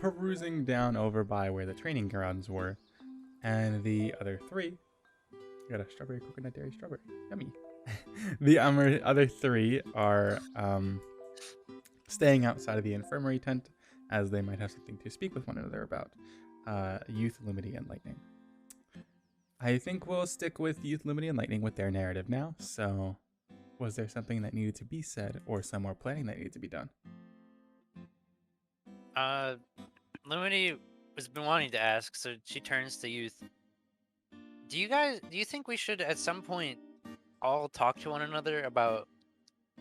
perusing down over by where the training grounds were, and the other three, got a strawberry, coconut, dairy, strawberry, yummy. The other three are staying outside of the infirmary tent, as they might have something to speak with one another about. Youth, Lumity, and Lightning. I think we'll stick with Youth, Lumity, and Lightning with their narrative now. So, was there something that needed to be said, or some more planning that needed to be done? Lumity has been wanting to ask, so she turns to Youth. Do you think we should at some point all talk to one another about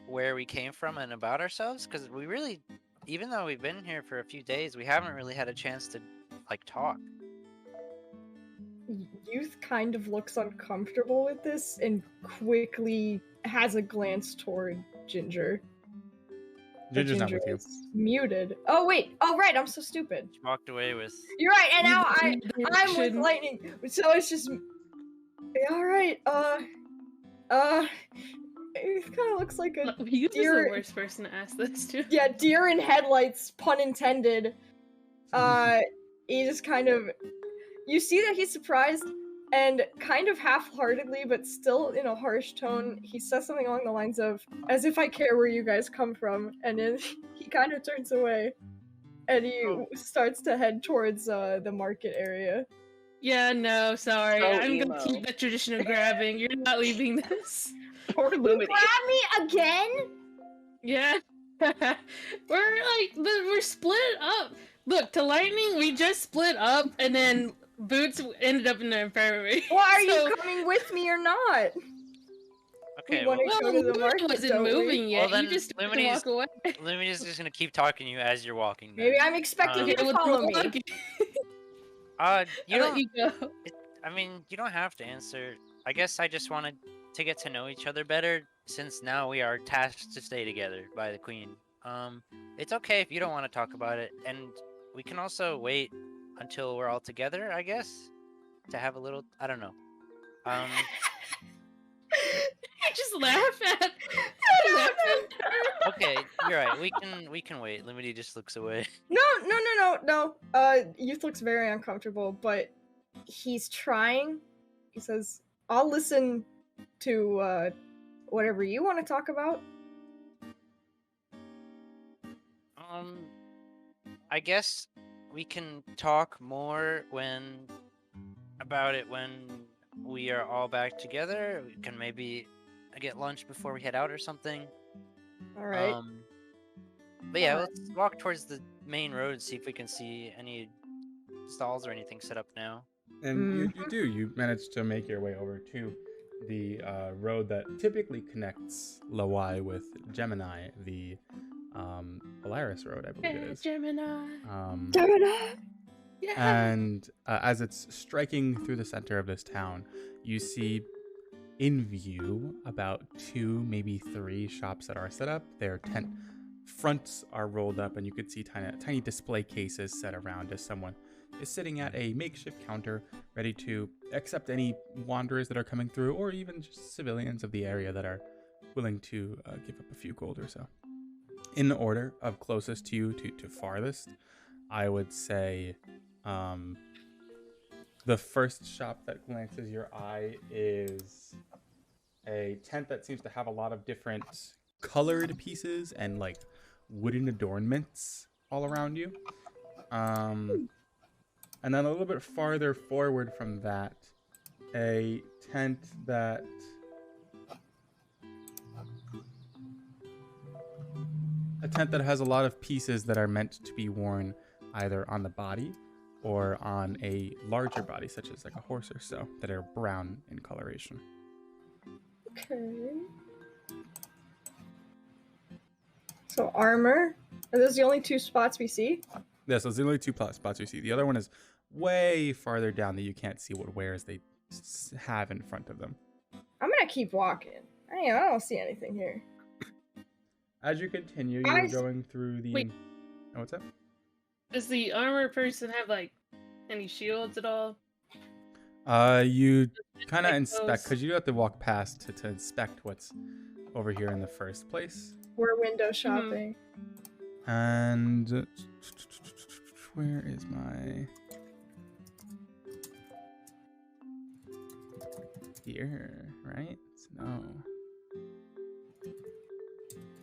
where we came from and about ourselves? Because we really, even though we've been here for a few days, we haven't really had a chance to like talk. Youth kind of looks uncomfortable with this and quickly has a glance toward Ginger. But Ginger's not with you. is muted. Oh wait. Oh right. I'm so stupid. She walked away with. You're right. And now I'm with Shouldn't- Lightning. So it's just. All right. It kind of looks like a He was deer- the worst person to ask this to. yeah, deer in headlights, pun intended. He just kind of. You see that he's surprised, and kind of half-heartedly, but still in a harsh tone, he says something along the lines of, "As if I care where you guys come from," and then he kind of turns away. And he starts to head towards the market area. Yeah, no, sorry. So I'm emo. gonna keep the tradition of grabbing. You're not leaving this. Poor Lumity. Grab me again? Yeah. we're split up. Look, to Lightning, we just split up, and then Boots ended up in the infirmary. Well, are So- you coming with me or not? Okay, We wanna well, go to the Lumity market, wasn't don't we? moving yet. Well, You then just started to Lumity's- walk away. Lumity's just gonna keep talking to you as you're walking. Then. Maybe I'm expecting you Okay, to well, follow me. You I'll don't. let you go. I mean, you don't have to answer. I guess I just wanted to get to know each other better, since now we are tasked to stay together by the queen. It's okay if you don't want to talk about it, and we can also wait until we're all together, I guess, to have a little. I don't know. Just laugh at. Okay, you're right. We can wait. Limity just looks away. No. Youth looks very uncomfortable, but he's trying. He says, I'll listen to whatever you want to talk about. I guess we can talk more about it when we are all back together. We can maybe get lunch before we head out or something. Alright. But yeah, let's walk towards the main road and see if we can see any stalls or anything set up now. And you manage to make your way over to the road that typically connects Laway with Gemini, the Polaris Road, I believe it is. Gemini. Yeah. And as it's striking through the center of this town, you see in view about 2, maybe 3 shops that are set up. Their tent fronts are rolled up, and you could see tiny display cases set around as someone is sitting at a makeshift counter ready to accept any wanderers that are coming through, or even just civilians of the area that are willing to give up a few gold or so. In order of closest to you to farthest, I would say the first shop that glances your eye is a tent that seems to have a lot of different colored pieces and like wooden adornments all around you. And then a little bit farther forward from that, a tent that has a lot of pieces that are meant to be worn either on the body or on a larger body, such as like a horse or so, that are brown in coloration. Okay. So armor. Are those the only 2 spots we see? Yeah, so it's the only 2 spots you see. The other one is way farther down that you can't see what wares they have in front of them. I'm gonna keep walking. I don't see anything here. As you continue, you're going through the... Wait. Oh, what's up? Does the armor person have like any shields at all? You kind of like inspect, those- because you have to walk past to inspect what's over here in the first place. We're window shopping. And where is my... Here, right? No.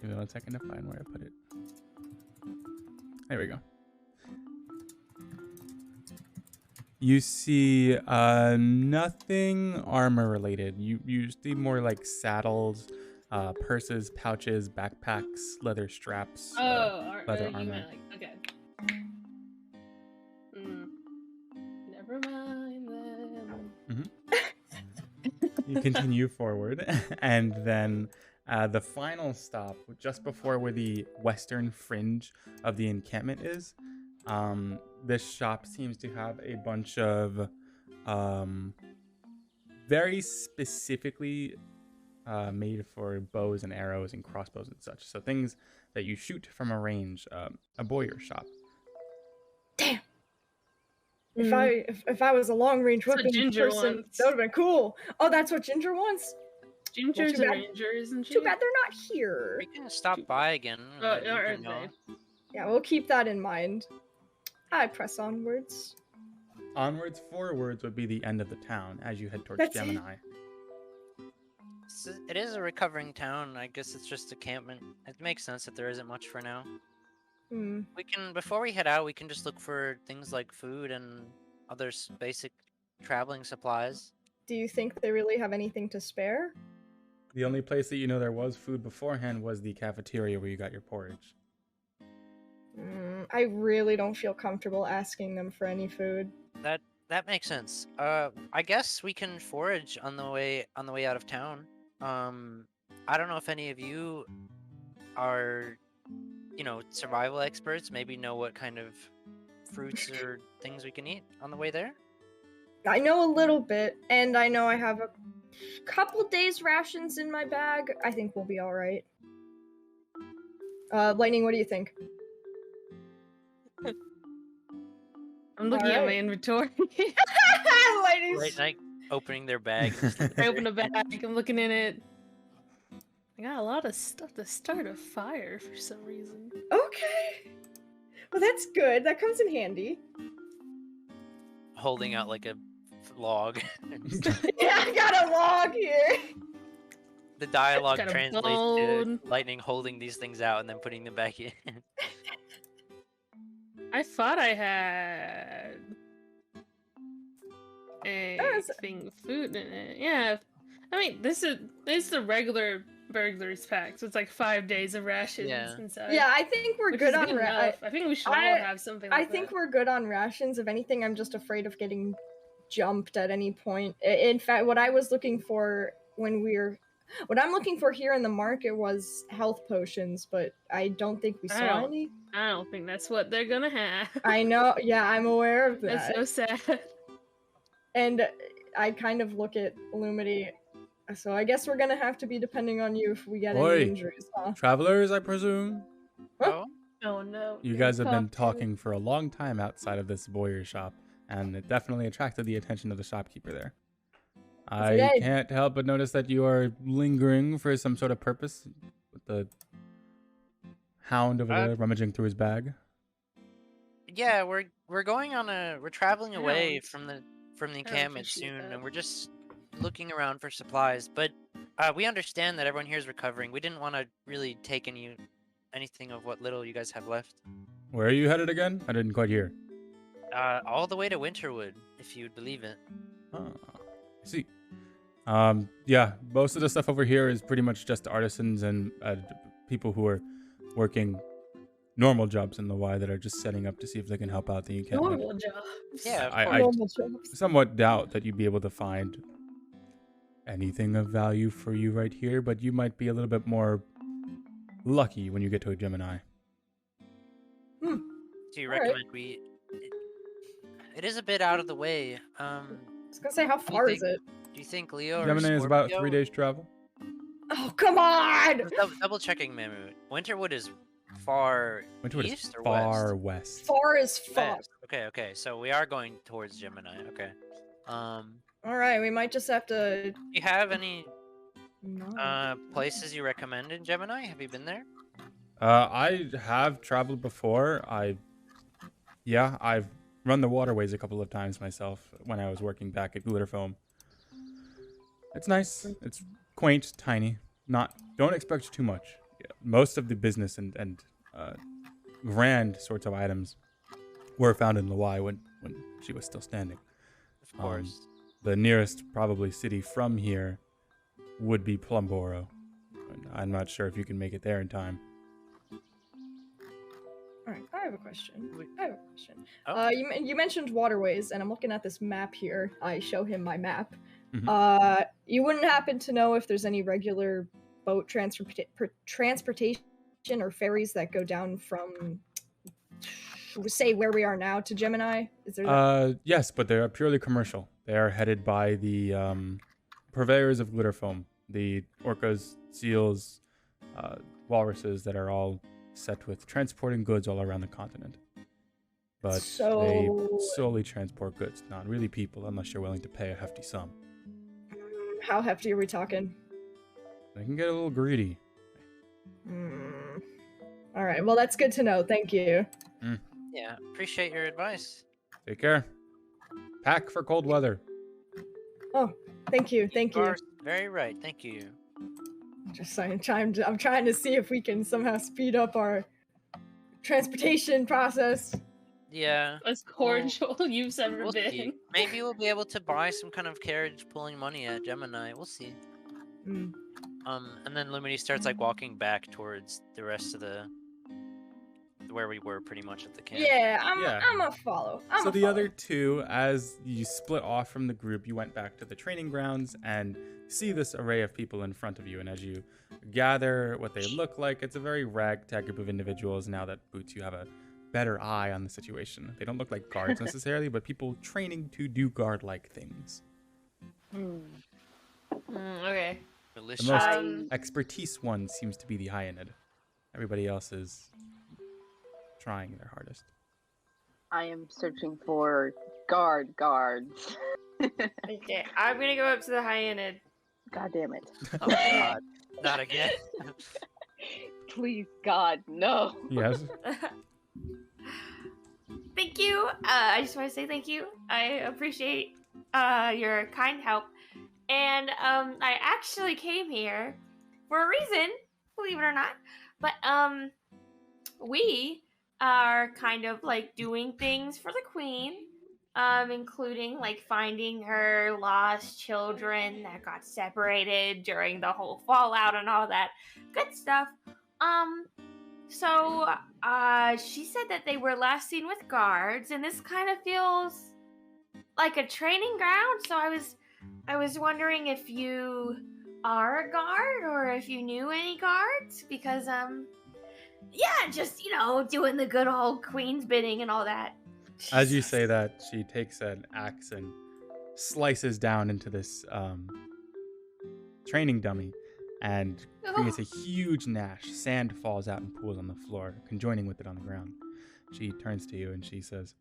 Give me 1 second to find where I put it. There we go. You see nothing armor related. You see more like saddles, purses, pouches, backpacks, leather straps, leather you armor. meant like okay. Never mind then. You continue forward, and then the final stop, just before where the western fringe of the encampment is, this shop seems to have a bunch of very specifically made for bows and arrows and crossbows and such. So things that you shoot from a range, a bowyer shop. Damn. If I was a long range That's what weapon Ginger person, wants. that would have been cool. Oh, that's what Ginger wants? Ginger's too a bad. ranger, isn't she? Too bad they're not here. We can stop by again. Oh, let you are know. they? Yeah, we'll keep that in mind. I press onwards. Onwards, forwards would be the end of the town as you head towards That's it. Gemini. It is a recovering town. I guess it's just a campment. It makes sense that there isn't much for now. We can, before we head out, we can just look for things like food and other basic traveling supplies. Do you think they really have anything to spare? The only place that you know there was food beforehand was the cafeteria where you got your porridge. I really don't feel comfortable asking them for any food. That makes sense. I guess we can forage on the way out of town. I don't know if any of you are, survival experts. Maybe know what kind of fruits or things we can eat on the way there. I know a little bit, and I know I have a couple days rations in my bag. I think we'll be all right. Lightning, what do you think? I'm looking at my inventory. Lightning's... Right, like opening their bag. I open a bag. I'm looking in it. I got a lot of stuff to start a fire for some reason. Okay. Well, that's good. That comes in handy. Holding out like a log. Yeah, I got a log here. The dialogue Got a translates bone. to Lightning holding these things out and then putting them back in. I thought I had a thing of food in it. Yeah, I mean this is the regular burglaries pack, so it's like 5 days of rations inside. Yeah, I think we're good on rations. I think we should all have something like that. I think we're good on rations. If anything, I'm just afraid of getting jumped at any point. In fact, what I was looking for what I'm looking for here in the market was health potions, but I don't think we saw any. I don't think that's what they're gonna have. I know, yeah, I'm aware of that. That's so sad. And I kind of look at Illumity, so I guess we're gonna have to be depending on you if we get any injuries, huh? Travelers, I presume? Oh? Oh no. You guys have been talking for a long time outside of this Boyer shop, and it definitely attracted the attention of the shopkeeper there. I can't help but notice that you are lingering for some sort of purpose with the hound over there rummaging through his bag. Yeah, we're going on we're traveling away from the encampment soon, and we're just looking around for supplies. But we understand that everyone here is recovering. We didn't want to really take anything of what little you guys have left. Where are you headed again? I didn't quite hear. All the way to Winterwood, if you'd believe it. Oh, I see. Yeah, most of the stuff over here is pretty much just artisans and people who are working normal jobs in Laway that are just setting up to see if they can help out the encampment. Normal jobs. Yeah, I somewhat doubt that you'd be able to find anything of value for you right here, but you might be a little bit more lucky when you get to a Gemini. Do you recommend it is a bit out of the way. I was gonna say, how far is it? Do you think Leo Gemini is about 3 days travel. Oh, come on! Double checking, Mamu. Winterwood is far east or far west. Far as fuck. West. Okay. So we are going towards Gemini. Okay. All right, we might just have to. Do you have any places you recommend in Gemini? Have you been there? I have traveled before. I've run the waterways a couple of times myself when I was working back at Glitterfoam. It's nice. It's quaint, tiny. Don't expect too much. Yeah, most of the business and grand sorts of items were found in Laway when she was still standing. Of course. The nearest probably city from here would be Plumboro. I'm not sure if you can make it there in time. All right, I have a question. Oh. You mentioned waterways, and I'm looking at this map here. I show him my map. Mm-hmm. You wouldn't happen to know if there's any regular boat transportation or ferries that go down from, say, where we are now to Gemini? Is there? Yes, but they are purely commercial. They are headed by the purveyors of Glitterfoam, the orcas, seals, walruses that are all set with transporting goods all around the continent. But they solely transport goods, not really people, unless you're willing to pay a hefty sum. How hefty are we talking? They can get a little greedy. All right, well, that's good to know. Thank you. Yeah, appreciate your advice. Take care. Pack for cold weather. Oh, thank you. You are very right. Thank you. I'm trying to see if we can somehow speed up our transportation process. Yeah. As cordial you've ever We'll been. see. Maybe we'll be able to buy some kind of carriage pulling money at Gemini. We'll see. Mm. And then Lumini starts like walking back towards the rest of the where we were pretty much at the camp. Yeah, Yeah. I'm a follow. So the other two, as you split off from the group, you went back to the training grounds and see this array of people in front of you. And as you gather what they look like, it's a very ragtag group of individuals. Now that Boots, you have a better eye on the situation. They don't look like guards necessarily, but people training to do guard-like things. Okay. The Malicious. most expertise one seems to be the Hyanid. Everybody else is trying their hardest. I am searching for guards. Okay, I'm gonna go up to the Hyanid. God damn it. Oh God, not again. Please, God, no. Yes. Thank you. I just want to say thank you. I appreciate your kind help. And I actually came here for a reason, believe it or not. But we are kind of like doing things for the queen, including like finding her lost children that got separated during the whole fallout and all that good stuff. So she said that they were last seen with guards, and this kind of feels like a training ground. So I was wondering if you are a guard or if you knew any guards, because yeah, just doing the good old queen's bidding and all that. As you say that, she takes an axe and slices down into this training dummy and creates a huge gnash. Sand falls out and pools on the floor, conjoining with it on the ground. She turns to you and she says,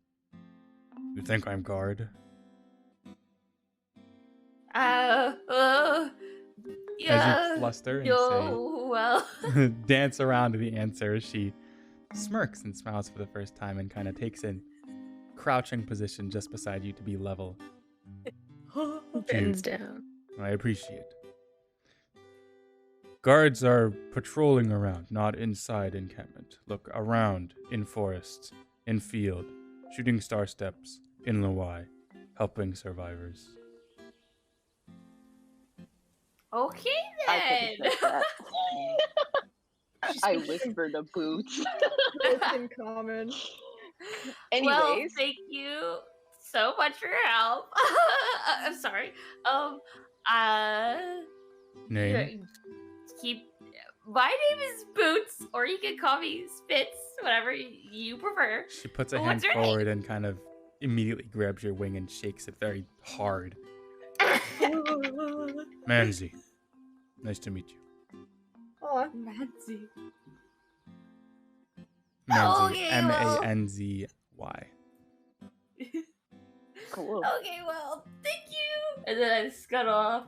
"You think I'm guard?" Yeah. As you fluster and well. say, dance around to the answer, she smirks and smiles for the first time and kind of takes a crouching position just beside you to be level. Bends down. I appreciate. Guards are patrolling around, not inside encampment. Look around, in forests, in field, shooting star steps, in Laway, helping survivors. Okay I then. can accept that. I whisper to Boots. It's in common. Anyways. Well, thank you so much for your help. I'm sorry. Name? My name is Boots, or you can call me Spitz, whatever you prefer. She puts a hand What's your name? forward and kind of immediately grabs your wing and shakes it very hard. Manzi. Nice to meet you. Aw. Manzi. Manzi. Okay, M-A-N-Z-Y. Cool. Okay, well, thank you. And then I scuttle off.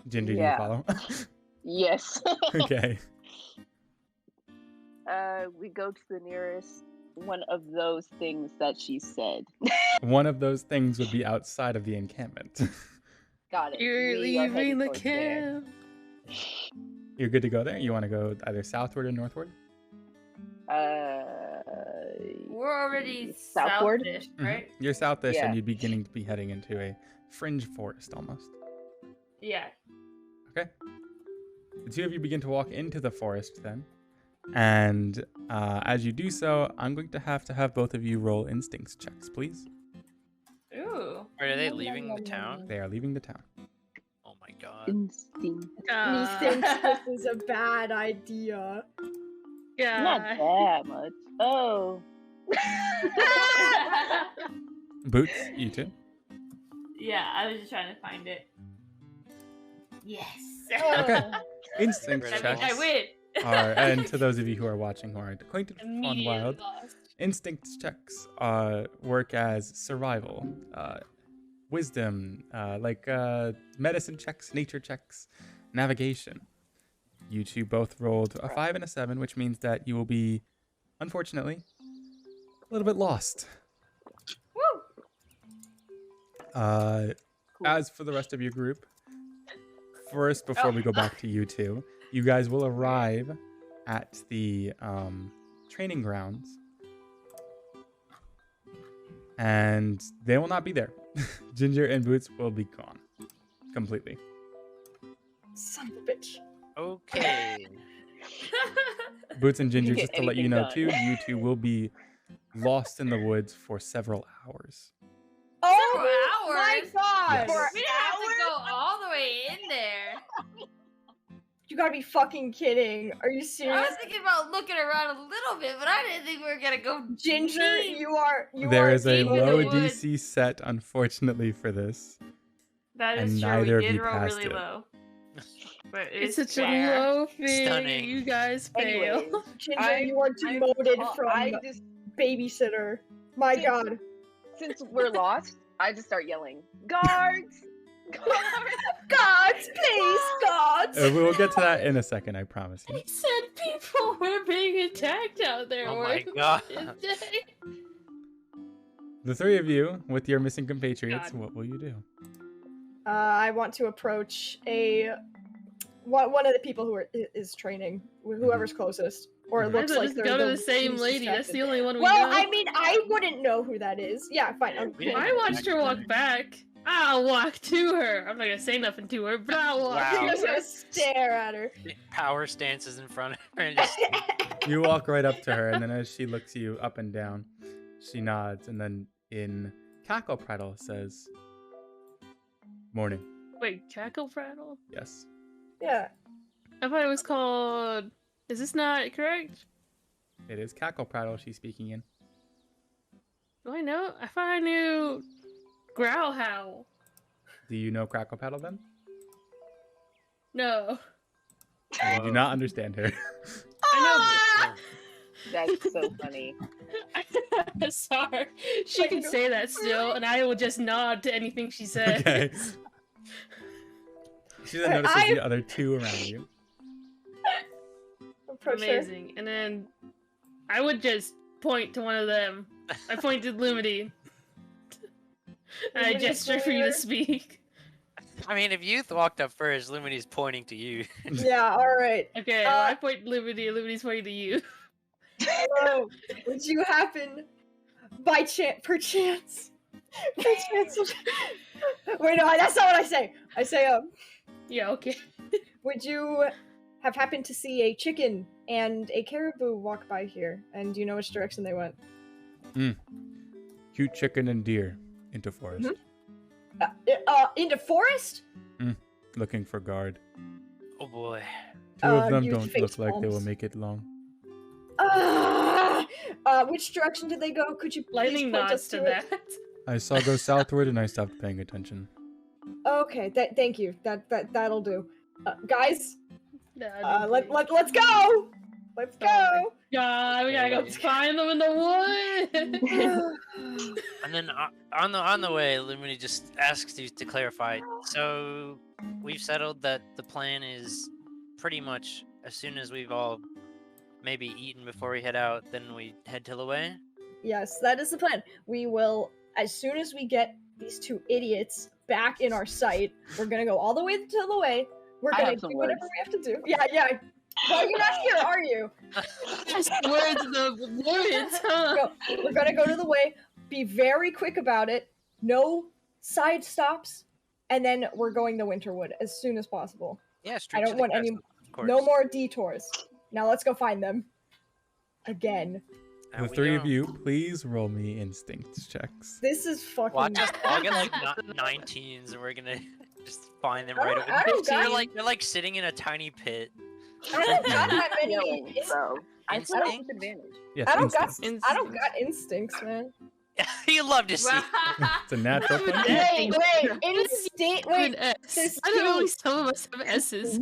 Ginger, do you Yeah. follow? Yes. Okay. We go to the nearest one of those things that she said. One of those things would be outside of the encampment. Got it. You're We are headed leaving the towards there. camp. You're good to go there? You want to go either southward or northward? We're already Southward? southish, Mhm. right? You're southish Yeah. and you'd beginning to be heading into a fringe forest almost. Yeah. Okay. The two of you begin to walk into the forest then. And as you do so, I'm going to have both of you roll instincts checks, please. Ooh. Are they leaving the town? They are leaving the town. Oh my God. Instinct. He thinks this is a bad idea. Not Yeah. that much. Oh. Boots, you too. Yeah, I was just trying to find it. Yes. Okay. Instinct Incredible. checks I win. are, and to those of you who are watching who aren't acquainted with Immediately Faunwild, lost. instinct checks work as survival, wisdom, medicine checks, nature checks, navigation. You two both rolled a 5 and a 7, which means that you will be, unfortunately, a little bit lost. Woo. As for the rest of your group, first, before we go back to you two, you guys will arrive at the training grounds, and they will not be there. Ginger and Boots will be gone completely. Son of a bitch. Okay. Boots and Ginger, get just to let you anything know done. too, you two will be lost in the woods for several hours. Oh my hours? god! Yes. We didn't have to go all the way in there. You gotta be fucking kidding. Are you I serious? was thinking about looking around a little bit, but I didn't think we were gonna go Ginger, deep. you There are is a deep in the low woods. DC set, unfortunately, for this. That and is true. neither of We did you roll passed really it. low. But It's it's such a fair. low thing. Stunning. You guys fail. Anyways, Ginger, you are demoted from I just babysitter. My Since- god. since we're lost, I just start yelling, guards, guards. Gods, please, gods! We'll get to that in a second, I promise you. He said people were being attacked out there. Oh my weren't god. they? The three of you, with your missing compatriots, God. what will you do? I want to approach one of the people who is training, whoever's closest, or it Mhm. Might looks as well like just they're go to the least same lady. That's suspected. the only one we Well, know. I mean, I wouldn't know who that is. Yeah, fine. We didn't I watched her walk actually. back. I'll walk to her. I'm not gonna say nothing to her, but I'll walk Wow. I'm to just her. gonna stare at her. Power stances in front of her and just You walk right up to her, and then as she looks you up and down, she nods, and then in cackle prattle says, "Morning." Wait, Cackle Prattle? Yes. Yeah. I thought it was called. Is this not correct? It is cackle prattle she's speaking in. Do I know? I thought I knew Growl Howl. Do you know crackle prattle then? No. You do not understand her. I That's so funny. know. Sorry. She can say that still, and I will just nod to anything she says. Okay. She then notices the other two around you. Approach her. Amazing. And then I would just point to one of them. I pointed Lumity. And I Lumity's gesture for you to speak. I mean, if Youth walked up first, Lumity's pointing to you. Yeah, alright. Okay, well, I point Lumity, and Lumity's pointing to you. Hello. Would you happen, by perchance? Wait, no, that's not what I say. I say, Yeah, okay. would you have happened to see a chicken and a caribou walk by here? And do you know which direction they went? Cute chicken and deer into forest. Into forest? Looking for guard. Oh boy. Two of them Youth don't face look like they will palms. make it long. Which direction did they go? Could you please Lightning point nods us to to it? that. I saw go southward and I stopped paying attention. Okay, thank you. That'll do. Guys, Nah, let's go. Let's go. God, we gotta go find them in the woods. And then on the way, Lumity just asks you to clarify. So we've settled that the plan is pretty much as soon as we've all maybe eaten before we head out, then we head to Laway. Yes, that is the plan. We will, as soon as we get these two idiots back in our sight, we're gonna go all the way to Laway. We're I gonna have some do whatever words. we have to do. Yeah. Well, you're not here, are you? Just words of the woods, huh? No, we're gonna go to the way. Be very quick about it. No side stops, and then we're going to Winterwood as soon as possible. Yeah, straight I to don't the want crest, any. of course. No more detours. Now let's go find them. Again. And The we three of go. you, please roll me instincts checks. This is fucking. Watch us all get like 19s, and we're gonna just find them I right don't- away. I don't They're got- like sitting in a tiny pit. I don't got that many. Yelling, so I feel like Instinct? with advantage. Yes, I don't got. instincts. I don't got instincts, man. You love to see. It's a natural thing. Wait, instinct. Wait, Good S. there's I know two. only some of us have S's.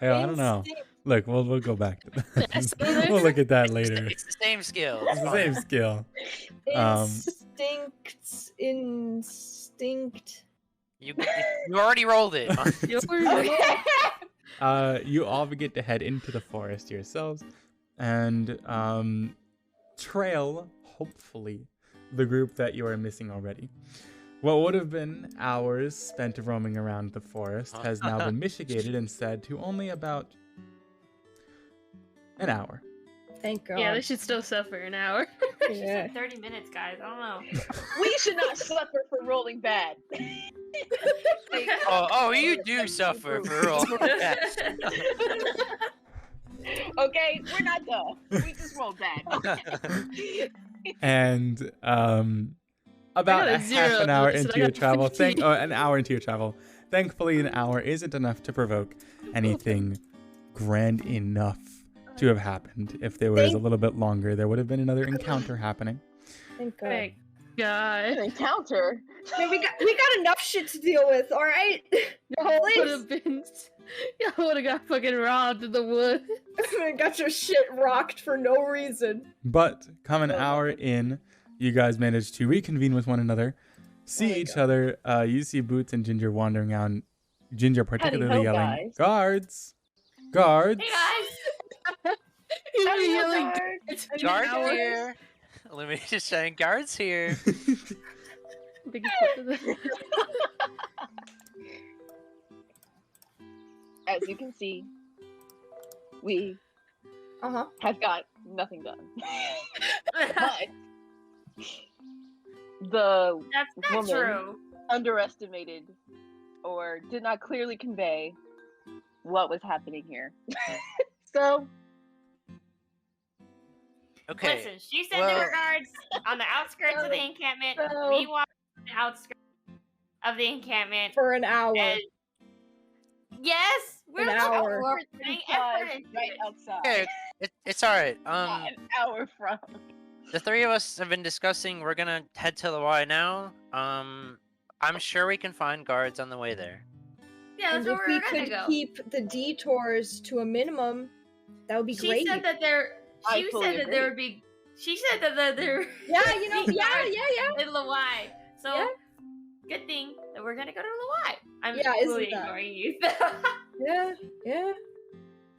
Hey, I don't know. instinct- Look, we'll go back to that. Yes, okay. We'll look at that later. It's the same skill. It's the same skill. Instinct. You already rolled it. Okay. You all get to head into the forest yourselves and trail, hopefully, the group that you are missing already. What would have been hours spent roaming around the forest has now been mitigated instead to only about An hour. Thank God. Yeah, they should still suffer an hour. She Yeah. said 30 minutes, guys. I don't know. We should not suffer for rolling bad. Oh, you do suffer for all that. Okay, we're not dumb. We just rolled bad. And about got a a half zero, an hour Lucas, and into I your got travel, 15. an hour into your travel, thankfully an hour isn't enough to provoke anything grand enough to have happened. If there was a little bit longer, there would have been another encounter happening. Thank God. Thank God. An encounter. Yeah, we got enough shit to deal with. All right. Y'all would Please. have been. Y'all would have got fucking robbed in the wood. Got your shit rocked for no reason. But come an hour in, you guys manage to reconvene with one another, see each other. You see Boots and Ginger wandering around. Ginger particularly ho, yelling, guys. "Guards! Guards!" Hey guys! He's Howdy, been yelling. guard. It's been Guards hours. here. Let me just saying, guards here. Biggest part of the- As you can see, we have got nothing done. But the That's not woman true. underestimated or did not clearly convey what was happening here. So, Okay. Listen, she said well- there were guards on the outskirts of the encampment. So- We walked on the outskirts of the encampment. For an hour. And yes, we're An looking hour. forward to putting effort because into right it. outside, Okay, it's all right. not an hour from. The three of us have been discussing. We're gonna head to Laway now. I'm sure we can find guards on the way there. Yeah, And that's if where we we're gonna could go. keep the detours to a minimum, that would be She great. said that there. I She fully said that there agree. would be. She said that there. Yeah, you know, be yeah, guards yeah. in Laway. So Yeah. good thing that we're gonna go to Laway. I'm Yeah, isn't fully that- ignoring you. Yeah, yeah.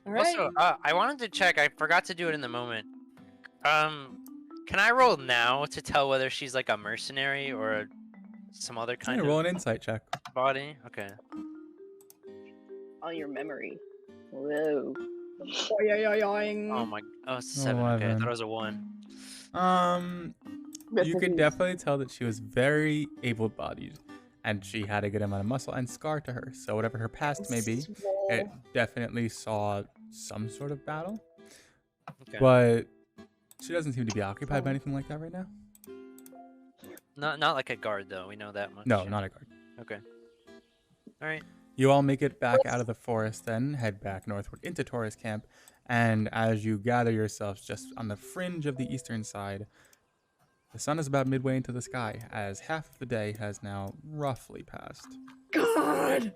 All right. Also, I wanted to check. I forgot to do it in the moment. Can I roll now to tell whether she's like a mercenary or some other Kind kind of roll of an insight check. body? Okay. On your memory. Whoa. Oh my. Oh, it's a 7. Okay, I 11. thought it was a 1. You could definitely tell that she was very able-bodied, and she had a good amount of muscle and scar to her. So whatever her past may be, it definitely saw some sort of battle. Okay. But she doesn't seem to be occupied by anything like that right now. Not like a guard though. We know that much. No, not a guard. Okay. All right. You all make it back out of the forest, then head back northward into Taurus camp. And as you gather yourselves just on the fringe of the eastern side, the sun is about midway into the sky, as half of the day has now roughly passed. God!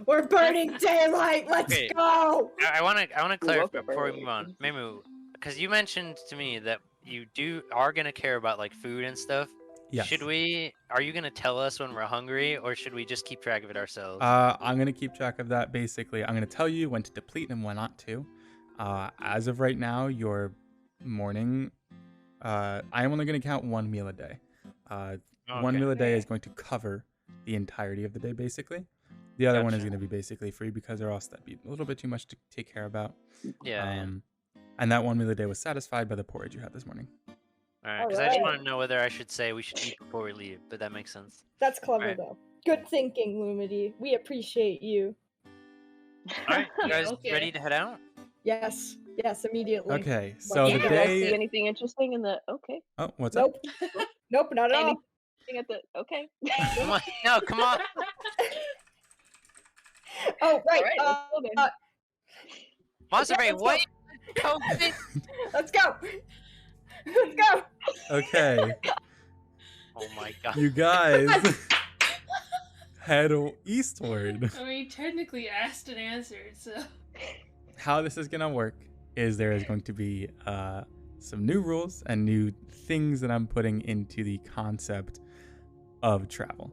We're burning daylight! Let's Okay. go! I want to woke clarify up before we early. move on, Memu, because you mentioned to me that you are gonna care about like food and stuff. Yes. Are you gonna tell us when we're hungry, or should we just keep track of it ourselves? I'm going to keep track of that, basically. I'm going to tell you when to deplete and when not to. As of right now, your morning, I am only going to count one meal a day. One Okay. meal a day is going to cover the entirety of the day, basically. The other one is Gotcha. going to be basically free because or else that'd be a little bit too much to take care about. Yeah. And that one meal a day was satisfied by the porridge you had this morning. All right. Because I just Alright. want to know whether I should say we should eat before we leave, but that makes sense. That's clever, Alright. though. Good thinking, Lumity. We appreciate you. All right. You guys Okay. ready to head out? Yes, yes, immediately. Okay, so Yeah. the Did I see day. anything interesting in the okay? Oh, what's up? Nope. Nope, not at all. Anything at the okay? Come on. No, come on. Oh, right. Alright, let's go then. Monster Bay, let's what? Go. Let's go. Let's go. Okay, Oh my god. you guys head eastward. I mean, technically asked and answered, so. How this is gonna work is there is going to be some new rules and new things that I'm putting into the concept of travel.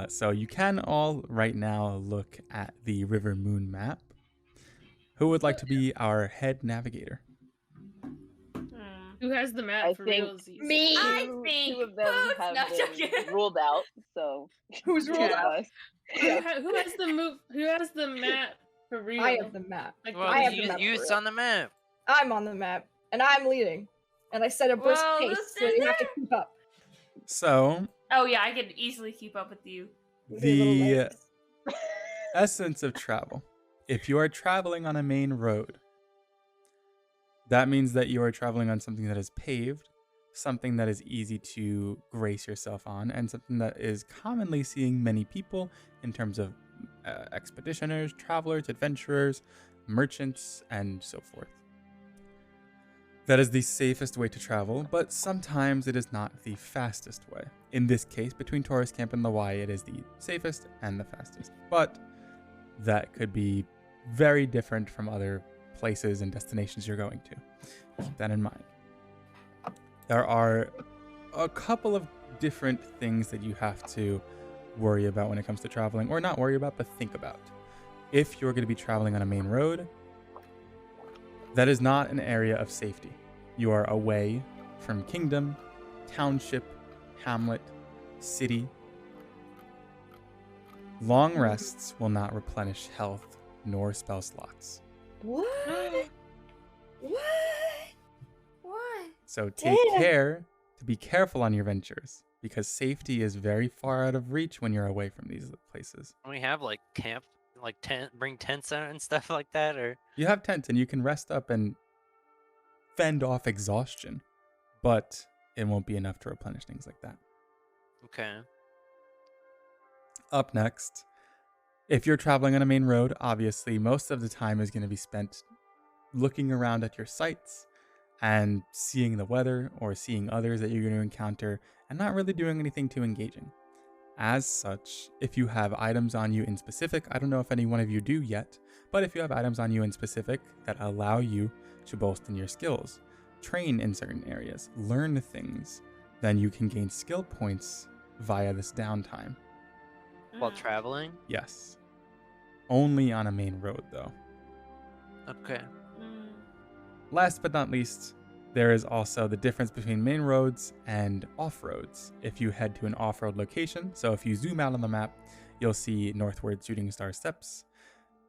So you can all right now look at the River Moon map. Who would like to be our head navigator? Who has the map I for think realsies? Me. I Two think of them Boots- have no, been joking. ruled out, so Who's two ruled of out? us. Who has the move? Who has the map for real? I have the map. Like, Well, I have the use map for use real. on the map. I'm on the map, and I'm leading. And I set a brisk Well, pace, so listen you have to keep up. So Oh yeah, I can easily keep up with you. With your little the legs. essence of travel. If you are traveling on a main road, that means that you are traveling on something that is paved, something that is easy to grace yourself on, and something that is commonly seeing many people in terms of expeditioners, travelers, adventurers, merchants, and so forth. That is the safest way to travel, but sometimes it is not the fastest way. In this case, between Tourist Camp and Laway, it is the safest and the fastest. But that could be very different from other places and destinations you're going to. Keep that in mind. There are a couple of different things that you have to worry about when it comes to traveling, or not worry about, but think about. If you're going to be traveling on a main road, that is not an area of safety. You are away from kingdom, township, hamlet, city. Long rests will not replenish health nor spell slots. What? What? What? So take Damn. care to be careful on your ventures, because safety is very far out of reach when you're away from these places. Don't we have like camp, like bring tents out and stuff like that, or You have tents and you can rest up and fend off exhaustion, but it won't be enough to replenish things like that. okay? Up next, if you're traveling on a main road, obviously most of the time is going to be spent looking around at your sights and seeing the weather or seeing others that you're going to encounter and not really doing anything too engaging. As such, if you have items on you in specific, I don't know if any one of you do yet, but if you have items on you in specific that allow you to boast in your skills, train in certain areas, learn things, then you can gain skill points via this downtime. While Mm. traveling. Yes. Only on a main road, though. Okay. Mm. Last but not least, there is also the difference between main roads and off-roads. If you head to an off-road location, so if you zoom out on the map, you'll see northward Shooting Star Steps,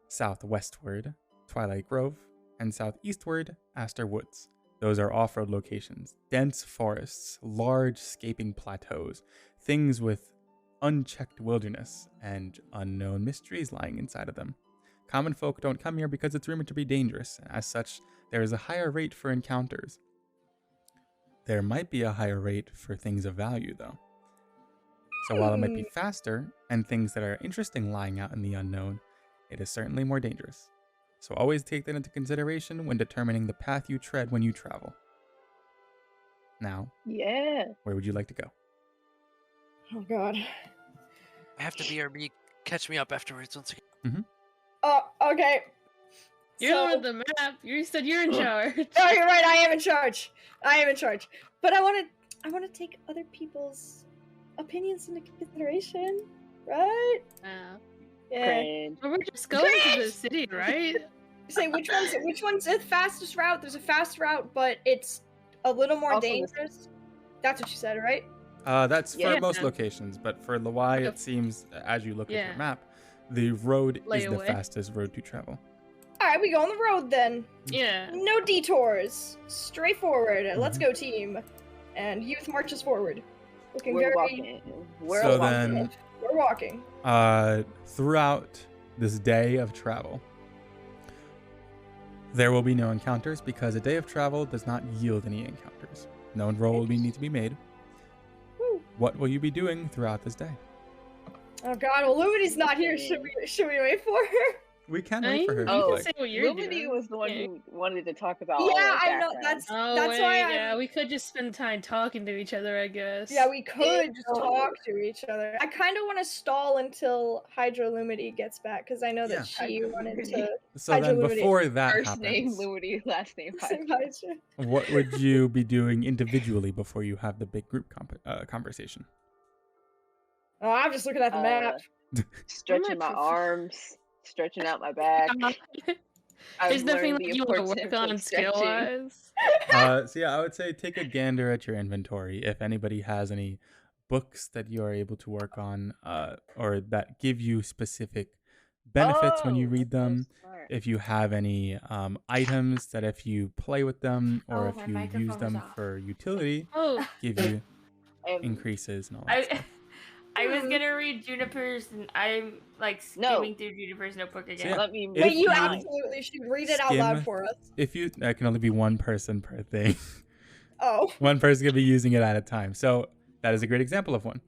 southwestward Twilight Grove, and southeastward Aster Woods. Those are off-road locations. Dense forests, large scaping plateaus, things with unchecked wilderness and unknown mysteries lying inside of them. Common folk don't come here because it's rumored to be dangerous. As such, there is a higher rate for encounters. There might be a higher rate for things of value, though. So while it might be faster and things that are interesting lying out in the unknown, it is certainly more dangerous. So always take that into consideration when determining the path you tread when you travel. Now, Yeah. where would you like to go? Oh god. I have to BRB. Catch me up afterwards once again. Oh, okay. You're on the map. You said you're in charge. Oh, you're right. I am in charge. But I want to take other people's opinions into consideration, right? Yeah. Cringe. But we're just going to the city, right? Say which one's the fastest route? There's a fast route, but it's a little more Also the- dangerous. That's what you said, right? That's for Yeah. most locations, but for Laway, Okay. it seems, as you look at Yeah. your map, the road is the Layaway. fastest road to travel. All right, we go on the road then. Yeah. No detours. Straightforward. Let's go, team. And youth marches forward. Looking We're very. walking. We're So walking. then- We're walking. Throughout this day of travel, there will be no encounters because a day of travel does not yield any encounters. No roll will need to be made. Woo. What will you be doing throughout this day? Oh god, well Luminy's not here. Should we wait for her? We can I wait for her. if mean, you'd Oh, you like. can say what you're Lumini doing. was the one Yeah. who wanted to talk about. Yeah, all our I know. backgrounds. Oh, That's wait, why yeah, we could just spend time talking to each other, I guess. Yeah, we could just Ew. talk to each other. I kind of want to stall until Hydro Lumity gets back because I know Yeah. that she Hydro wanted Lumity. to. So then, Hydro Lumity. before that First name happens, Lumini, last name Same Hydro. Hydro. what would you be doing individually before you have the big group conversation? Oh, I'm just looking at the map. Stretching my prefer- arms, stretching out my back. I've There's nothing learned like the you want to importance work of on stretching. skill-wise. So yeah, I would say take a gander at your inventory. If anybody has any books that you are able to work on, or that give you specific benefits when you Oh, read that's them. smart. If you have any items that if you play with them or Oh, if my you microphone use was them off. for utility, Oh, give you Um, increases and all that I stuff. I was gonna read Juniper's, and I'm like No. skimming through Juniper's notebook again. yeah. Let me If Wait, you you- absolutely should read it out loud Skim- for us. If you, that can only be one person per thing. Oh. One person can be using it at a time. So that is a great example of one.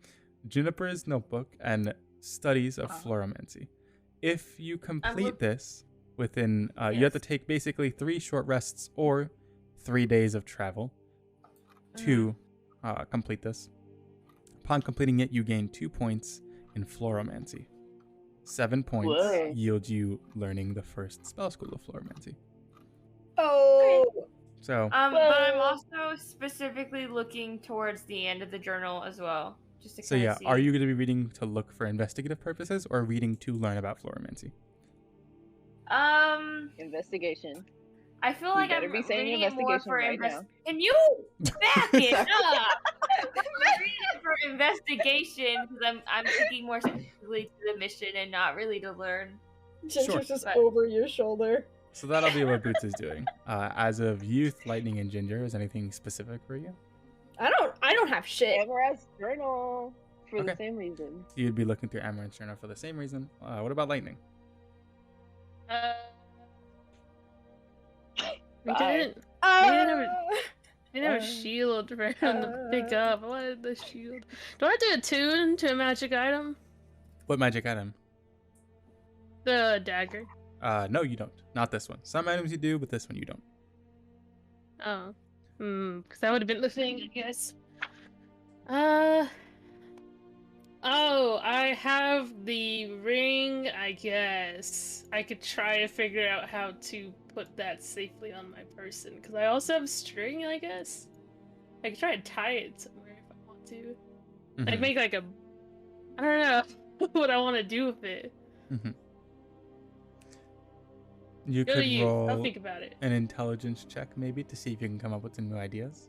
Juniper's notebook and studies of floromancy. If you complete this within, you have to Yes. take basically 3 short rests or 3 days of travel to complete this. Upon completing it, you gain 2 points in floromancy. 7 points Whoa. yield you learning the first spell school of floromancy. Oh. So But I'm Whoa. also specifically looking towards the end of the journal as well, just to So kind yeah, of see. are you going to be reading to look for investigative purposes or reading to learn about floromancy? Investigation. I feel You like better I'm be saying reading it more investigation for right now. Can you back it up? I'm reading it for investigation because I'm thinking more specifically to the mission and not really to learn. Ginger's just But- over your shoulder. So that'll be what Boots is doing. As of youth, lightning, and ginger, is anything specific for you? I don't have shit. Amaranth's journal for the Okay. same reason. You'd be looking through Amaranth's journal for the same reason. What about lightning? we Bye. didn't. Uh, We didn't have a shield for him to pick up. I wanted the shield. Do I have to attune to a magic item? What magic item? The dagger. No, you don't. Not this one. Some items you do, but this one you don't. Oh. Because that would have been the thing, I guess. Oh, I have the ring, I guess. I could try to figure out how to put that safely on my person. Because I also have string, I guess. I could try to tie it somewhere if I want to. Like Mhm. make like a... I don't know what I want to do with it. Mhm. You Go to could you. I'll roll think about it. an intelligence check, maybe, to see if you can come up with some new ideas.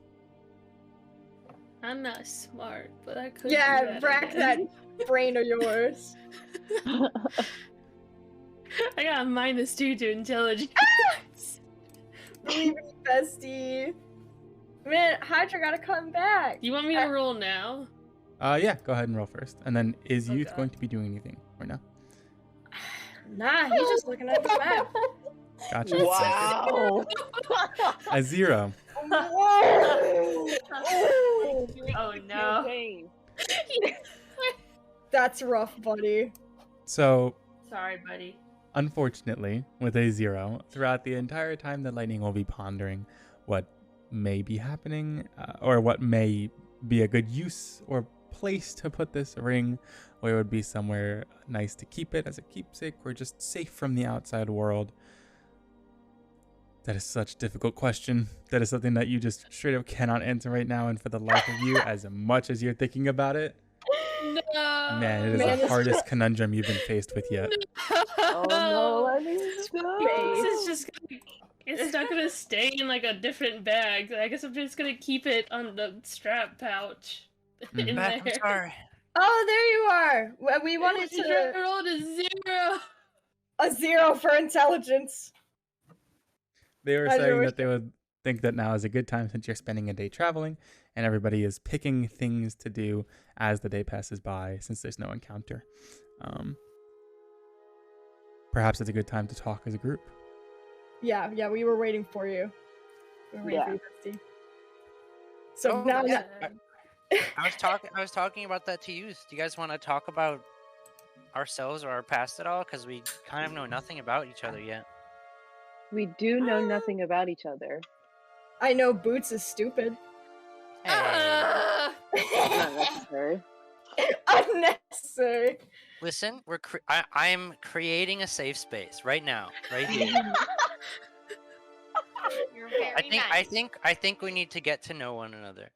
I'm not smart, but I could Yeah, do that, I rack guess. that brain of yours. I got a -2 to intelligence. Believe me, bestie. Man, Hydra gotta come back. You want me to roll now? Yeah, go ahead and roll first. And then, is Oh, youth God. going to be doing anything right now? Nah, he's just looking at the map. Gotcha. Wow. A 0. Whoa! Oh no. Campaign. That's rough, buddy. So, Sorry, buddy. unfortunately, with a 0, throughout the entire time that Lightning will be pondering what may be happening, or what may be a good use or place to put this ring, where it would be somewhere nice to keep it as a keepsake, or just safe from the outside world. That is such a difficult question. That is something that you just straight up cannot answer right now, and for the life of you, as much as you're thinking about it, No. man, it is Man, the it's hardest conundrum you've been faced with yet. Oh no, let me go. This is just gonna, it's not gonna stay in like a different bag. I guess I'm just gonna keep it on the strap pouch. In Matt, I'm there. sorry. Oh, there you are. We wanted I to rolled a 0. a 0 for intelligence. They were How's your saying wish that they would think that now is a good time since you're spending a day traveling and everybody is picking things to do as the day passes by since there's no encounter. Perhaps it's a good time to talk as a group. Yeah, we were waiting for you. We were waiting for you, bestie. So Oh, now, yeah. I was talking about that to you. Do you guys want to talk about ourselves or our past at all? Because we kind of know nothing about each other yet. We do know nothing about each other. I know Boots is stupid. Ah! Not necessary. Unnecessary. Listen, I'm creating a safe space right now, right here. You're very nice. I think we need to get to know one another.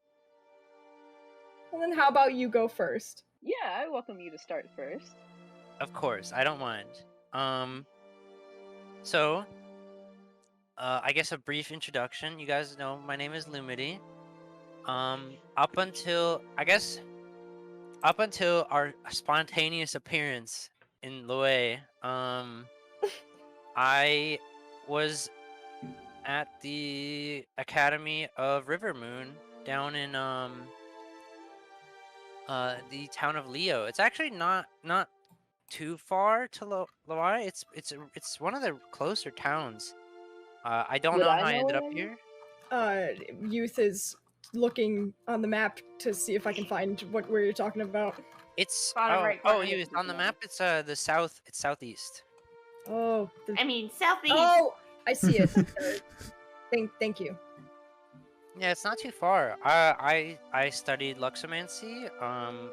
Well, then how about you go first? Yeah, I welcome you to start first. Of course, I don't mind. I guess a brief introduction. You guys know my name is Lumity. Up until our spontaneous appearance in Laway. I was at the Academy of River Moon down in the town of Leo. It's actually not too far to Lawai. It's one of the closer towns. I don't Would know I how I know ended what up I here. Youth is looking on the map to see if I can find where you're talking about. It's Bottom right corner. you on the map. It's the south. It's southeast. Oh, I mean, southeast. oh, I see it. Thank you. Yeah, it's not too far. I studied luxomancy.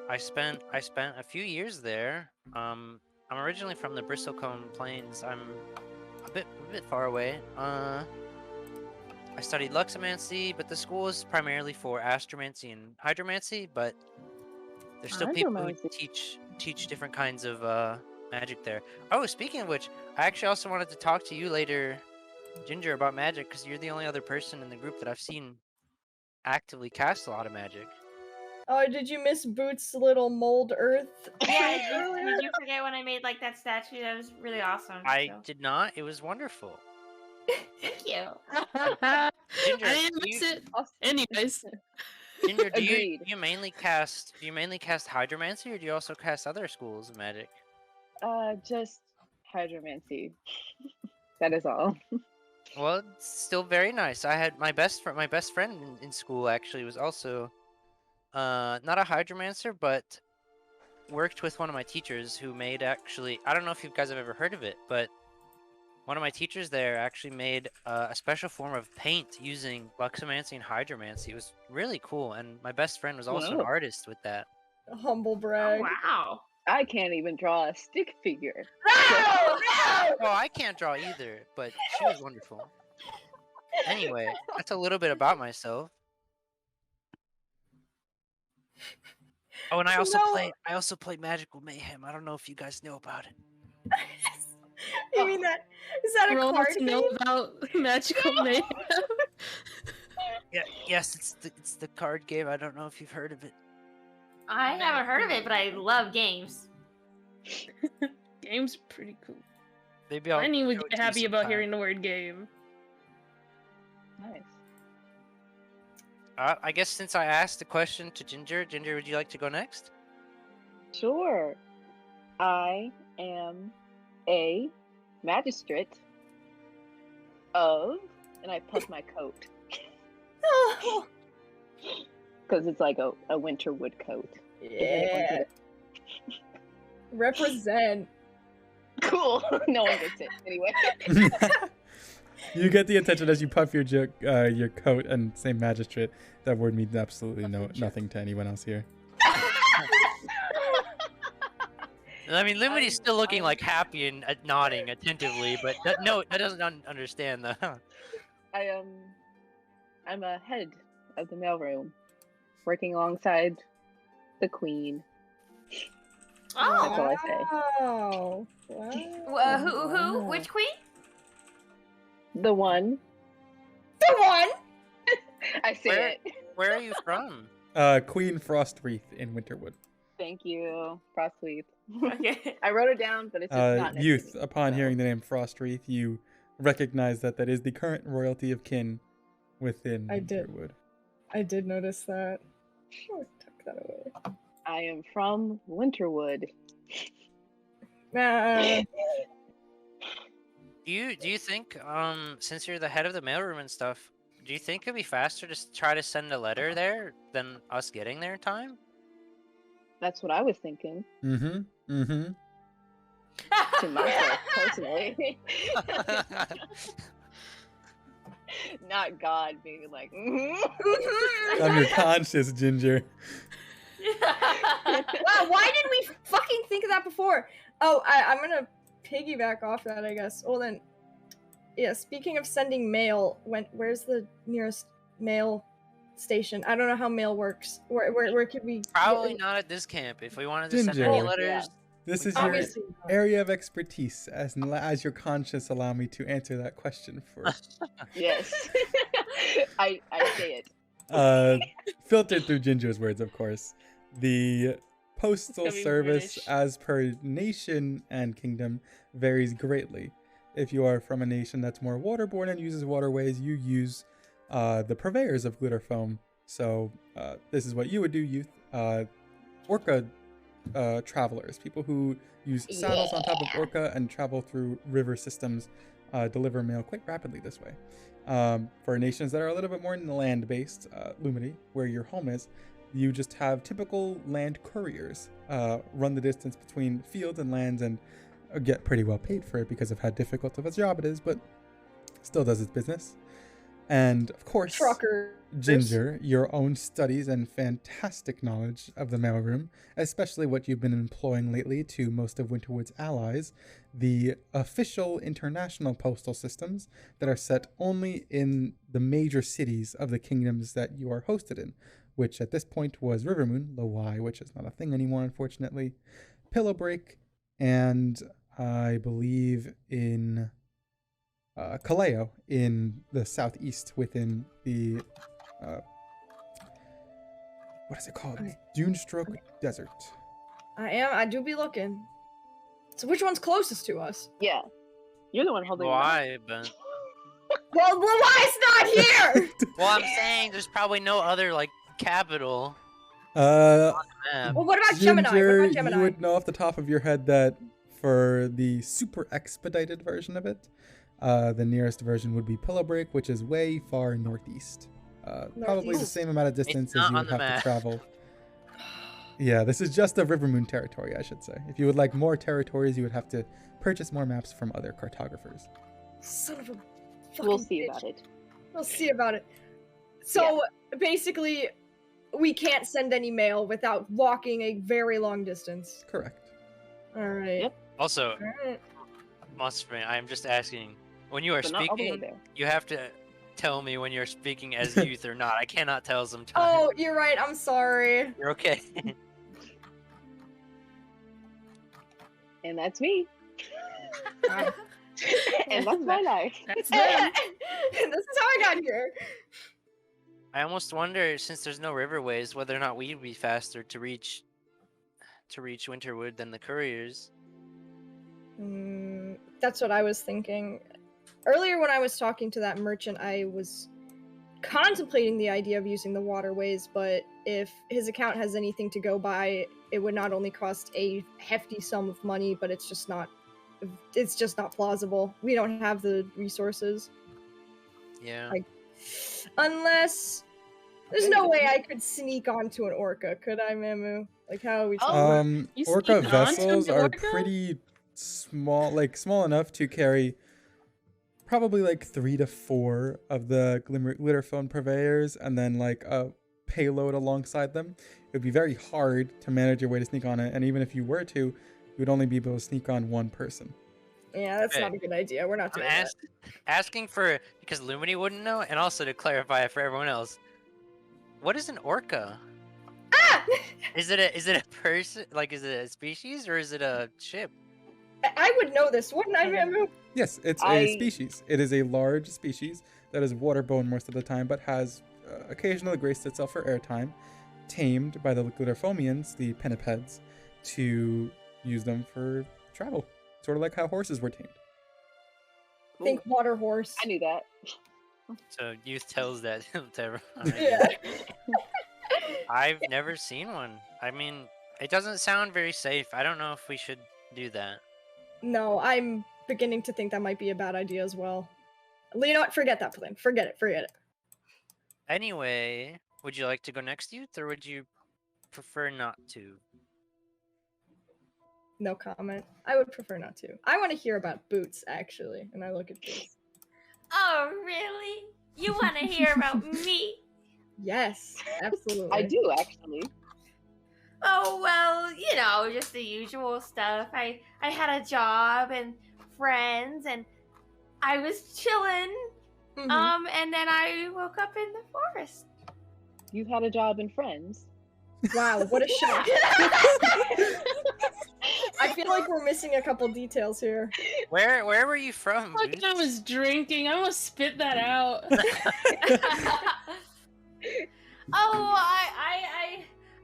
I spent a few years there. I'm originally from the Bristlecone Plains. I'm a bit far away. I studied luxomancy, but the school is primarily for astromancy and hydromancy. But there's still people who Hydromancy. teach different kinds of magic there. Oh, speaking of which, I actually also wanted to talk to you later, Ginger, about magic, because you're the only other person in the group that I've seen actively cast a lot of magic. Oh, did you miss Boots' little mold earth? Yeah, trick did earlier? you forget when I made like that statue? That was really awesome. I so. did not. It was wonderful. Thank you. I Ginger, didn't miss it. Anyways, Ginger, do Agreed. you mainly cast hydromancy, or do you also cast other schools of magic? Just hydromancy. That is all. Well, it's still very nice. I had my best friend in school actually was also not a hydromancer, but worked with one of my teachers who made actually, I don't know if you guys have ever heard of it, but one of my teachers there actually made a special form of paint using luxomancy and hydromancy. It was really cool, and my best friend was also an Whoa. artist with that. Humble brag. Oh, wow. I can't even draw a stick figure. No! No! Well, I can't draw either, but she was wonderful. Anyway, that's a little bit about myself. Oh, and I also play Magical Mayhem. I don't know if you guys know about it. You mean that? Is that a we're all card to game? know about magical mayhem. Yeah, yes, it's the card game. I don't know if you've heard of it. I haven't heard of it, but I love games. Game's pretty cool. Maybe I'll. Lenny would show it get to you happy about sometime. hearing the word game. Nice. I guess since I asked the question to Ginger, would you like to go next? Sure. I am a magistrate of, and I puff my coat Oh, because it's like a Winterwood coat. yeah. Represent. Cool. No one gets it anyway. You get the attention as you puff your coat and say magistrate. That word means absolutely nothing to anyone else here. I mean, Lumity's still looking like happy and nodding attentively, but that doesn't understand the. I'm a head of the mailroom, working alongside the queen. That's all Oh. I say. Wow. Who? Wow. Which queen? The one. The one. I say it. Where are you from? Queen Frostwreath in Winterwood. Thank you, Frostweep. Okay. I wrote it down, but it's just not next to Youth, me, upon so. hearing the name Frostwreath, you recognize that is the current royalty of kin within I did. Winterwood. I did notice that. Oh, tuck that away. I am from Winterwood. Do you think since you're the head of the mailroom and stuff, do you think it'd be faster to try to send a letter there than us getting there in time? That's what I was thinking. Mm-hmm. To myself, personally. Not God being like, I'm your conscious, Ginger. Wow, why did we fucking think of that before? Oh, I'm gonna piggyback off that, I guess. Well then, yeah, speaking of sending mail, where's the nearest mail station? I don't know how mail works. Where could we... Probably not at this camp. If we wanted to send Ginger. any Oh, letters, This is Obviously. your area of expertise. As your conscience, allow me to answer that question first. yes. I say it. Filtered through Ginger's words, of course. The postal Gotta be service British. as per nation and kingdom varies greatly. If you are from a nation that's more waterborne and uses waterways, you use the purveyors of glitter foam. So this is what you would do, youth. Orca travelers, people who use saddles on top of orca and travel through river systems, deliver mail quite rapidly this way. For nations that are a little bit more land-based, Lumity, where your home is, you just have typical land couriers run the distance between fields and lands and get pretty well paid for it because of how difficult of a job it is, but still does its business. And of course, Trucker. Ginger, your own studies and fantastic knowledge of the mailroom, especially what you've been employing lately to most of Winterwood's allies, the official international postal systems that are set only in the major cities of the kingdoms that you are hosted in, which at this point was Rivermoon, Laway, which is not a thing anymore, unfortunately, Pillowbreak, and I believe in Kaleo in the southeast within the what is it called? Dunestroke Desert. I do be looking. So which one's closest to us? Yeah. You're the one holding Why? But Well, why's not here? well, I'm saying there's probably no other like capital Uh, map. Well, what about Gemini? What Ginger, about Gemini? you would know off the top of your head that for the super expedited version of it, the nearest version would be Pillowbreak, which is way far northeast. Probably the Northeast. same amount of distance as not you on would the have to map. travel. Yeah, this is just the Rivermoon territory, I should say. If you would like more territories, you would have to purchase more maps from other cartographers. Son of a We'll fucking see bitch. about it. We'll see about it. So basically, we can't send any mail without walking a very long distance. Correct. All right. Yep. Also, All right. I'm just asking. When you are But not all the way speaking, there. you have to tell me when you're speaking as youth or not. I cannot tell sometimes. Oh, you're right. I'm sorry. You're okay. And that's me. Wow. And that's my life. That's them. This is how I got here. I almost wonder, since there's no riverways, whether or not we'd be faster to reach Winterwood than the couriers. That's what I was thinking. Earlier, when I was talking to that merchant, I was contemplating the idea of using the waterways, but if his account has anything to go by, it would not only cost a hefty sum of money, but it's just not plausible. We don't have the resources. Yeah. Unless there's no way I could sneak onto an orca, could I, Mamu? Like, how are we talking? You Orca sneak onto vessels an are orca? pretty small, like small enough to carry probably like 3 to 4 of the glitter phone purveyors and then like a payload alongside them. It would be very hard to manage your way to sneak on it, and even if you were to, you would only be able to sneak on one person. Yeah, that's Okay. not a good idea. We're not I'm doing that. asking for, because Lumini wouldn't know, and also to clarify for everyone else. What is an orca? Ah! Is it a person? Like, is it a species or is it a ship? I would know this, wouldn't I, Mamu? Yes, it's a I- species. It is a large species that is waterborne most of the time, but has occasionally graced itself for airtime, tamed by the glitterphomians, the pinnipeds, to use them for travel. Sort of like how horses were tamed. Think water horse. I knew that. So youth tells that to everyone. Yeah. I've never seen one. I mean, it doesn't sound very safe. I don't know if we should do that. No, I'm beginning to think that might be a bad idea as well. You know what? Forget that plan. Forget it. Anyway, would you like to go next, youth, or would you prefer not to? No comment. I would prefer not to. I want to hear about Boots, actually. And I look at Boots. Oh, really? You want to hear about me? Yes, absolutely. I do, actually. Oh, well, you know, just the usual stuff. I had a job and friends, and I was chilling. Mhm. And then I woke up in the forest. You had a job and friends. Wow, what a shock. I feel like we're missing a couple details here. Where were you from? Like I Boots? was drinking. I almost spit that out. Oh,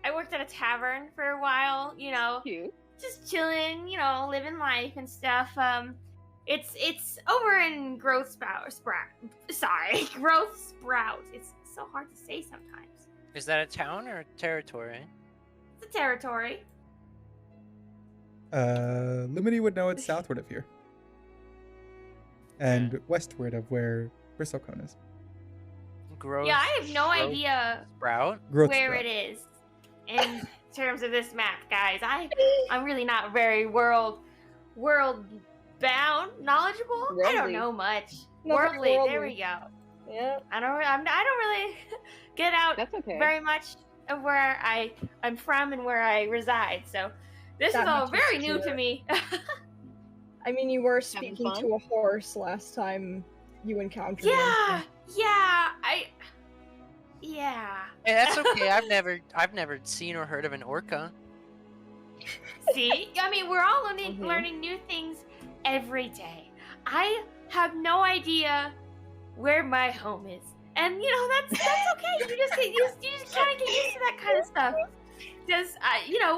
I worked at a tavern for a while. You know, Cute. just chilling. You know, living life and stuff. It's over in Growth Sprout. Sorry, Growth Sprout. It's so hard to say sometimes. Is that a town or a territory? It's a territory. Lumity would know it's southward of here. And westward of where Bristlecone is. Growth. Yeah, I have no idea Sprout. Growth where Sprout. it is in terms of this map, guys. I'm really not very world bound knowledgeable. I don't Worldly. know much. Nothing Worldly. There worldly. we go. Yeah. I don't really get out That's okay. very much of where I'm from and where I reside. So this That is all much is very new true. to me. I mean, you were speaking fun? to a horse last time you encountered yeah, one. yeah. Hey, that's okay. I've never seen or heard of an orca. See, I mean, we're all Mhm. learning new things every day. I have no idea where my home is, and you know that's okay. You just kind of get used to that kind of stuff. Just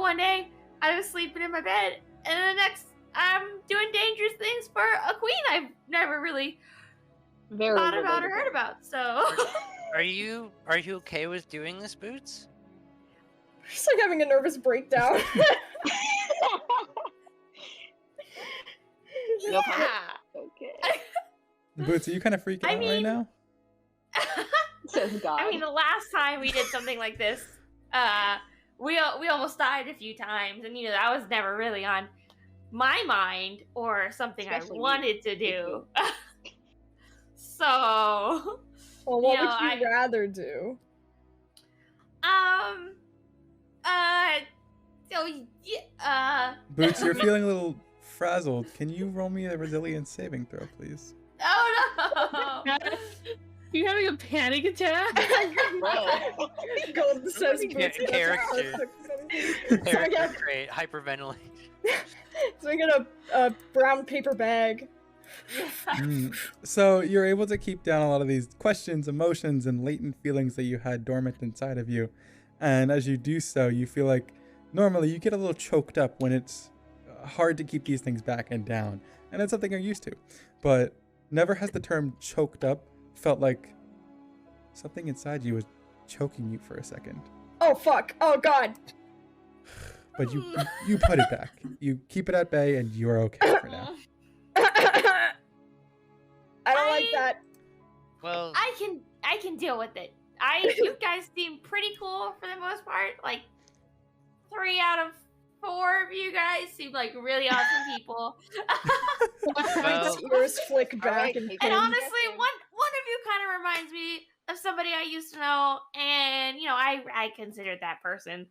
one day I was sleeping in my bed, and then the next I'm doing dangerous things for a queen I've never really Very thought about or relatable. heard about. So Are you okay with doing this, Boots? She's like having a nervous breakdown. No comment? yeah. Okay. Boots, are you kind of freaking I out right mean- now? Says God. I mean, the last time we did something like this, we almost died a few times, and that was never really on my mind or something Especially I you. wanted to do. So, Well, what You know, would you rather do? so yeah, Boots, you're feeling a little frazzled. Can you roll me a resilience saving throw, please? oh no. You having a panic attack? Bro. Gold says Yeah, Boots. character. Character trait, hyperventilate. So we get a brown paper bag. So you're able to keep down a lot of these questions, emotions, and latent feelings that you had dormant inside of you. And as you do so, you feel like normally you get a little choked up when it's hard to keep these things back and down. And it's something you're used to. But never has the term choked up felt like something inside you was choking you for a second. Oh fuck! Oh god! But you put it back. You keep it at bay and you're okay for now. I don't like that. Well, I can deal with it. You guys seem pretty cool for the most part. Like 3 out of 4 of you guys seem like really awesome people. Well- Tears flick back Alright, and take And it. forth. honestly, one of you kind of reminds me of somebody I used to know, and I considered that person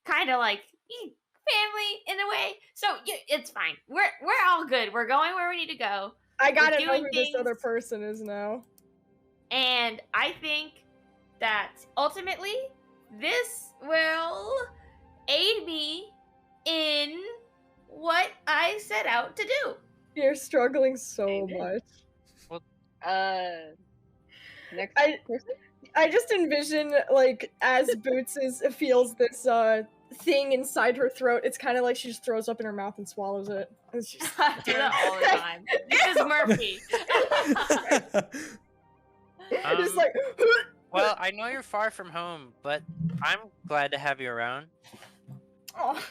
kind of like family in a way. So it's fine. We're all good. We're going where we need to go, I gotta we're know doing who this other things- person is now. and I think that ultimately this will aid me in what I set out to do. You're struggling so Amen. much. Next I- person? I just envision, like, as Boots feels this thing inside her throat, it's kind of like she just throws up in her mouth and swallows it. It's just, I do that all the time. This is Murphy. just like, well, I know you're far from home, but I'm glad to have you around. oh.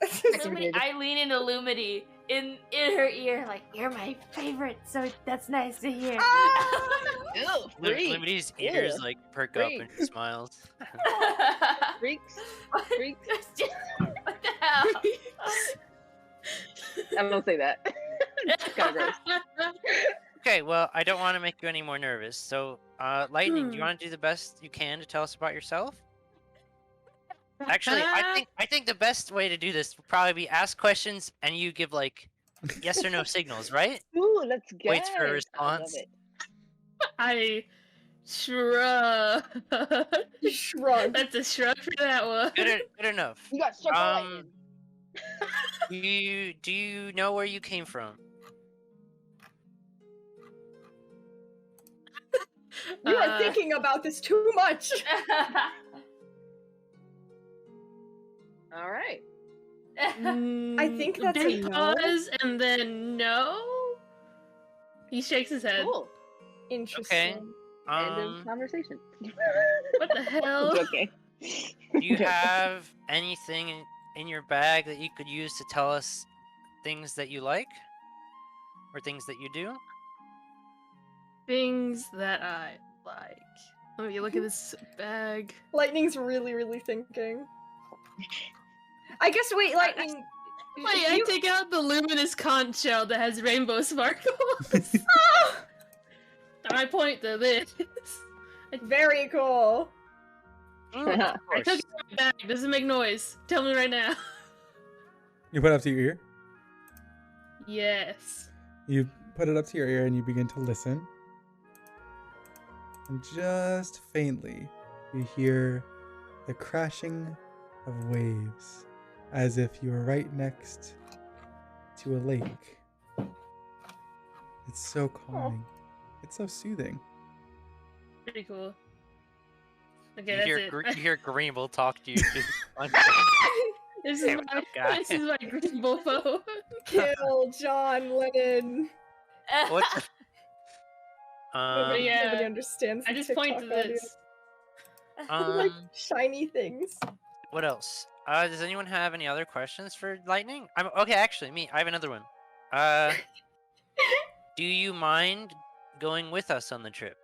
I lean into Lumity in her ear, like, you're my favorite, so that's nice to hear. Ew, Limity's ears Ew. like perk up Freak. and he smiles. Freaks. What? Freaks. What the hell? I don't say that. It's kind of gross. Okay, well, I don't want to make you any more nervous. So, Lightning, do you want to do the best you can to tell us about yourself? Actually, I think the best way to do this would probably be ask questions and you give like yes or no signals, right? Ooh, let's go. Waits for a response. I shrug. Shrug. That's a shrug for that one. Good enough. You got circle lightning. Do you know where you came from? You are thinking about this too much. All right. I think that's a big no. pause and then no. He shakes his head. Cool. Interesting. End of conversation. What the hell? Okay. Do you have anything in your bag that you could use to tell us things that you like? Or things that you do? Things that I like. Let me look at this bag. Lightning's really, really thinking. I guess, wait, Lightning... Wait, I take out the luminous conch shell that has rainbow sparkles. I point to this. Very cool. Of I course. took it out of my bag. Does it make noise? Tell me right now. You put it up to your ear. Yes. You put it up to your ear and you begin to listen. And just faintly, you hear the crashing of waves, as if you were right next to a lake. It's so calming. It's so soothing. Pretty cool. Okay, that's it. You hear Greenville talk to you. This Hey, is what's my up, guy? this is my Greenville phone. Kill John Lennon. What? Nobody, yeah. nobody understands I the just point to TikTok audio. this. Like shiny things. What else? Does anyone have any other questions for Lightning? Okay, actually, I have another one. Do you mind going with us on the trip?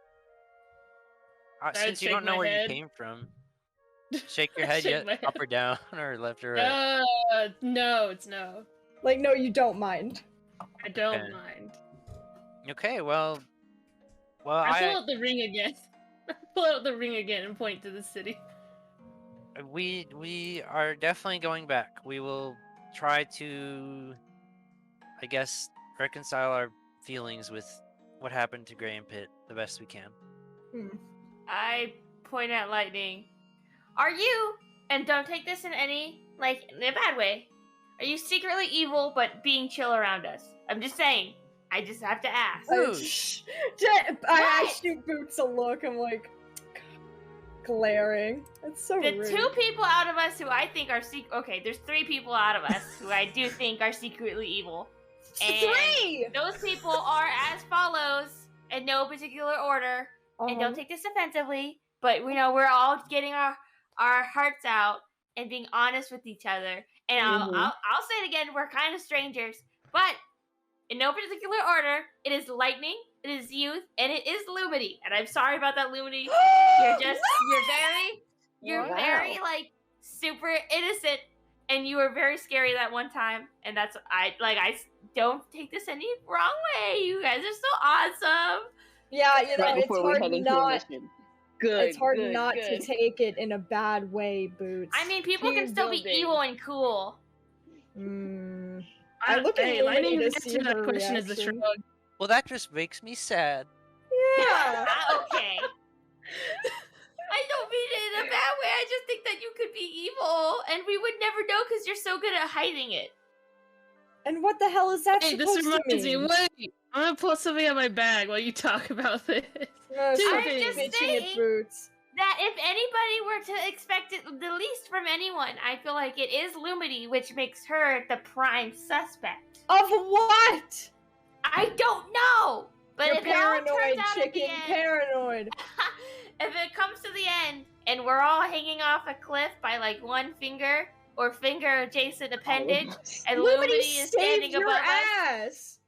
Since you shake don't know my where head. you came from, shake your head Shake yet, my head. up or down, or left or right. No, it's no. Like, no, you don't mind. I don't Okay. mind. Okay, well, I pull out the ring again. I pull out the ring again and point to the city. we are definitely going back. We will try to, I guess, reconcile our feelings with what happened to Graham Pitt the best we can. I point at Lightning. Are you, and don't take this in any, like, in a bad way, are you secretly evil but being chill around us? I'm just saying. I just have to ask. I shoot Boots a look. I'm like, glaring. That's so The rude. 2 people out of us who I think are okay, there's 3 people out of us who I do think are secretly evil. And 3! those people are as follows, in no particular order. And don't take this offensively, but we know we're all getting our hearts out and being honest with each other. And I'll say it again, we're kind of strangers, but in no particular order, it is Lightning, it is Youth, and it is Lumity. And I'm sorry about that, Lumity. You're very like super innocent, and you were very scary that one time. And that's I don't take this any wrong way. You guys are so awesome. Yeah, you know, Right it's before we hard head into a not. mission. Good. It's hard good, not good. to take it in a bad way, Boots. I mean, people can still be building. evil and cool. I look at Lumity Lightning to answer see that her question is a reaction. shrug. Well, that just makes me sad. Yeah. Okay. I don't mean it in a bad way. I just think that you could be evil, and we would never know because you're so good at hiding it. And what the hell is that Hey, this supposed to reminds me. mean? Wait, I'm gonna pull something out of my bag while you talk about this. No, stop I'm just bitching at saying- Boots. That if anybody were to expect it the least from anyone, I feel like it is Lumity, which makes her the prime suspect. Of what? I don't know! But You're if it all turns paranoid, out at the chicken. end, Paranoid. if it comes to the end and we're all hanging off a cliff by like one finger or finger adjacent appendage, and Lumity Lumity is standing saved your above us, ass.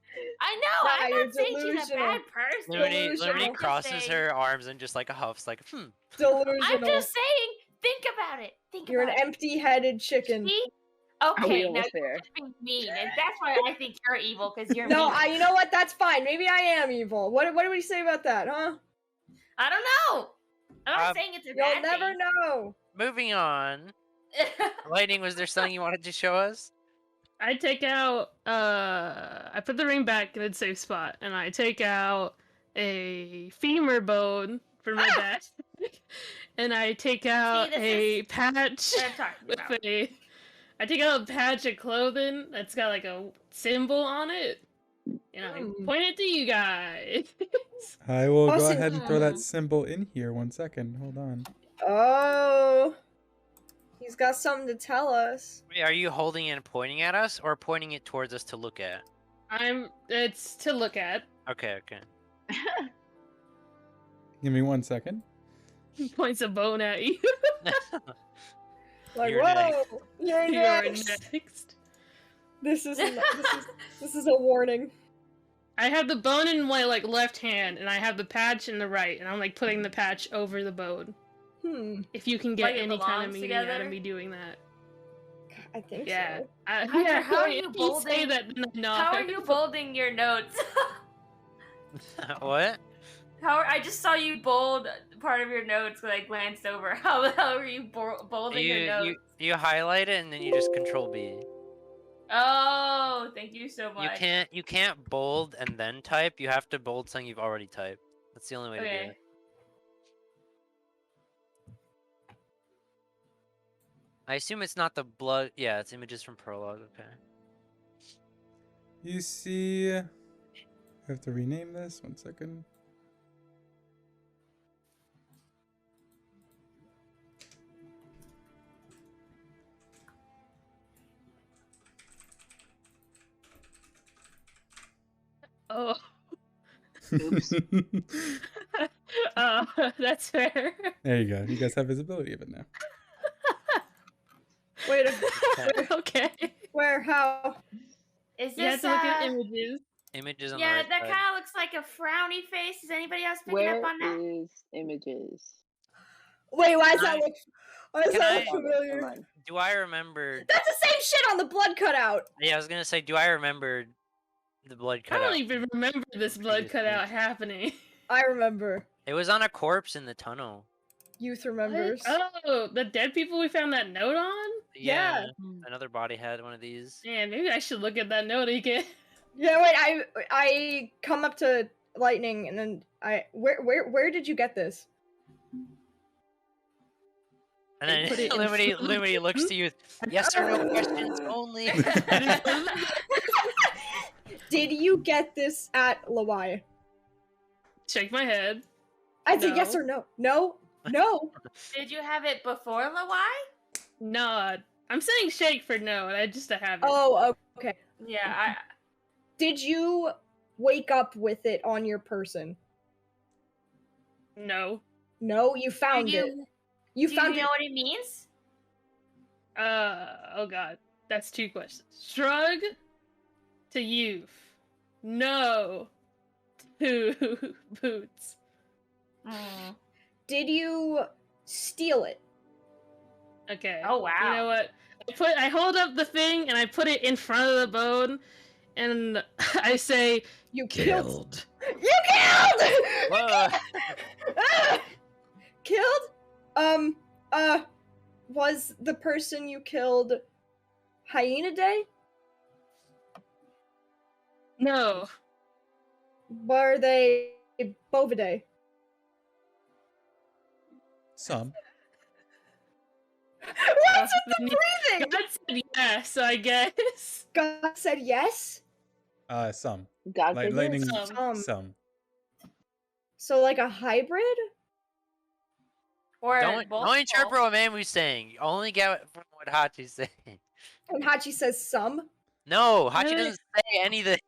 I know. Nah, I'm you're not saying she's a delusional. bad person. Delusional. Lumity I'm just crosses saying- her arms and just like a huff's like, Delusional. I'm just saying. Think about it. You're an about it. empty-headed chicken. See? Are we Okay, now almost you're there? just being mean, and that's why I think you're evil because you're No, mean. you know what? That's fine. Maybe I am evil. What do we say about that, huh? I don't know. I'm not saying it's a You'll bad never thing. know. moving on. Lightning, was there something you wanted to show us? I take out. I put the ring back in its safe spot, and I take out a femur bone for my back, and I take out this a is patch what I'm talking with about. I take out a patch of clothing that's got like a symbol on it, and I point it to you guys. I will go Awesome. ahead and throw that symbol in here. 1 second. Hold on. Oh. He's got something to tell us. Wait, are you holding it and pointing at us, or pointing it towards us to look at? It's to look at. Okay, okay. Give me 1 second. He points a bone at you. Like, You're whoa, next. you're You are next. next. This is a warning. I have the bone in my like left hand, and I have the patch in the right, and I'm like putting the patch over the bone. If you can get Like it any kind of belongs meaning out together? of me doing that. I think Yeah. so. Hunter, how are you if you say bolding- that, then I nod. How are you bolding your notes? What? I just saw you bold part of your notes when I glanced over. How are you bolding your notes? You highlight it and then you just Control B. Oh, thank you so much. You can't bold and then type. You have to bold something you've already typed. That's the only way to do Okay. it. I assume it's not the blood. Yeah, it's images from prologue. Okay. You see, I have to rename this. 1 second. Oh. Oops. Oh, that's fair. There you go. You guys have visibility of it now. Wait, Okay. where? How? Is You have this to look at images. Images on the yeah, right that side. kind of looks like a frowny face. Is anybody else picking Where up on that? is images? Wait, why does Can that look? Why does can that I- look familiar? Hold on. Do I remember? That's the same shit on the blood cutout. Yeah, I was gonna say, do I remember the blood I cutout? don't even remember this blood Previous cutout happening. I remember. It was on a corpse in the tunnel. Youth remembers. Oh, the dead people we found that note on? Yeah. Another body had one of these. Man, maybe I should look at that note again. Yeah, wait. I come up to Lightning and then where did you get this? And then Put it in Lumity looks to you. Yes or no questions only. Did you get this at Laway? Shake my head. I said No. yes or no. No. No. Did you have it before Lawai? Nod. I'm saying shake for no, and I just have it. Oh, okay. Yeah, Did you wake up with it on your person? No. No, you found do it. You do found you it. know what it means? Oh god. That's 2 questions. Shrug to youth. No to boots. Did you steal it? Okay. Oh, wow. You know what? I hold up the thing and I put it in front of the bone and I say You killed. killed. You killed! Whoa. Ah! Killed? Was the person you killed Hyena Day? No. Were they Bovidae? Some. What's with the God breathing? said yes, I guess. God said yes. Some. God Like said lightning. yes. Some. So like a hybrid? Or Don't interpret what Mamu's saying. You only get from what Hachi's saying. And Hachi says some. No, Hachi Really? doesn't say anything.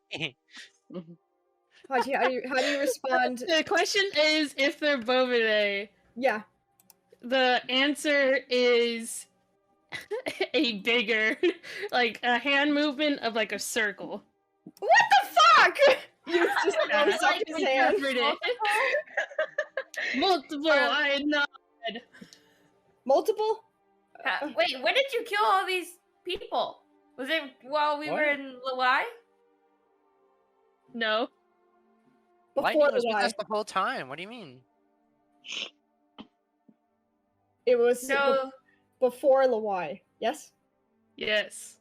Hachi, how do you respond? The question is if they're Bovidae. Yeah. The answer is a bigger, like a hand movement of like a circle. What the fuck? You just I thumbs up like his to hand. interpret it. Multiple. I nod. Multiple? Wait, when did you kill all these people? Was it while we What? were in Lawai? No. Lightning Before was the with lie. us the whole time. What do you mean? It was So before Lawai. Yes? Yes.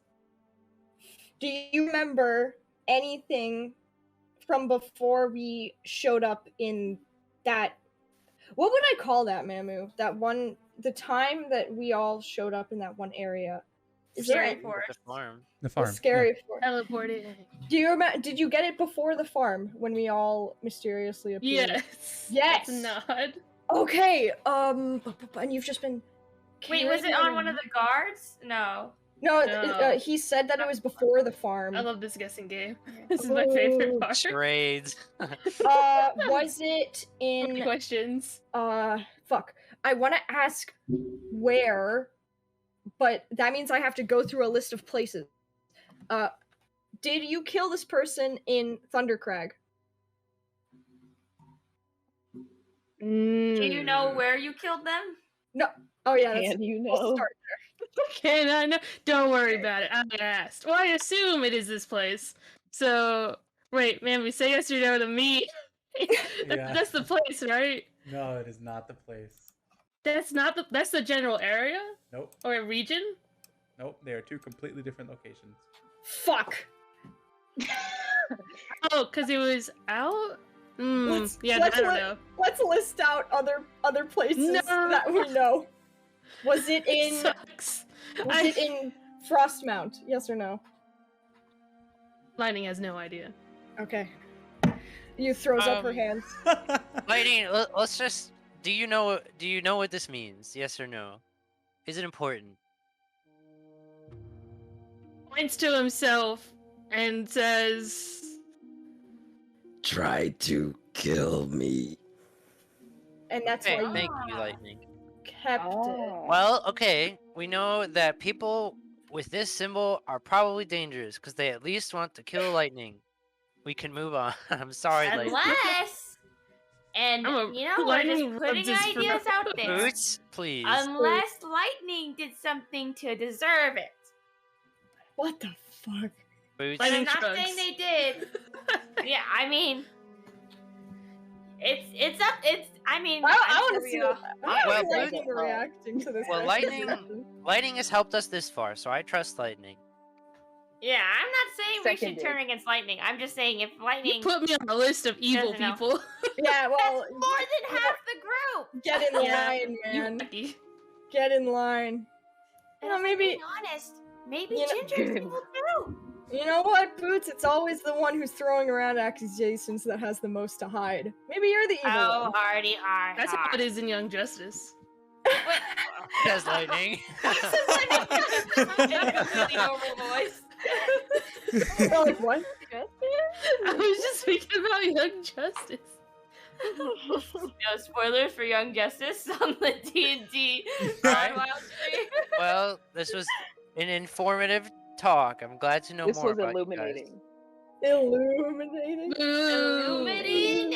Do you remember anything from before we showed up in that? What would I call that, Mamu? The time that we all showed up in that one area. Is there Scary any- forest. The farm. The the farm. scary forest? Teleported. Do you remember? Did you get it before the farm when we all mysteriously appeared? Yes. Yes! Nod. Okay. And you've just been Wait, was it on one of the guards? No. No, No. he said that it was before the farm. I love this guessing game. This is my favorite Ooh. part. Charades. Was it in Questions. fuck. I want to ask where, but that means I have to go through a list of places. Did you kill this person in Thundercrag? Do you know where you killed them? No. Oh yeah, that's Can you we'll know? start. Can I know? Don't worry about it. I asked. Well, I assume it is this place. So, wait, man, we say yes or no to me. Yeah. That's the place, right? No, it is not the place. That's not the. That's the general area Nope. or a region. Nope. They are two completely different locations. Fuck. Oh, because it was out. Let's- Yeah, let's I don't let- know. Let's list out other places No. that we know. Was it It in sucks. was it in Frostmount? Yes or no? Lightning has no idea. Okay. You throws up her hands. Lightning, let's just. Do you know what this means? Yes or no? Is it important? Points to himself and says, Try to kill me. And that's Hey, why you thank you, Lightning. kept it. Well, okay, we know that people with this symbol are probably dangerous because they at least want to kill Lightning. We can move on. I'm sorry, Lightning. Unless, and I'm a you know, we're lightning just rubs putting his ideas throat. out there. Boots, please. Unless Lightning did something to deserve it. What the fuck? Boots. And I'm Lightning not shrugs. saying they did. Yeah, I mean, it's up. I mean, I I'm want sure to we see all- Well, Lightning Boots- reacting to this. Well, question. Lightning has helped us this far, so I trust Lightning. Yeah, I'm not saying we should Seconded. turn against Lightning. I'm just saying if You Lightning put me on a list of evil Doesn't know. people. Yeah, well, that's more than half the group. get in Yeah, line, You man. wacky. Get in line. And No, if I'm maybe- being honest, maybe You know- Ginger's evil too. You know what, Boots? It's always the one who's throwing around accusations that has the most to hide. Maybe you're the evil Oh, one. hardy har. That's how it is in Young Justice. Yes, Lightning. Really normal voice. You're like, what? I was just speaking about Young Justice. No spoilers for Young Justice on the D&D Right. Faunwild stream. Well, this was an informative talk. I'm glad to know This more was about illuminating. Illuminating. Illuminating.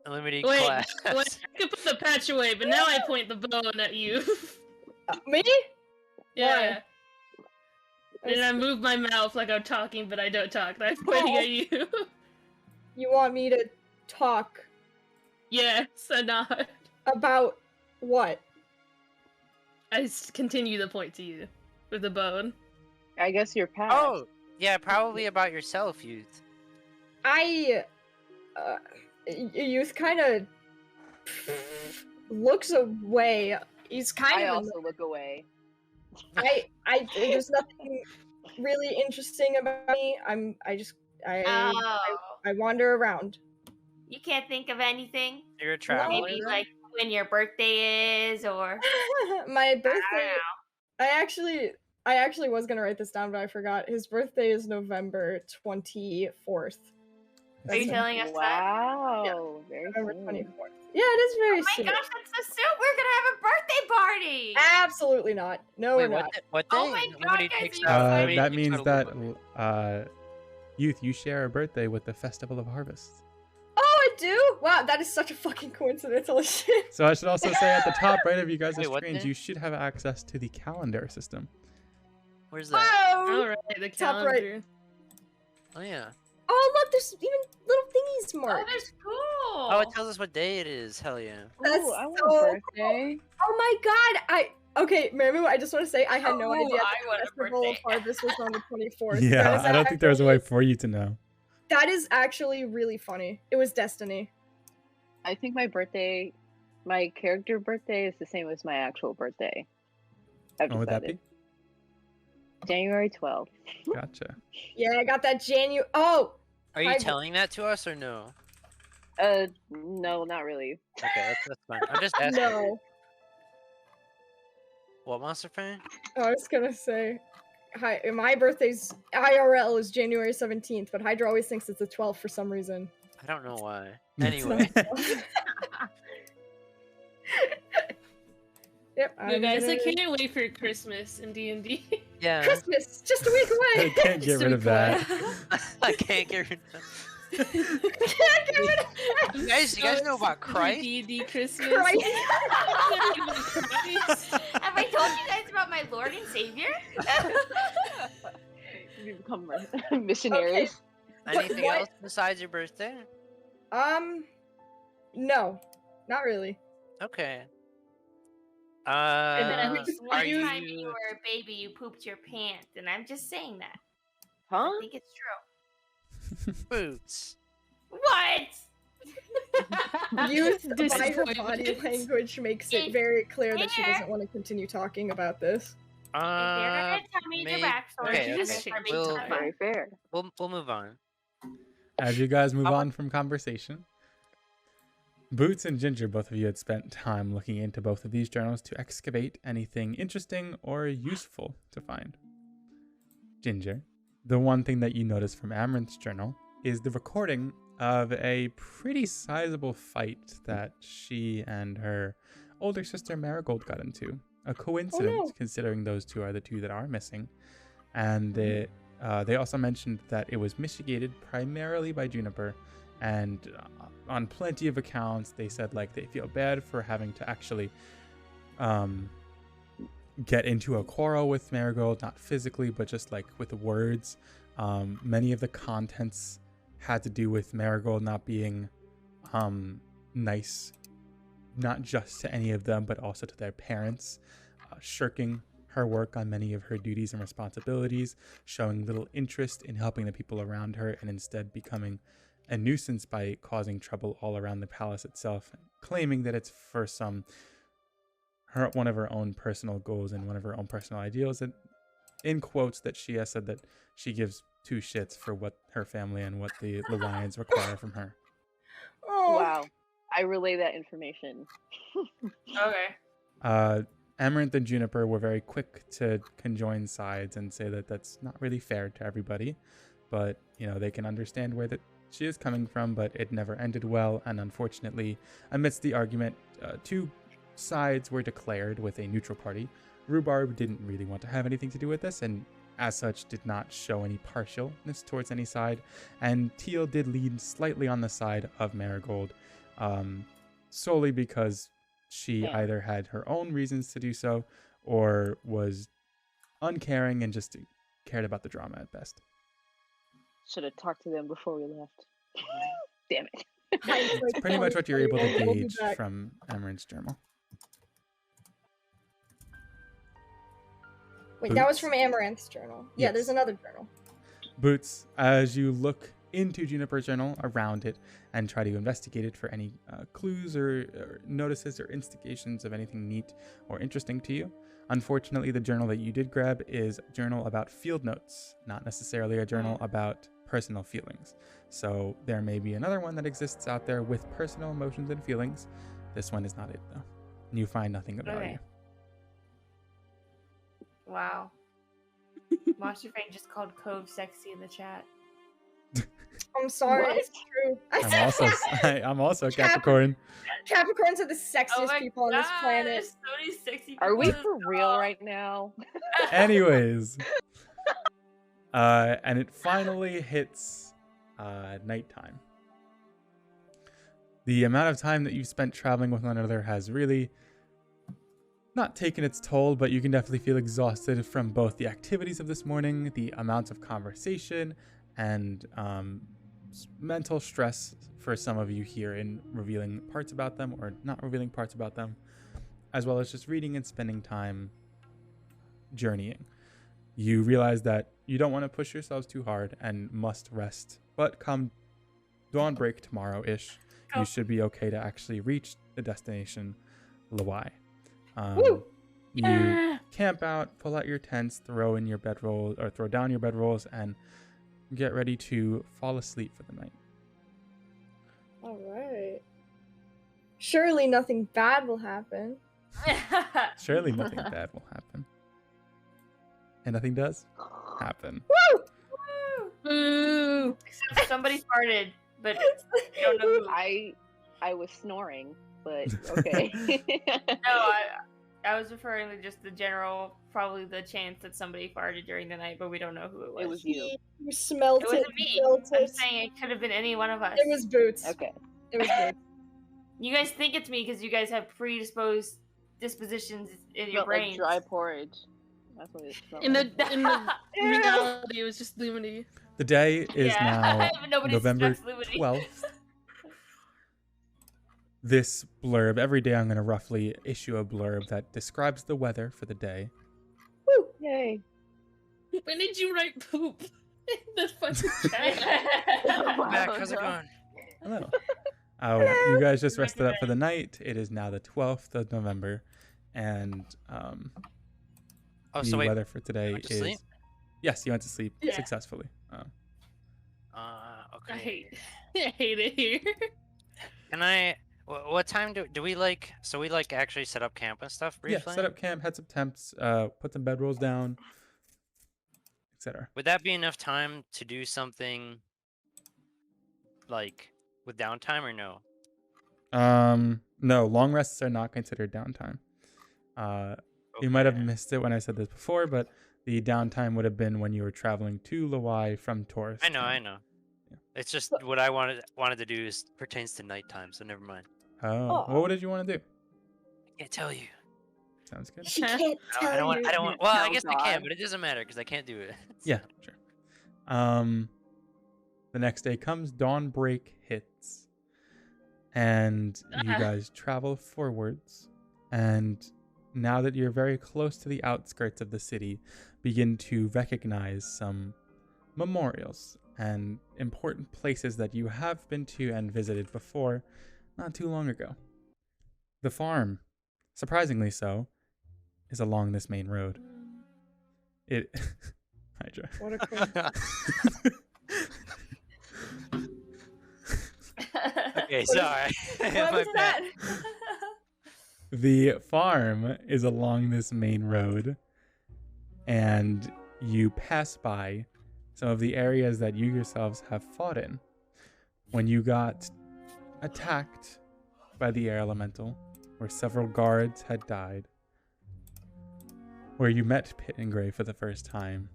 Illuminating Wait, class. wait, I could put the patch away, but now I point the bone at you. Me? Yeah. And I move my mouth like I'm talking, but I don't talk. I'm pointing at you. You want me to talk Yes, I nod. about what? I continue to point to you with the bone. I guess you're past. Oh, yeah, probably about yourself, youth. Youth kind of looks away. He's kind I of. also look away. There's nothing really interesting about me. I Oh, wander around. you can't think of anything? You're a traveler. Maybe like when your birthday is, or My I birthday. don't I actually was gonna write this down, but I forgot. His birthday is November 24th. know. Are you telling us that? Wow. Very November soon. 24th. Yeah, it is very Oh my soon. gosh, that's so soon! We're gonna have a birthday party! Absolutely not. No, Wait, we're not. what day? Oh my God, Nobody guys, takes you out- guys- nobody That takes means out a that, little- youth, you share a birthday with the Festival of Harvest. Oh, I do. Wow, that is such a fucking coincidence. Holy shit. So I should also say at the top right of you guys' Wait, what screens, day? you should have access to the calendar system. Where's that? Oh, Alright, the Top right. calendar. Oh, yeah. oh, look, there's even little thingies Oh, marked. that's cool! Oh, it tells us what day it is. Hell yeah. That's Ooh, I want so a cool. birthday. Oh my god, okay, Mamu, I just want to say I had no Oh, idea I that want the a Festival of birthday. Harvest was on the 24th. Yeah, That is I don't think there was a way actually- for you to know. That is actually really funny. It was destiny. I think my character birthday is the same as my actual birthday. I've When would that be? decided. January 12th. Gotcha. Yeah, I got that Oh, Are you I- telling that to us or no? No, not really. Okay, that's fine. I'm just asking. no. What, Monster Fan? I was gonna say, hi. My birthday's IRL is January 17th, but Hydra always thinks it's the 12th for some reason. I don't know why. It's Anyway. not. Yep. You guys, I can't wait for Christmas in D&D. Yeah. Christmas, just a week I away. can't get rid of that. I can't get rid of Can't get rid of that. You guys know about Christ? D&D Christmas. Christ. Have I told you guys about my Lord and Savior? We become missionaries. Anything what- else besides your birthday? No, not really. Okay. And then at Uh, least are one time you you? were a baby, you pooped your pants, and I'm just saying that. Huh? I think it's true. Boots. What? Youth by her Disappointment. body language makes it very clear that she doesn't want to continue talking about this. If they're gonna tell me maybe- their backstory, okay, they're okay. gonna start We'll- making fun of Very fair. We'll move on. As you guys move How on from conversation, Boots and Ginger, both of you had spent time looking into both of these journals to excavate anything interesting or useful to find. Ginger, the one thing that you notice from Amaranth's journal is the recording of a pretty sizable fight that she and her older sister Marigold got into. A coincidence, considering those two are the two that are missing. And they also mentioned that it was mitigated primarily by Juniper, and on plenty of accounts they said like they feel bad for having to actually get into a quarrel with Marigold, not physically but just like with words. Many of the contents had to do with Marigold not being nice, not just to any of them but also to their parents, shirking her work on many of her duties and responsibilities, showing little interest in helping the people around her, and instead becoming a nuisance by causing trouble all around the palace itself, claiming that it's for one of her own personal goals and one of her own personal ideals, and in quotes that she has said that she gives two shits for what her family and what the Lions require from her. Oh. Wow. I relay that information. Okay. Amaranth and Juniper were very quick to conjoin sides and say that that's not really fair to everybody, but they can understand where she is coming from, but it never ended well, and unfortunately, amidst the argument, two sides were declared with a neutral party. Rhubarb didn't really want to have anything to do with this, and as such did not show any partialness towards any side, and Teal did lean slightly on the side of Marigold, solely because she either had her own reasons to do so, or was uncaring and just cared about the drama at best. Should have talked to them before we left. Damn it. It's pretty much what you're able to We'll be gauge back. from Amaranth's journal. Wait, that was Boots. from Amaranth's journal. Yeah, there's Yes. another journal. Boots, as you look into Juniper's journal, around it, and try to investigate it for any clues or notices or instigations of anything neat or interesting to you. Unfortunately, the journal that you did grab is a journal about field notes, not necessarily a journal about personal feelings. So there may be another one that exists out there with personal emotions and feelings. This one is not it, though. You find nothing about Okay. you. Wow. Monster Fang just called Cove sexy in the chat. I'm sorry, What? it's true. I'm also a Capricorn. Capricorns are the sexiest Oh my people on this planet. there's so many sexy Are we people for in this real call. right now? Anyways, and it finally hits nighttime. The amount of time that you've spent traveling with one another has really not taken its toll, but you can definitely feel exhausted from both the activities of this morning, the amounts of conversation, and mental stress for some of you here in revealing parts about them or not revealing parts about them, as well as just reading and spending time journeying. You realize that you don't want to push yourselves too hard and must rest, but come dawn break tomorrow-ish, you should be okay to actually reach the destination, Laway. You camp out, pull out your tents, throw down your bedrolls, and get ready to fall asleep for the night. Alright. Surely nothing bad will happen. Surely nothing bad will happen. And nothing does happen. Boo! Except somebody farted, but we don't know who. I was snoring, but okay. No, I was referring to just the general, probably the chance that somebody farted during the night, but we don't know who it was. It was you. You smelt It it. wasn't me. felt I'm it. saying it could have been any one of us. It was Boots. Okay. It was Boots. You guys think it's me because you guys have predisposed dispositions in your Smelled like brains. dry porridge. That's what it smelled In the like. reality, it was just Lumity. The day is now Nobody November suspects Lumity. 12th. This blurb, every day I'm going to roughly issue a blurb that describes the weather for the day. Woo! Yay. When did you write poop? In the fucking chat. Back, how's it going? Hello. You guys just rested up for the night. It is now the 12th of November. And Oh, the so wait. weather for today went to is... sleep? Yes, you went to sleep Yeah. successfully. Okay. I hate it here. Can I? What time do we like? So we like actually set up camp and stuff briefly. Yeah, set up camp, head some temps, put some bedrolls down, etc. Would that be enough time to do something like with downtime or no? No, long rests are not considered downtime. You might have Okay. missed it when I said this before, but the downtime would have been when you were traveling to Laway from Taurus. I know. Yeah. It's just what I wanted to do is pertains to nighttime, so never mind. Oh, what did you want to do? I can't tell you. Sounds good. She can't tell I don't want. you. I don't want. Well, I Tell guess I can, God. but it doesn't matter because I can't do it. Yeah, sure. The next day comes, dawn break hits, and you guys travel forwards, and now that you're very close to the outskirts of the city, begin to recognize some memorials and important places that you have been to and visited before not too long ago. The farm, surprisingly so, is along this main road. It Hydra. What a cool. Okay, sorry. What My was bad. that? The farm is along this main road, and you pass by some of the areas that you yourselves have fought in. When you got attacked by the air elemental, where several guards had died, where you met Pit and Gray for the first time,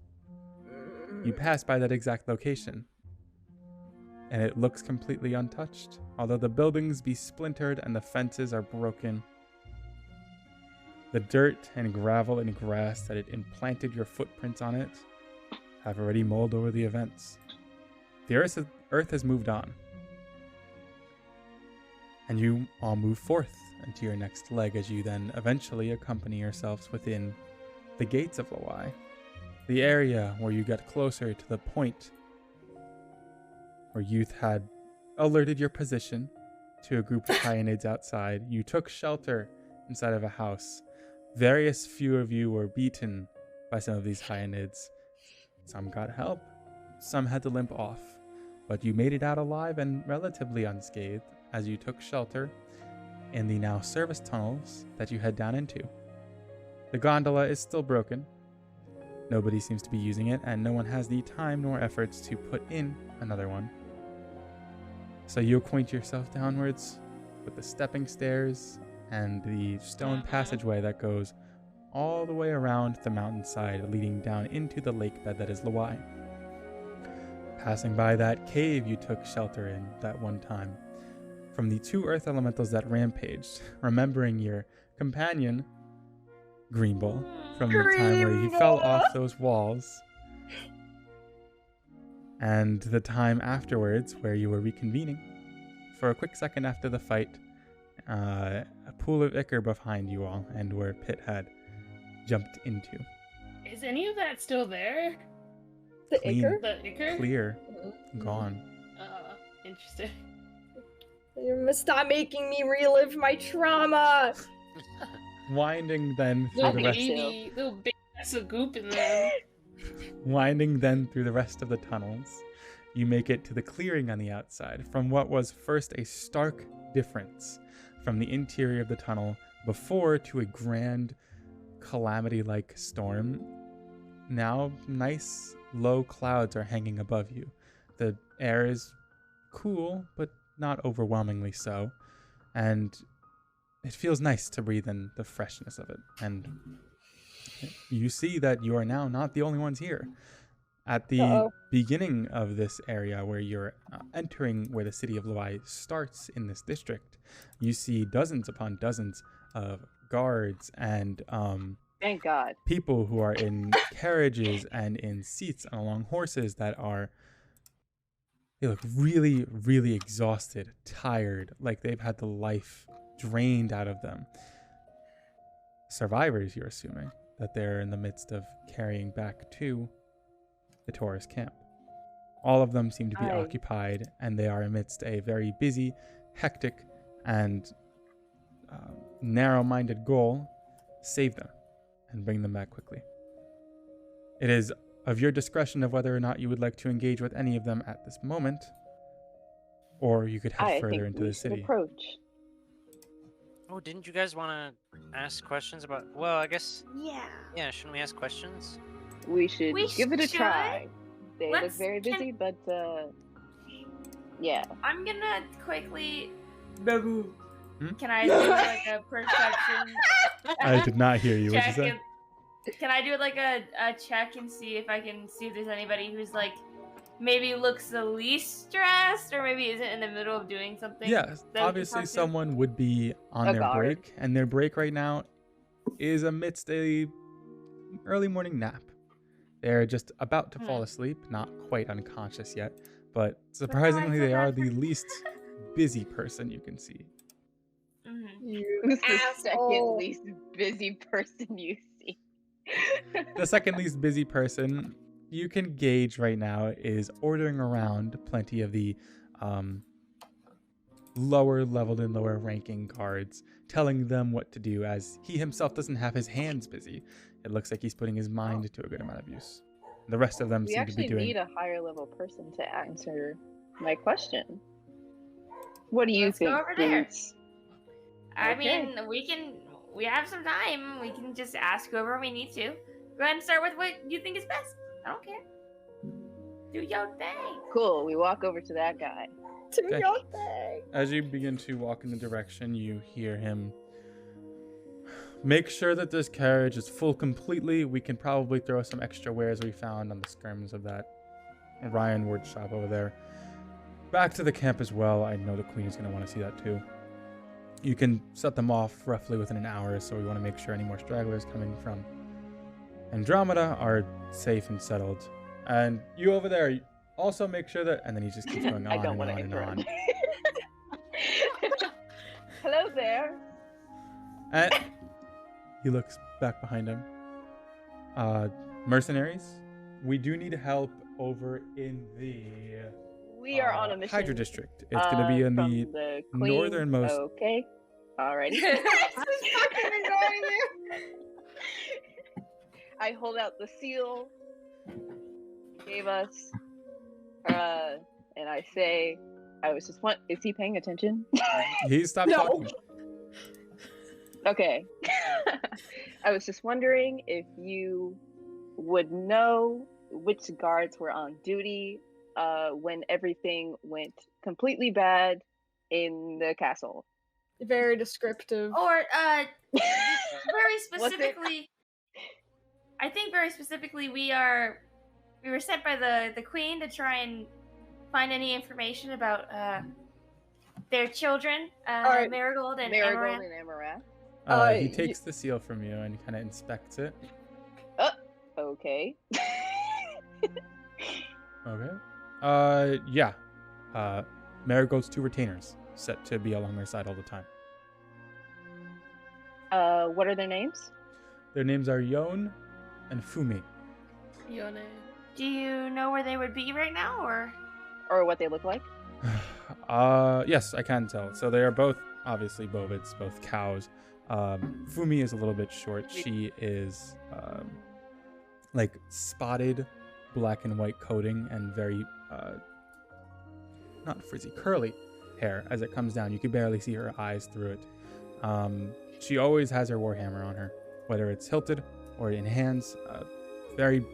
you pass by that exact location, and it looks completely untouched. Although the buildings be splintered and the fences are broken, the dirt and gravel and grass that it implanted your footprints on it have already mulled over the events. The earth has moved on, and you all move forth into your next leg as you then eventually accompany yourselves within the gates of Laway, the area where you got closer to the point where youth had alerted your position to a group of hyenids outside. You took shelter inside of a house. Various few of you were beaten by some of these hyenids. Some got help, some had to limp off, but you made it out alive and relatively unscathed as you took shelter in the now service tunnels that you head down into. The gondola is still broken. Nobody seems to be using it, and no one has the time nor efforts to put in another one. So you acquaint yourself downwards with the stepping stairs and the stone passageway that goes all the way around the mountainside, leading down into the lake bed that is Laway. Passing by that cave you took shelter in that one time, from the two earth elementals that rampaged, remembering your companion, Greenbull, from the time where he fell off those walls, and the time afterwards where you were reconvening. For a quick second after the fight, a pool of ichor behind you all, and where Pit had jumped into. Is any of that still there? The Clean. ichor? The ichor? Clear, gone. Interesting. You must stop making me relive my trauma. Winding then through Little the rest, baby, little big ass of goop in there. winding then through the rest of the tunnels, you make it to the clearing on the outside. From what was first a stark difference from the interior of the tunnel before to a grand calamity-like storm. Now, nice low clouds are hanging above you. The air is cool, but not overwhelmingly so. And it feels nice to breathe in the freshness of it. And you see that you are now not the only ones here. At the beginning of this area where you're entering where the city of Laway starts in this district, you see dozens upon dozens of guards and Thank God. people who are in carriages and in seats and along horses that are, they look really, really exhausted, tired, like they've had the life drained out of them. Survivors, you're assuming, that they're in the midst of carrying back to the tourist camp. All of them seem to be occupied, and they are amidst a very busy, hectic, and narrow-minded goal: save them and bring them back quickly. It is of your discretion of whether or not you would like to engage with any of them at this moment, or you could head further into the city. Approach. Oh, didn't you guys want to ask questions about? Well, I guess. Yeah. Yeah, shouldn't we ask questions? We should give it a should. try. They look Let's- very busy, but yeah. I'm gonna quickly. Hmm? Can I do like a perception? I did not hear you. What you check say? Can I do like a check and see if I can see if there's anybody who's like maybe looks the least stressed or maybe isn't in the middle of doing something? Yeah, that we can obviously talk to? someone would be on A their guard. break, and their break right now is amidst a early morning nap. They're just about to fall asleep, not quite unconscious yet, but surprisingly they are the least busy person you can see. Mhm. You Who's the second asshole. least busy person you see? The second least busy person you can gauge right now is ordering around plenty of the lower leveled and lower ranking guards, telling them what to do, as he himself doesn't have his hands busy. It looks like he's putting his mind to a good amount of use. The rest of them We seem to be actually doing... need a higher level person to answer my question. What do you Let's go think, over there. Boots? I Okay. mean, we have some time. We can just ask whoever we need to. Go ahead and start with what you think is best. I don't care. Do your thing. Cool, we walk over to that guy. Do Okay. your thing. As you begin to walk in the direction, you hear him. Make sure that this carriage is full completely. We can probably throw some extra wares we found on the skirms of that Ryan Ward shop over there back to the camp as well. I know the queen is going to want to see that too. You can set them off roughly within an hour, so we want to make sure any more stragglers coming from Andromeda are safe and settled. And you over there, also make sure that... And then he just keeps going I on don't and want on to and on. interrupt. Hello there. And he looks back behind him. Mercenaries, we do need help over in the We are on a mission. Hydra District. It's going to be in from the Queen. northernmost... Okay. Alrighty. I hold out the seal. Gave us. And I say, I was just is he paying attention? He stopped No. talking. Okay. I was just wondering if you would know which guards were on duty when everything went completely bad in the castle. Very descriptive. Or very Was it? specifically, I think very specifically we were sent by the queen to try and find any information about their children, Alright. Marigold and Marigold Amaranth. and Amaranth. He y- takes the seal from you and kind of inspects it. Okay. Okay. Yeah. Marigold's 2 retainers set to be along their side all the time. What are their names? Their names are Yon and Fumi. Yone. Do you know where they would be right now, or? Or what they look like? Yes, I can tell. So they are both obviously bovids, both cows. Fumi is a little bit short. She is like spotted black and white coating and very not frizzy, curly hair as it comes down. You can barely see her eyes through it. she always has her warhammer on her, whether it's hilted or in hands. Very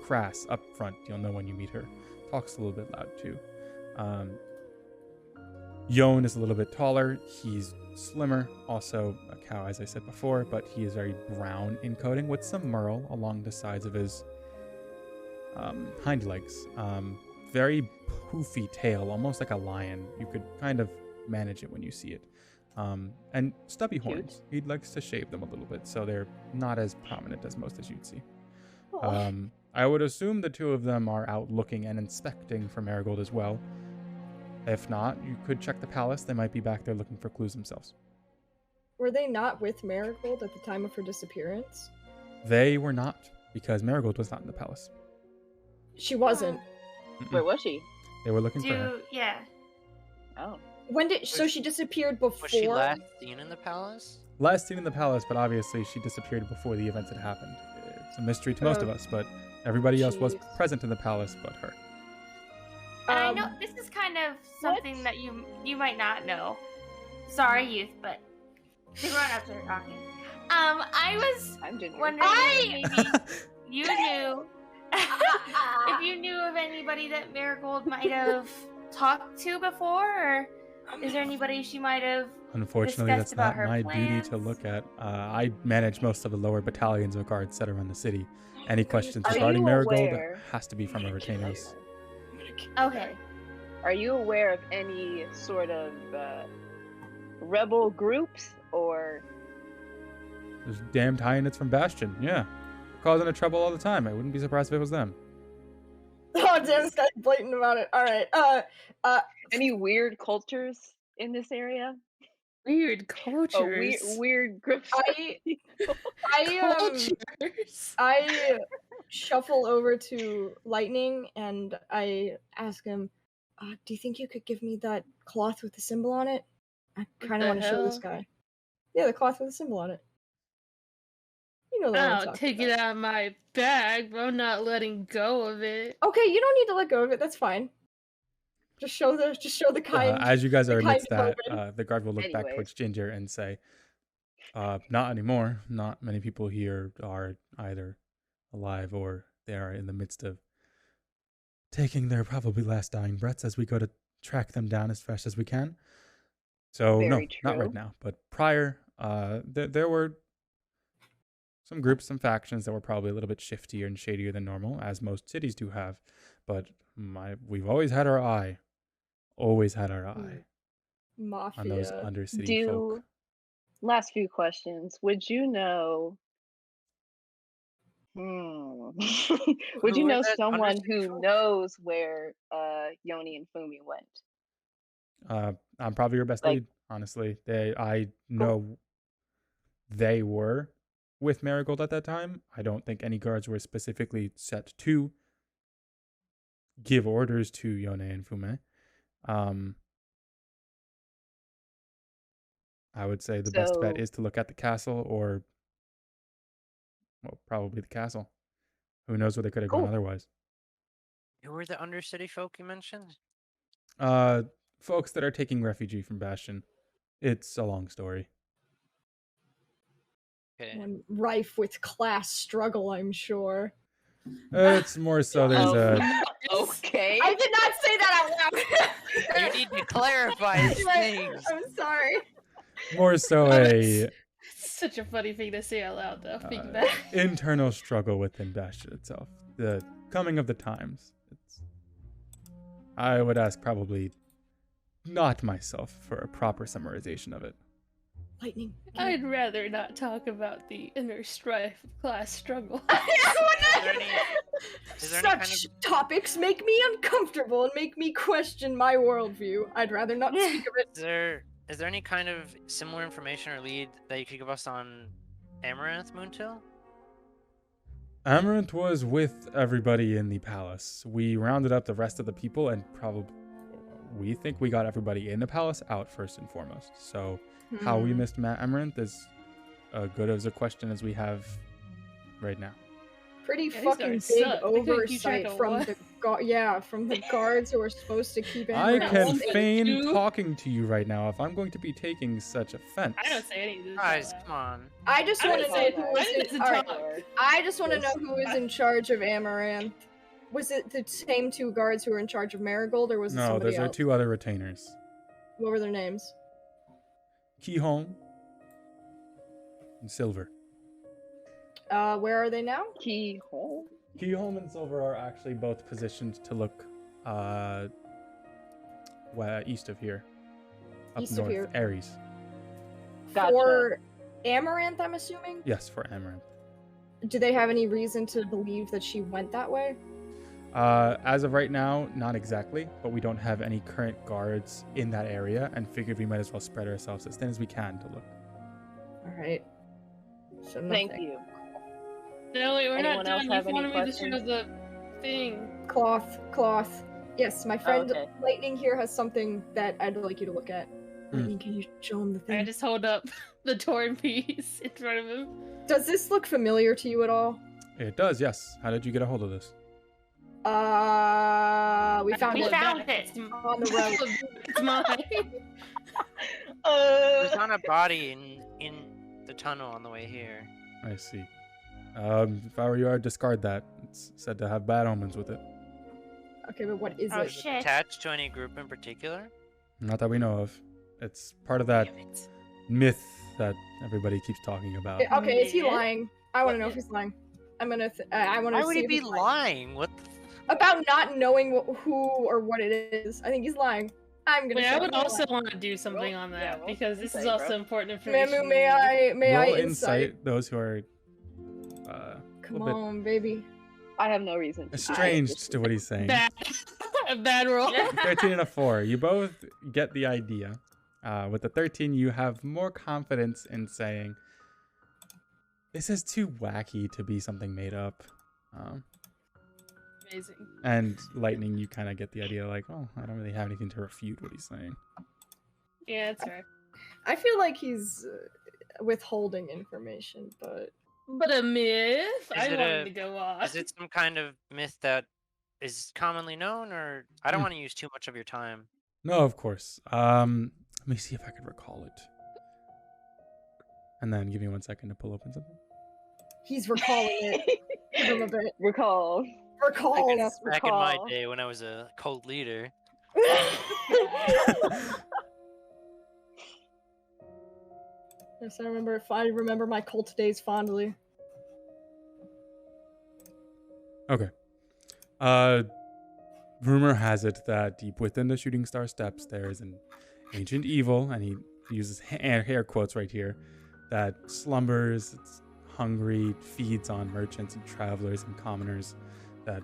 crass up front. You'll know when you meet her. Talks a little bit loud too. Yon is a little bit taller. He's slimmer, also a cow, as I said before, but he is very brown in coating with some merle along the sides of his hind legs. Very poofy tail, almost like a lion. You could kind of manage it when you see it. And stubby horns. He likes to shave them a little bit, so they're not as prominent as most as you'd see. I would assume the two of them are out looking and inspecting for Marigold as well. If not, you could check the palace. They might be back there looking for clues themselves. Were they not with Marigold at the time of her disappearance? They were not, because Marigold was not in the palace. She wasn't. Where was she? They were looking for her. Yeah. Oh. When did so she disappeared before? Was she last seen in the palace? Last seen in the palace, but obviously she disappeared before the events had happened. It's a mystery to most of us, but everybody else was present in the palace but her. And I know this is kind of something that you might not know. Sorry, youth, but the grown-ups are talking. I was wondering if maybe you knew if you knew of anybody that Marigold might have talked to before, or is there anybody she might have Unfortunately, that's about not her my duty plans? to look at. I manage most of the lower battalions of guards set around the city. Any questions Are regarding you Marigold aware- has to be from our retainers. Okay. Are you aware of any sort of rebel groups or? There's damned high-units from Bastion, yeah. Causing a trouble all the time. I wouldn't be surprised if it was them. Oh damn, this guy's blatant about it. Alright, Any weird cultures in this area? Weird cultures. Weird groups. I shuffle over to Lightning and I ask him, do you think you could give me that cloth with the symbol on it? I kind of want to show this guy. Yeah, the cloth with the symbol on it. You know the one I'm I'll talking take about. it out of my bag, but I'm not letting go of it. Okay, you don't need to let go of it. That's fine. Just show the kind. As you guys are the kind amidst that, moment. the guard will look back towards Ginger and say, not anymore. Not many people here are either alive or they are in the midst of taking their probably last dying breaths as we go to track them down as fast as we can. So, Very no, true. not right now. But prior, there were some groups, some factions that were probably a little bit shiftier and shadier than normal, as most cities do have. But we've always had our eye. Always had our eye Mafia. on those undercity folk. Last few questions. Would you know? Would you know someone who knows where Yoni and Fumi went? I'm probably your best lead, honestly. I know they were with Marigold at that time. I don't think any guards were specifically set to give orders to Yone and Fume. I would say the best bet is to look at the castle or, well, probably the castle. Who knows where they could have gone otherwise. Who were the undercity folk you mentioned? Folks that are taking refugee from Bastion. It's a long story. Okay. One rife with class struggle, I'm sure. It's more so there's a... Okay. I did not say that out loud. You need to clarify these things. I'm sorry. More so It's such a funny thing to say out loud, though. Think back. internal struggle within Bastion itself. The coming of the times. I would ask probably not myself for a proper summarization of it. Lightning. I'd rather not talk about the inner strife of class struggle. Such topics make me uncomfortable and make me question my worldview. I'd rather not speak of it. Is there any kind of similar information or lead that you could give us on Amaranth Moontail? Amaranth was with everybody in the palace. We rounded up the rest of the people and we think we got everybody in the palace out first and foremost. So how we missed Amaranth is as good as a question as we have right now. Pretty fucking big oversight from the from the guards who are supposed to keep I Amaranth can safe. feign talking to you right now if I'm going to be taking such offense. I don't say any of this. Guys, come on. I just I want to don't know say- who I is didn't in. All right, talk. I just want to know who is in charge of Amaranth. Was it the same two guards who were in charge of Marigold, or was it No, somebody those are else? 2 other retainers. What were their names? Keyholm and Silver. Where are they now? Keyhole. Keyholm and Silver are actually both positioned to look east of here. Up East of north, here. Ares. Gotcha. For Amaranth, I'm assuming. Yes, for Amaranth. Do they have any reason to believe that she went that way? As of right now, not exactly, but we don't have any current guards in that area and figured we might as well spread ourselves as thin as we can to look. All right. So Thank nothing. you. No, wait, we're Anyone not else done. have You any wanted me to questions? show the thing. Cloth. Yes, my friend okay. Lightning here has something that I'd like you to look at. Lightning, can you show him the I thing? just hold up the torn piece in front of him. Does this look familiar to you at all? It does, yes. How did you get a hold of this? We found We it found it. on the road. It's mine. We found a body in the tunnel on the way here. I see. If I were you, I'd discard that. It's said to have bad omens with it. Okay, but what is Oh, it? Is it shit. attached to any group in particular? Not that we know of. It's part of that Damn it. myth that everybody keeps talking about. Okay, is he Yeah. lying? I want to know if he's lying. I want to. I want to Why would see he if be he's lying. lying? What the About not knowing who or what it is. I think he's lying. I'm gonna. Wait, say I would he's also lying. want to do something on that roll because this is insight, also bro. important information. Mamu, may I Roll insight? those who are Come little bit on, baby. I have no reason. estranged to what he's saying. Bad, a bad roll. 13 and a 4. You both get the idea. With the 13, you have more confidence in saying, this is too wacky to be something made up. Amazing. And Lightning, you kind of get the idea like, oh, I don't really have anything to refute what he's saying. Yeah, that's right. I feel like he's withholding information, but But a myth. I it wanted a- to go off. Is it some kind of myth that is commonly known, or I don't want to use too much of your time? No, of course. Let me see if I can recall it. And then give me 1 second to pull open something. he's recalling it. Give him a bit. Recall. Recalls. Back in my Recall. day when I was a cult leader. Yes, I remember my cult days fondly. Okay. Rumor has it that deep within the Shooting Star Steps there is an ancient evil, and he uses hair quotes right here, that slumbers, it's hungry, feeds on merchants and travelers and commoners that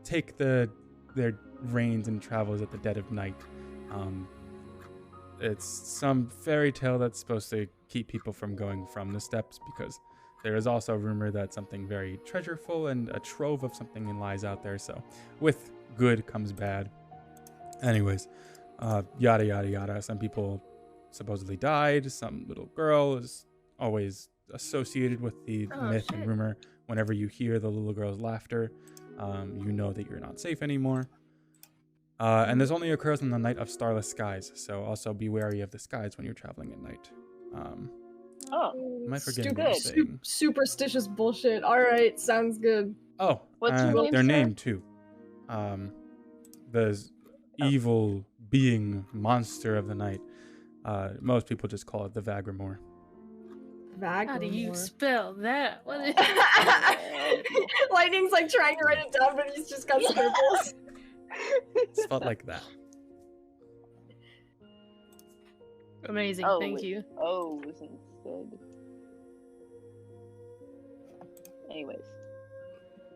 take their reins and travels at the dead of night. It's some fairy tale that's supposed to keep people from going from the steps, because there is also a rumor that something very treasureful and a trove of something lies out there. So with good comes bad. Anyways, yada, yada, yada. Some people supposedly died. Some little girl is always associated with the Oh, myth and shit. rumor. Whenever you hear the little girl's laughter, you know that you're not safe anymore. And this only occurs on the night of starless skies. So also be wary of the skies when you're traveling at night. Oh, Am I forgetting Stu- what I'm good. saying? Superstitious bullshit. All right, sounds good. Oh, What's your name, their sir? name too. The evil being monster of the night. Most people just call it the Vagramore. How do you Vagramore. spell that? What is Lightning's like trying to write it down, but he's just got scribbles. It's spelled like that. Amazing, Oh, thank wait. you. Oh, was instead. Anyways,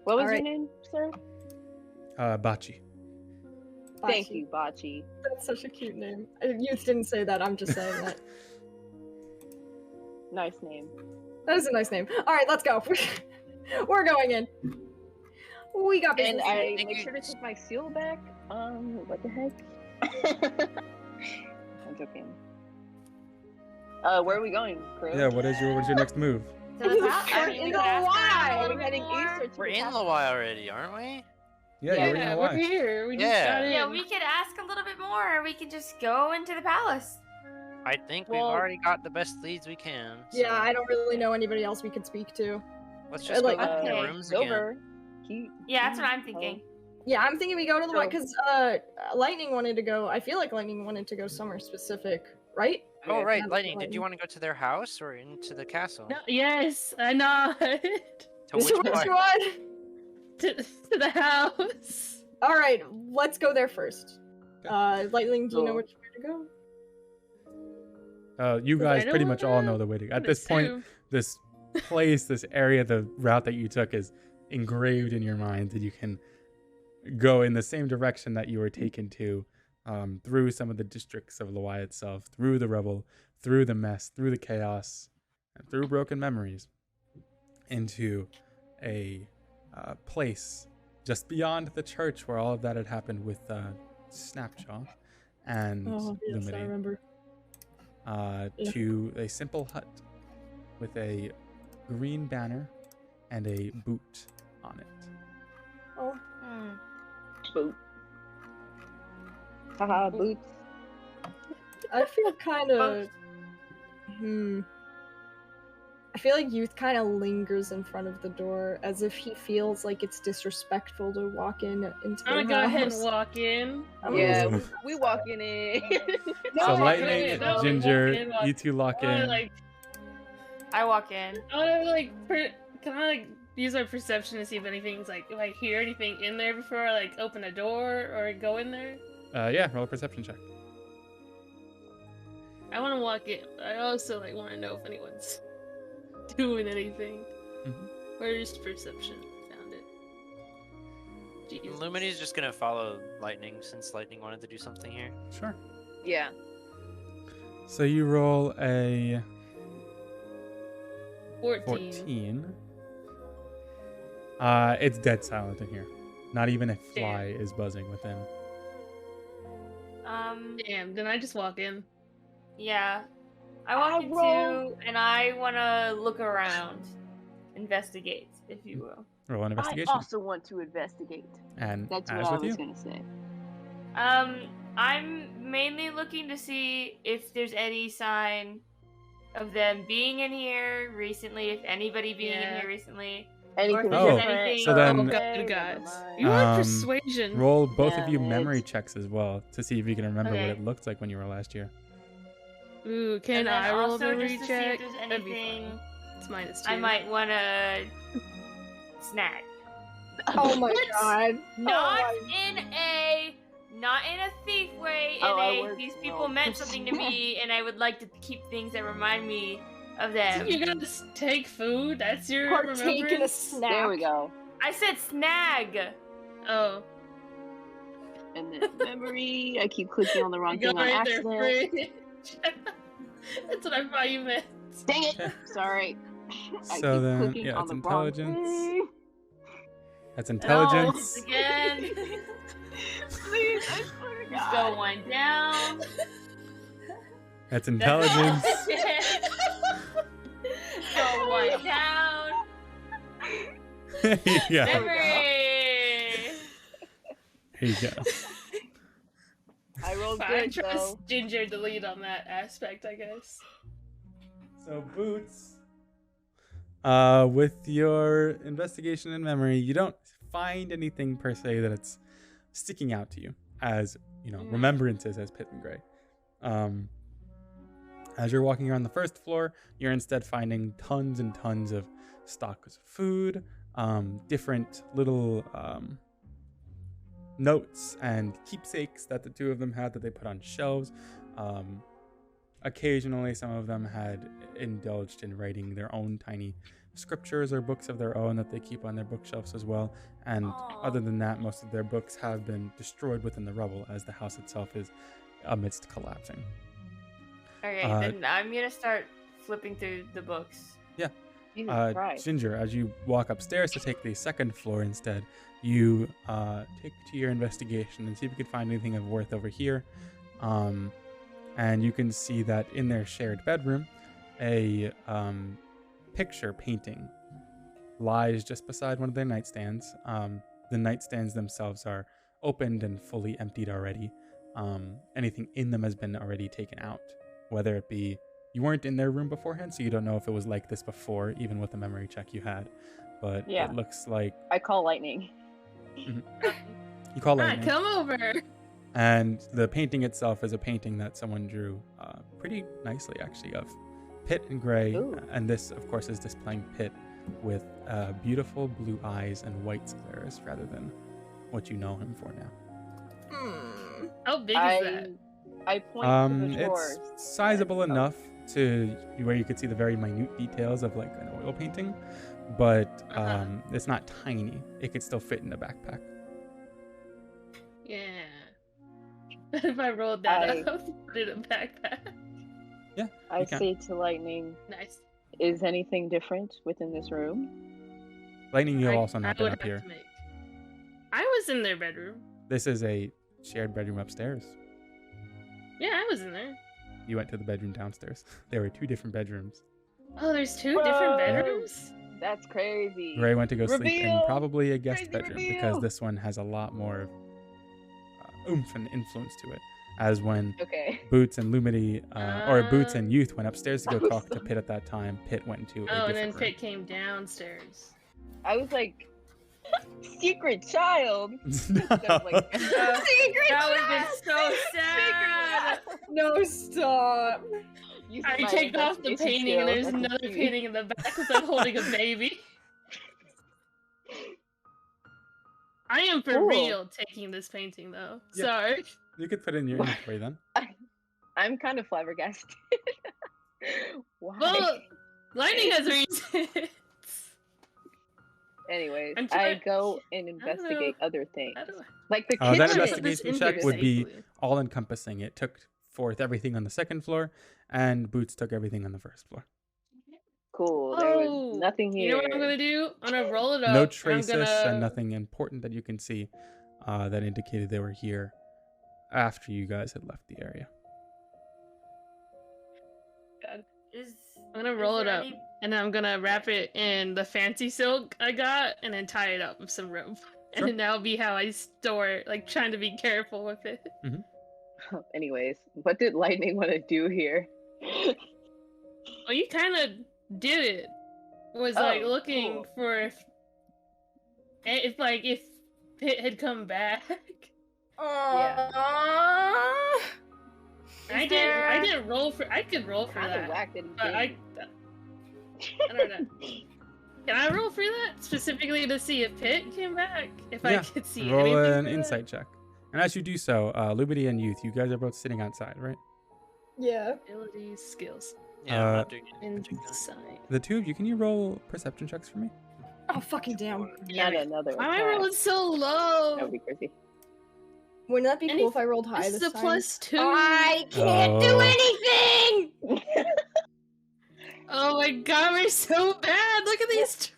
what was your Alright. name, sir? Bachi. Thank Bachi. you, Bachi. That's such a cute name. Youth didn't say that. I'm just saying that. Nice name. That is a nice name. All right, let's go. We're going in. We got business. And I Thank make you. sure to take my seal back. What the heck? I'm joking. Where are we going, crew? Yeah, what is your next move? So the top, We're I mean, in we the could ask them Y. a Are little we heading more. east or to We're the in top? Laway already, aren't we? Yeah, you already Yeah, know we're why. here. We just Yeah. got in. Yeah, we could ask a little bit more, or we could just go into the palace. I think Well- we've already got the best leads we can. Yeah, so I don't really know anybody else we could speak to. Let's just like- go look in the Okay. rooms again. Silver. Yeah, that's what I'm thinking. Yeah, I'm thinking we go to the So- one because Lightning wanted to go. I feel like Lightning wanted to go somewhere specific, right? Oh, right, That's Lightning. Did Lightning. you want to go to their house or into the castle? No, yes, I know. To which Which part? one? to the house. All right, let's go there first. Lightning, do you know Cool. which way to go? You I guys don't pretty much all wanna know the way to. At this point, assume. this place, this area, the route that you took is engraved in your mind, that you can go in the same direction that you were taken to, through some of the districts of Laway itself, through the rubble, through the mess, through the chaos, and through broken memories, into a place just beyond the church where all of that had happened with Snapjaw and Oh, yes, I Lumity, remember. Yeah. to a simple hut with a green banner and a boot on it. Oh, Hmm. Boot. Haha, boots. I feel kind of. I feel like Youth kind of lingers in front of the door as if he feels like it's disrespectful to walk into I'm gonna the go ahead house. and walk in. Yeah, Ooh. we walking in. So No, Lightning, no, Ginger, walk in, walk- you two lock I wanna, in. like, I walk in. I wanna, like, can I like use my perception to see if anything's like, if I hear anything in there before I like open a door or go in there? Yeah, roll a perception check. I want to walk in. But I also like want to know if anyone's doing anything. Mhm. Where's perception? Found it. Jesus. Lumity's just gonna follow Lightning since Lightning wanted to do something here. Sure. Yeah. So you roll a 14. 14. It's dead silent in here. Not even a fly is buzzing within. Damn. Then I just walk in. Yeah. I walk in too, and I want to look around. Investigate, if you will. Roll an I investigation. also want to investigate. And That's as what I with was you. gonna say. I'm mainly looking to see if there's any sign of them being in here recently, if anybody being in Yeah. here recently. Anything Oh, there's anything so then- Oh, okay, good never guys. mind. You want Um, persuasion? Roll both of you Damn memory it. checks as well to see if you can remember Okay. what it looked like when you were last year. Ooh, can And then I roll a also memory just to see check? if there's That'd be anything fun. It's -2. I might want to snag. Oh my What? god. Not Oh not in a thief way. Oh, I In a worked these people well. meant something to me, and I would like to keep things that remind me of them. You gotta take food? That's your Partake in a remembrance? snack. There we go. I said snag. Oh. And then memory. I keep clicking on the wrong Go thing on right there, accident. fridge. That's what I thought you meant. Dang it! Sorry. I So keep then, clicking yeah, on it's the wrong intelligence. thing. That's No, intelligence. again. Please, I swear to Just God. go one down. That's intelligence. Go one down. Yeah. Memory. Here you go. I rolled I good trust though. Ginger to lead on that aspect, I guess. So boots. With your investigation and memory, you don't find anything per se that it's sticking out to you as, remembrances as Pit and Gray. As you're walking around the first floor, you're instead finding tons and tons of stocks of food, different little notes and keepsakes that the two of them had that they put on shelves. Occasionally, some of them had indulged in writing their own tiny scriptures or books of their own that they keep on their bookshelves as well. And Aw. other than that, most of their books have been destroyed within the rubble as the house itself is amidst collapsing. Okay, then I'm gonna start flipping through the books. Jesus Christ. Ginger, as you walk upstairs to take the second floor instead, you take to your investigation and see if you can find anything of worth over here. And you can see that in their shared bedroom, a picture painting lies just beside one of their nightstands. the nightstands themselves are opened and fully emptied already. Anything in them has been already taken out, whether it be you weren't in their room beforehand, so you don't know if it was like this before, even with the memory check you had. But Yeah. it looks like I call lightning. you call lightning. Come over. And the painting itself is a painting that someone drew pretty nicely, actually, of Pit and Gray. Ooh. And this, of course, is displaying Pit with beautiful blue eyes and white scleras rather than what you know him for now. How big is that? I point to the drawers. It's sizable enough to where you could see the very minute details of like an oil painting, but it's not tiny. It could still fit in a backpack. Yeah. If I rolled that up, put it in a backpack. Yeah, I you can. say to lightning, Nice. is anything different within this room? Lightning, you've I- also I not been would up have here. to make- I was in their bedroom. This is a shared bedroom upstairs. Yeah, I was in there. You went to the bedroom downstairs. There were 2 different bedrooms. Oh, there's 2 Whoa. different bedrooms? That's crazy. Gray went to go sleep in Reveal! probably a guest Crazy bedroom reveal! because this one has a lot more oomph and influence to it. As when Okay. Boots and Lumity, or Boots and Youth went upstairs to go talk to Pit at that time, Pit went into a Oh, and then different room. Pit came downstairs. I was like, secret child. No. I was like, Secret That would have been so sad. No, stop. Using I my take off the investigation painting and skills, there's I can another see. painting in the back with them holding a baby. I am for Cool. real taking this painting though. Yeah. Sorry. You could put it in your inventory then. I'm kind of flabbergasted. Why? Well, Lightning has reasons. Anyways, I'm I trying- go and I don't investigate other things. How do I- Like the That kitchen. How do I put this investigation into check would be safely? all encompassing. It took forth everything on the second floor, and Boots took everything on the first floor. Cool. There was Oh, nothing here. You know what I'm gonna do? I'm gonna roll it up. No and I'm traces gonna- and nothing important that you can see that indicated they were here after you guys had left the area. I'm gonna roll it up, and then I'm gonna wrap it in the fancy silk I got, and then tie it up with some rope. Sure. And then that'll be how I store it, like trying to be careful with it. Anyways, what did Lightning want to do here? Well, you kind of did it. Was like Oh, looking cool. for if Pit had come back. Yeah. I didn't roll for. I could roll for Kind of that, whack that he but I don't know. Can I roll for that specifically to see if Pit came back? If I Yeah, could see Roll anything an for that? insight check. And as you do so, Lumity and Youth, you guys are both sitting outside, right? Yeah. Abilities, skills, Yeah, I'm Uh, not doing it. insight. The 2 of you, can you roll perception checks for me? Oh, fucking damn. Not another. Why am I attack. rolling so low? That would be crazy. Wouldn't that be Any- cool if I rolled high This this is a time? +2. I can't do Oh. anything. Oh my god, we're so bad. Look at these.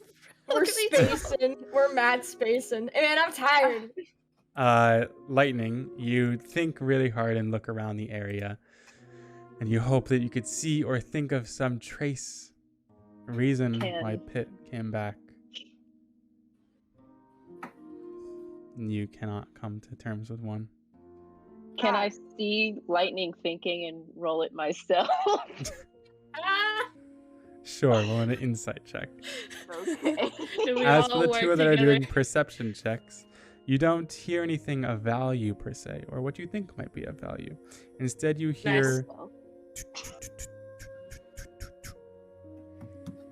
We're Look at these. spacing. We're mad spacing. Man, I'm tired. Lightning, you think really hard and look around the area, and you hope that you could see or think of some trace, reason why Pit came back. And you cannot come to terms with one. Can I see Lightning thinking and roll it myself? Ah! Sure, roll an insight check. Okay. And we As all for the work 2 that are together. doing perception checks, you don't hear anything of value per se, or what you think might be of value. Instead, you hear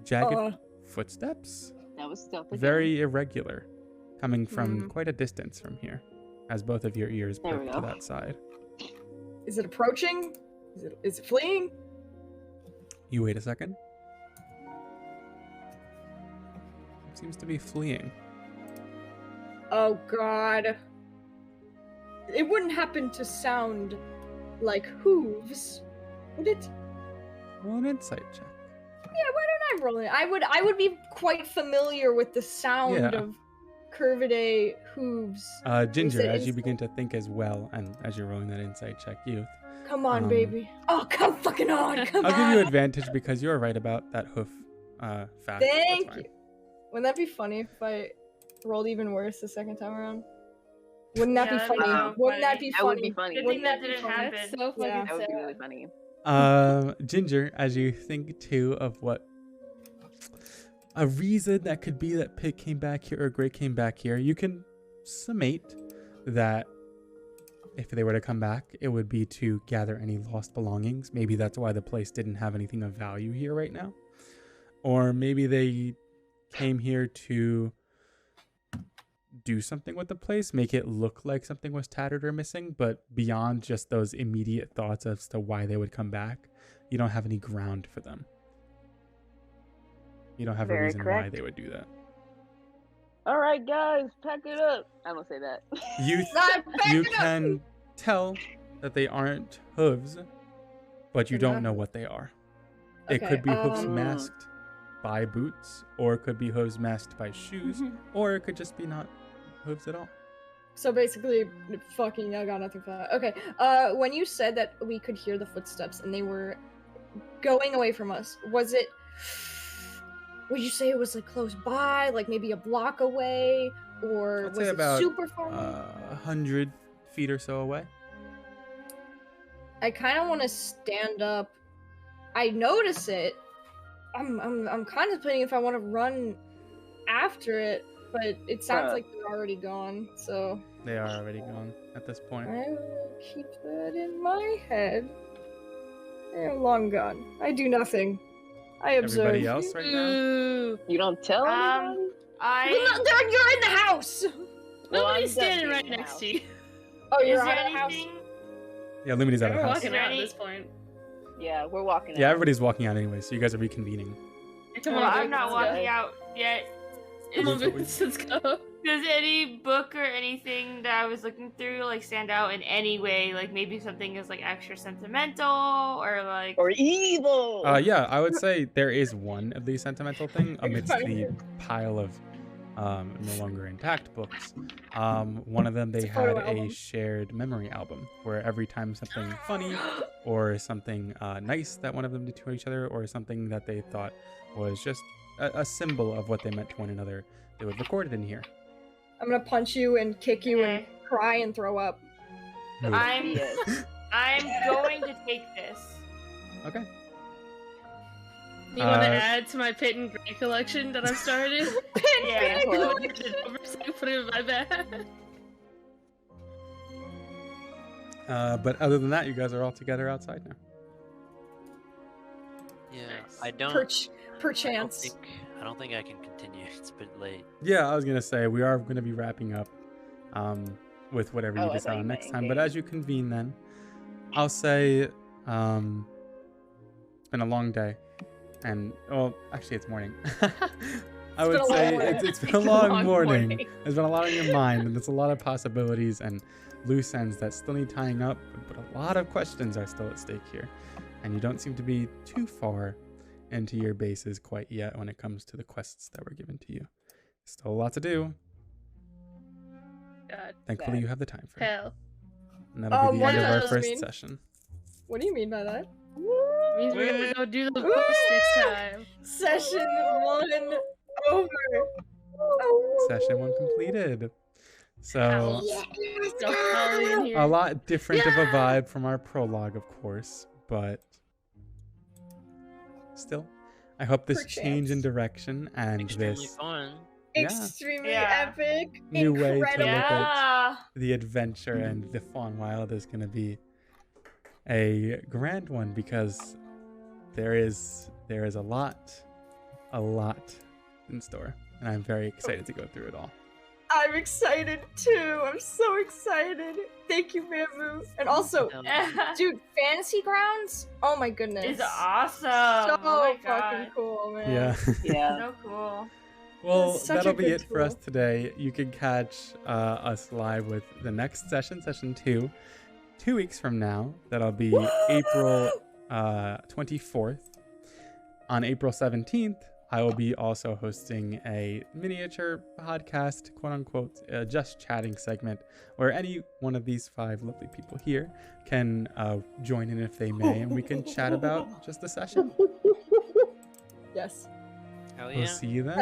jagged footsteps, That was stealth again. very irregular, coming from Hmm. quite a distance from here, as both of your ears There we perk to go. that side. Is it approaching? Is it fleeing? You wait a second. It seems to be fleeing. Oh god. It wouldn't happen to sound like hooves, would it? Roll an insight check. Yeah, why don't I roll it? I would be quite familiar with the sound Yeah. of curvidae hooves. Ginger, it as you insight? begin to think as well, and as you're rolling that insight check, Youth, Come on, Um, baby. Oh, come fucking on. Come I'll on. give you advantage because you're right about that hoof fact. That's Thank fine. you. Wouldn't that be funny if I rolled even worse the second time around? Wouldn't that Yeah, be that'd be funny? so Wouldn't that funny. be That funny? would be funny. Good Wouldn't thing that that be didn't funny? happen. That's so fucking Yeah. That would be sad. really funny. Ginger, as you think too of what a reason that could be that Pig came back here or Gray came back here, you can summate that if they were to come back, it would be to gather any lost belongings. Maybe that's why the place didn't have anything of value here right now. Or maybe they came here to do something with the place, make it look like something was tattered or missing, but beyond just those immediate thoughts as to why they would come back, you don't have any ground for them. You don't have a Very reason why correct. they would do that. All right, guys, pack it up. I don't say that. You can tell that they aren't hooves, but you They're don't not know hooves. what they are. It Okay, could be hooves um, masked by boots, or it could be hooves masked by shoes, or it could just be not hooves at all. So basically, fucking, I got nothing for that. Okay, when you said that we could hear the footsteps and they were going away from us, was it, would you say it was like close by, like maybe a block away, or I'd was say it about super far away? 100 feet or so away. I kind of want to stand up. I notice it. I'm contemplating if I want to run after it, but it sounds Bruh. like they're already gone, so They are already gone at this point. I will keep that in my head. They're long gone. I do nothing. I observe. Everybody else right now? Ooh. You don't tell anybody? You're in the house. Well, I'm Nobody's standing definitely right in the next house. to you. Oh, Is you're there out of the house. anything? Yeah, Lumine's out of We're the house. walking there out at any- this point. Yeah, we're walking Yeah, out. everybody's walking out anyway, so you guys are reconvening. Come Well, on, I'm Vic, not let's go. walking out yet. Come on, Move Vic, let's go. Does any book or anything that I was looking through like stand out in any way? Like maybe something is like extra sentimental or like Or evil! Yeah, I would say there is one at least sentimental thing amidst the pile of no longer intact books. One of them, they It's a photo had a album. shared memory album where every time something funny or something nice that one of them did to each other, or something that they thought was just a symbol of what they meant to one another, they would record it in here. I'm gonna punch you and kick you and Okay. cry and throw up. Move. I'm Yes. I'm going to take this. Okay. You want to Uh, add to my Pit and Gray collection that I've started? Yeah. Put Put it in my bag. But other than that, you guys are all together outside now. Yeah, Nice. I don't. Perchance. I don't think I can continue. It's a bit late. Yeah, I was gonna say we are gonna be wrapping up with whatever Oh, you I thought decide you on meant next time. But in-game. as you convene, then I'll say it's been a long day, and well, actually, it's morning. I would been a say long morning. it's been a long morning. There's been a lot on your mind, and there's a lot of possibilities and loose ends that still need tying up. But a lot of questions are still at stake here, and you don't seem to be too far into your bases quite yet when it comes to the quests that were given to you. Still a lot to do. God, Thankfully, Sad. you have the time for it. hell. And that'll be the what end of does our this first mean? session. What do you mean by that? Means we're gonna go do the post next time. Session 1 over. Session 1 completed. So, Ow. Go Holly in here. a lot different of a vibe from our prologue, of course, but still, I hope this change in Perchance. direction and Extremely this fun. Yeah. Extremely Yeah. epic. New way to incredible. look at Yeah. the adventure and the Faunwild is going to be a grand one, because there is a lot in store, and I'm very excited to go through it all. I'm excited too. I'm so excited. Thank you, Bamboo. And also, Hell yeah. dude, Fantasy Grounds? Oh my goodness. It's awesome. So Oh my fucking God. cool, man. Yeah. Yeah. So cool. Well, That's such a that'll be good it for us tool. today. You can catch us live with the next session, session 2, 2 weeks from now. That'll be April 24th. On April 17th, I will be also hosting a miniature podcast, quote unquote, just chatting segment, where any one of these 5 lovely people here can join in if they may, and we can chat about just the session. Yes. Hell We'll yeah. see you then.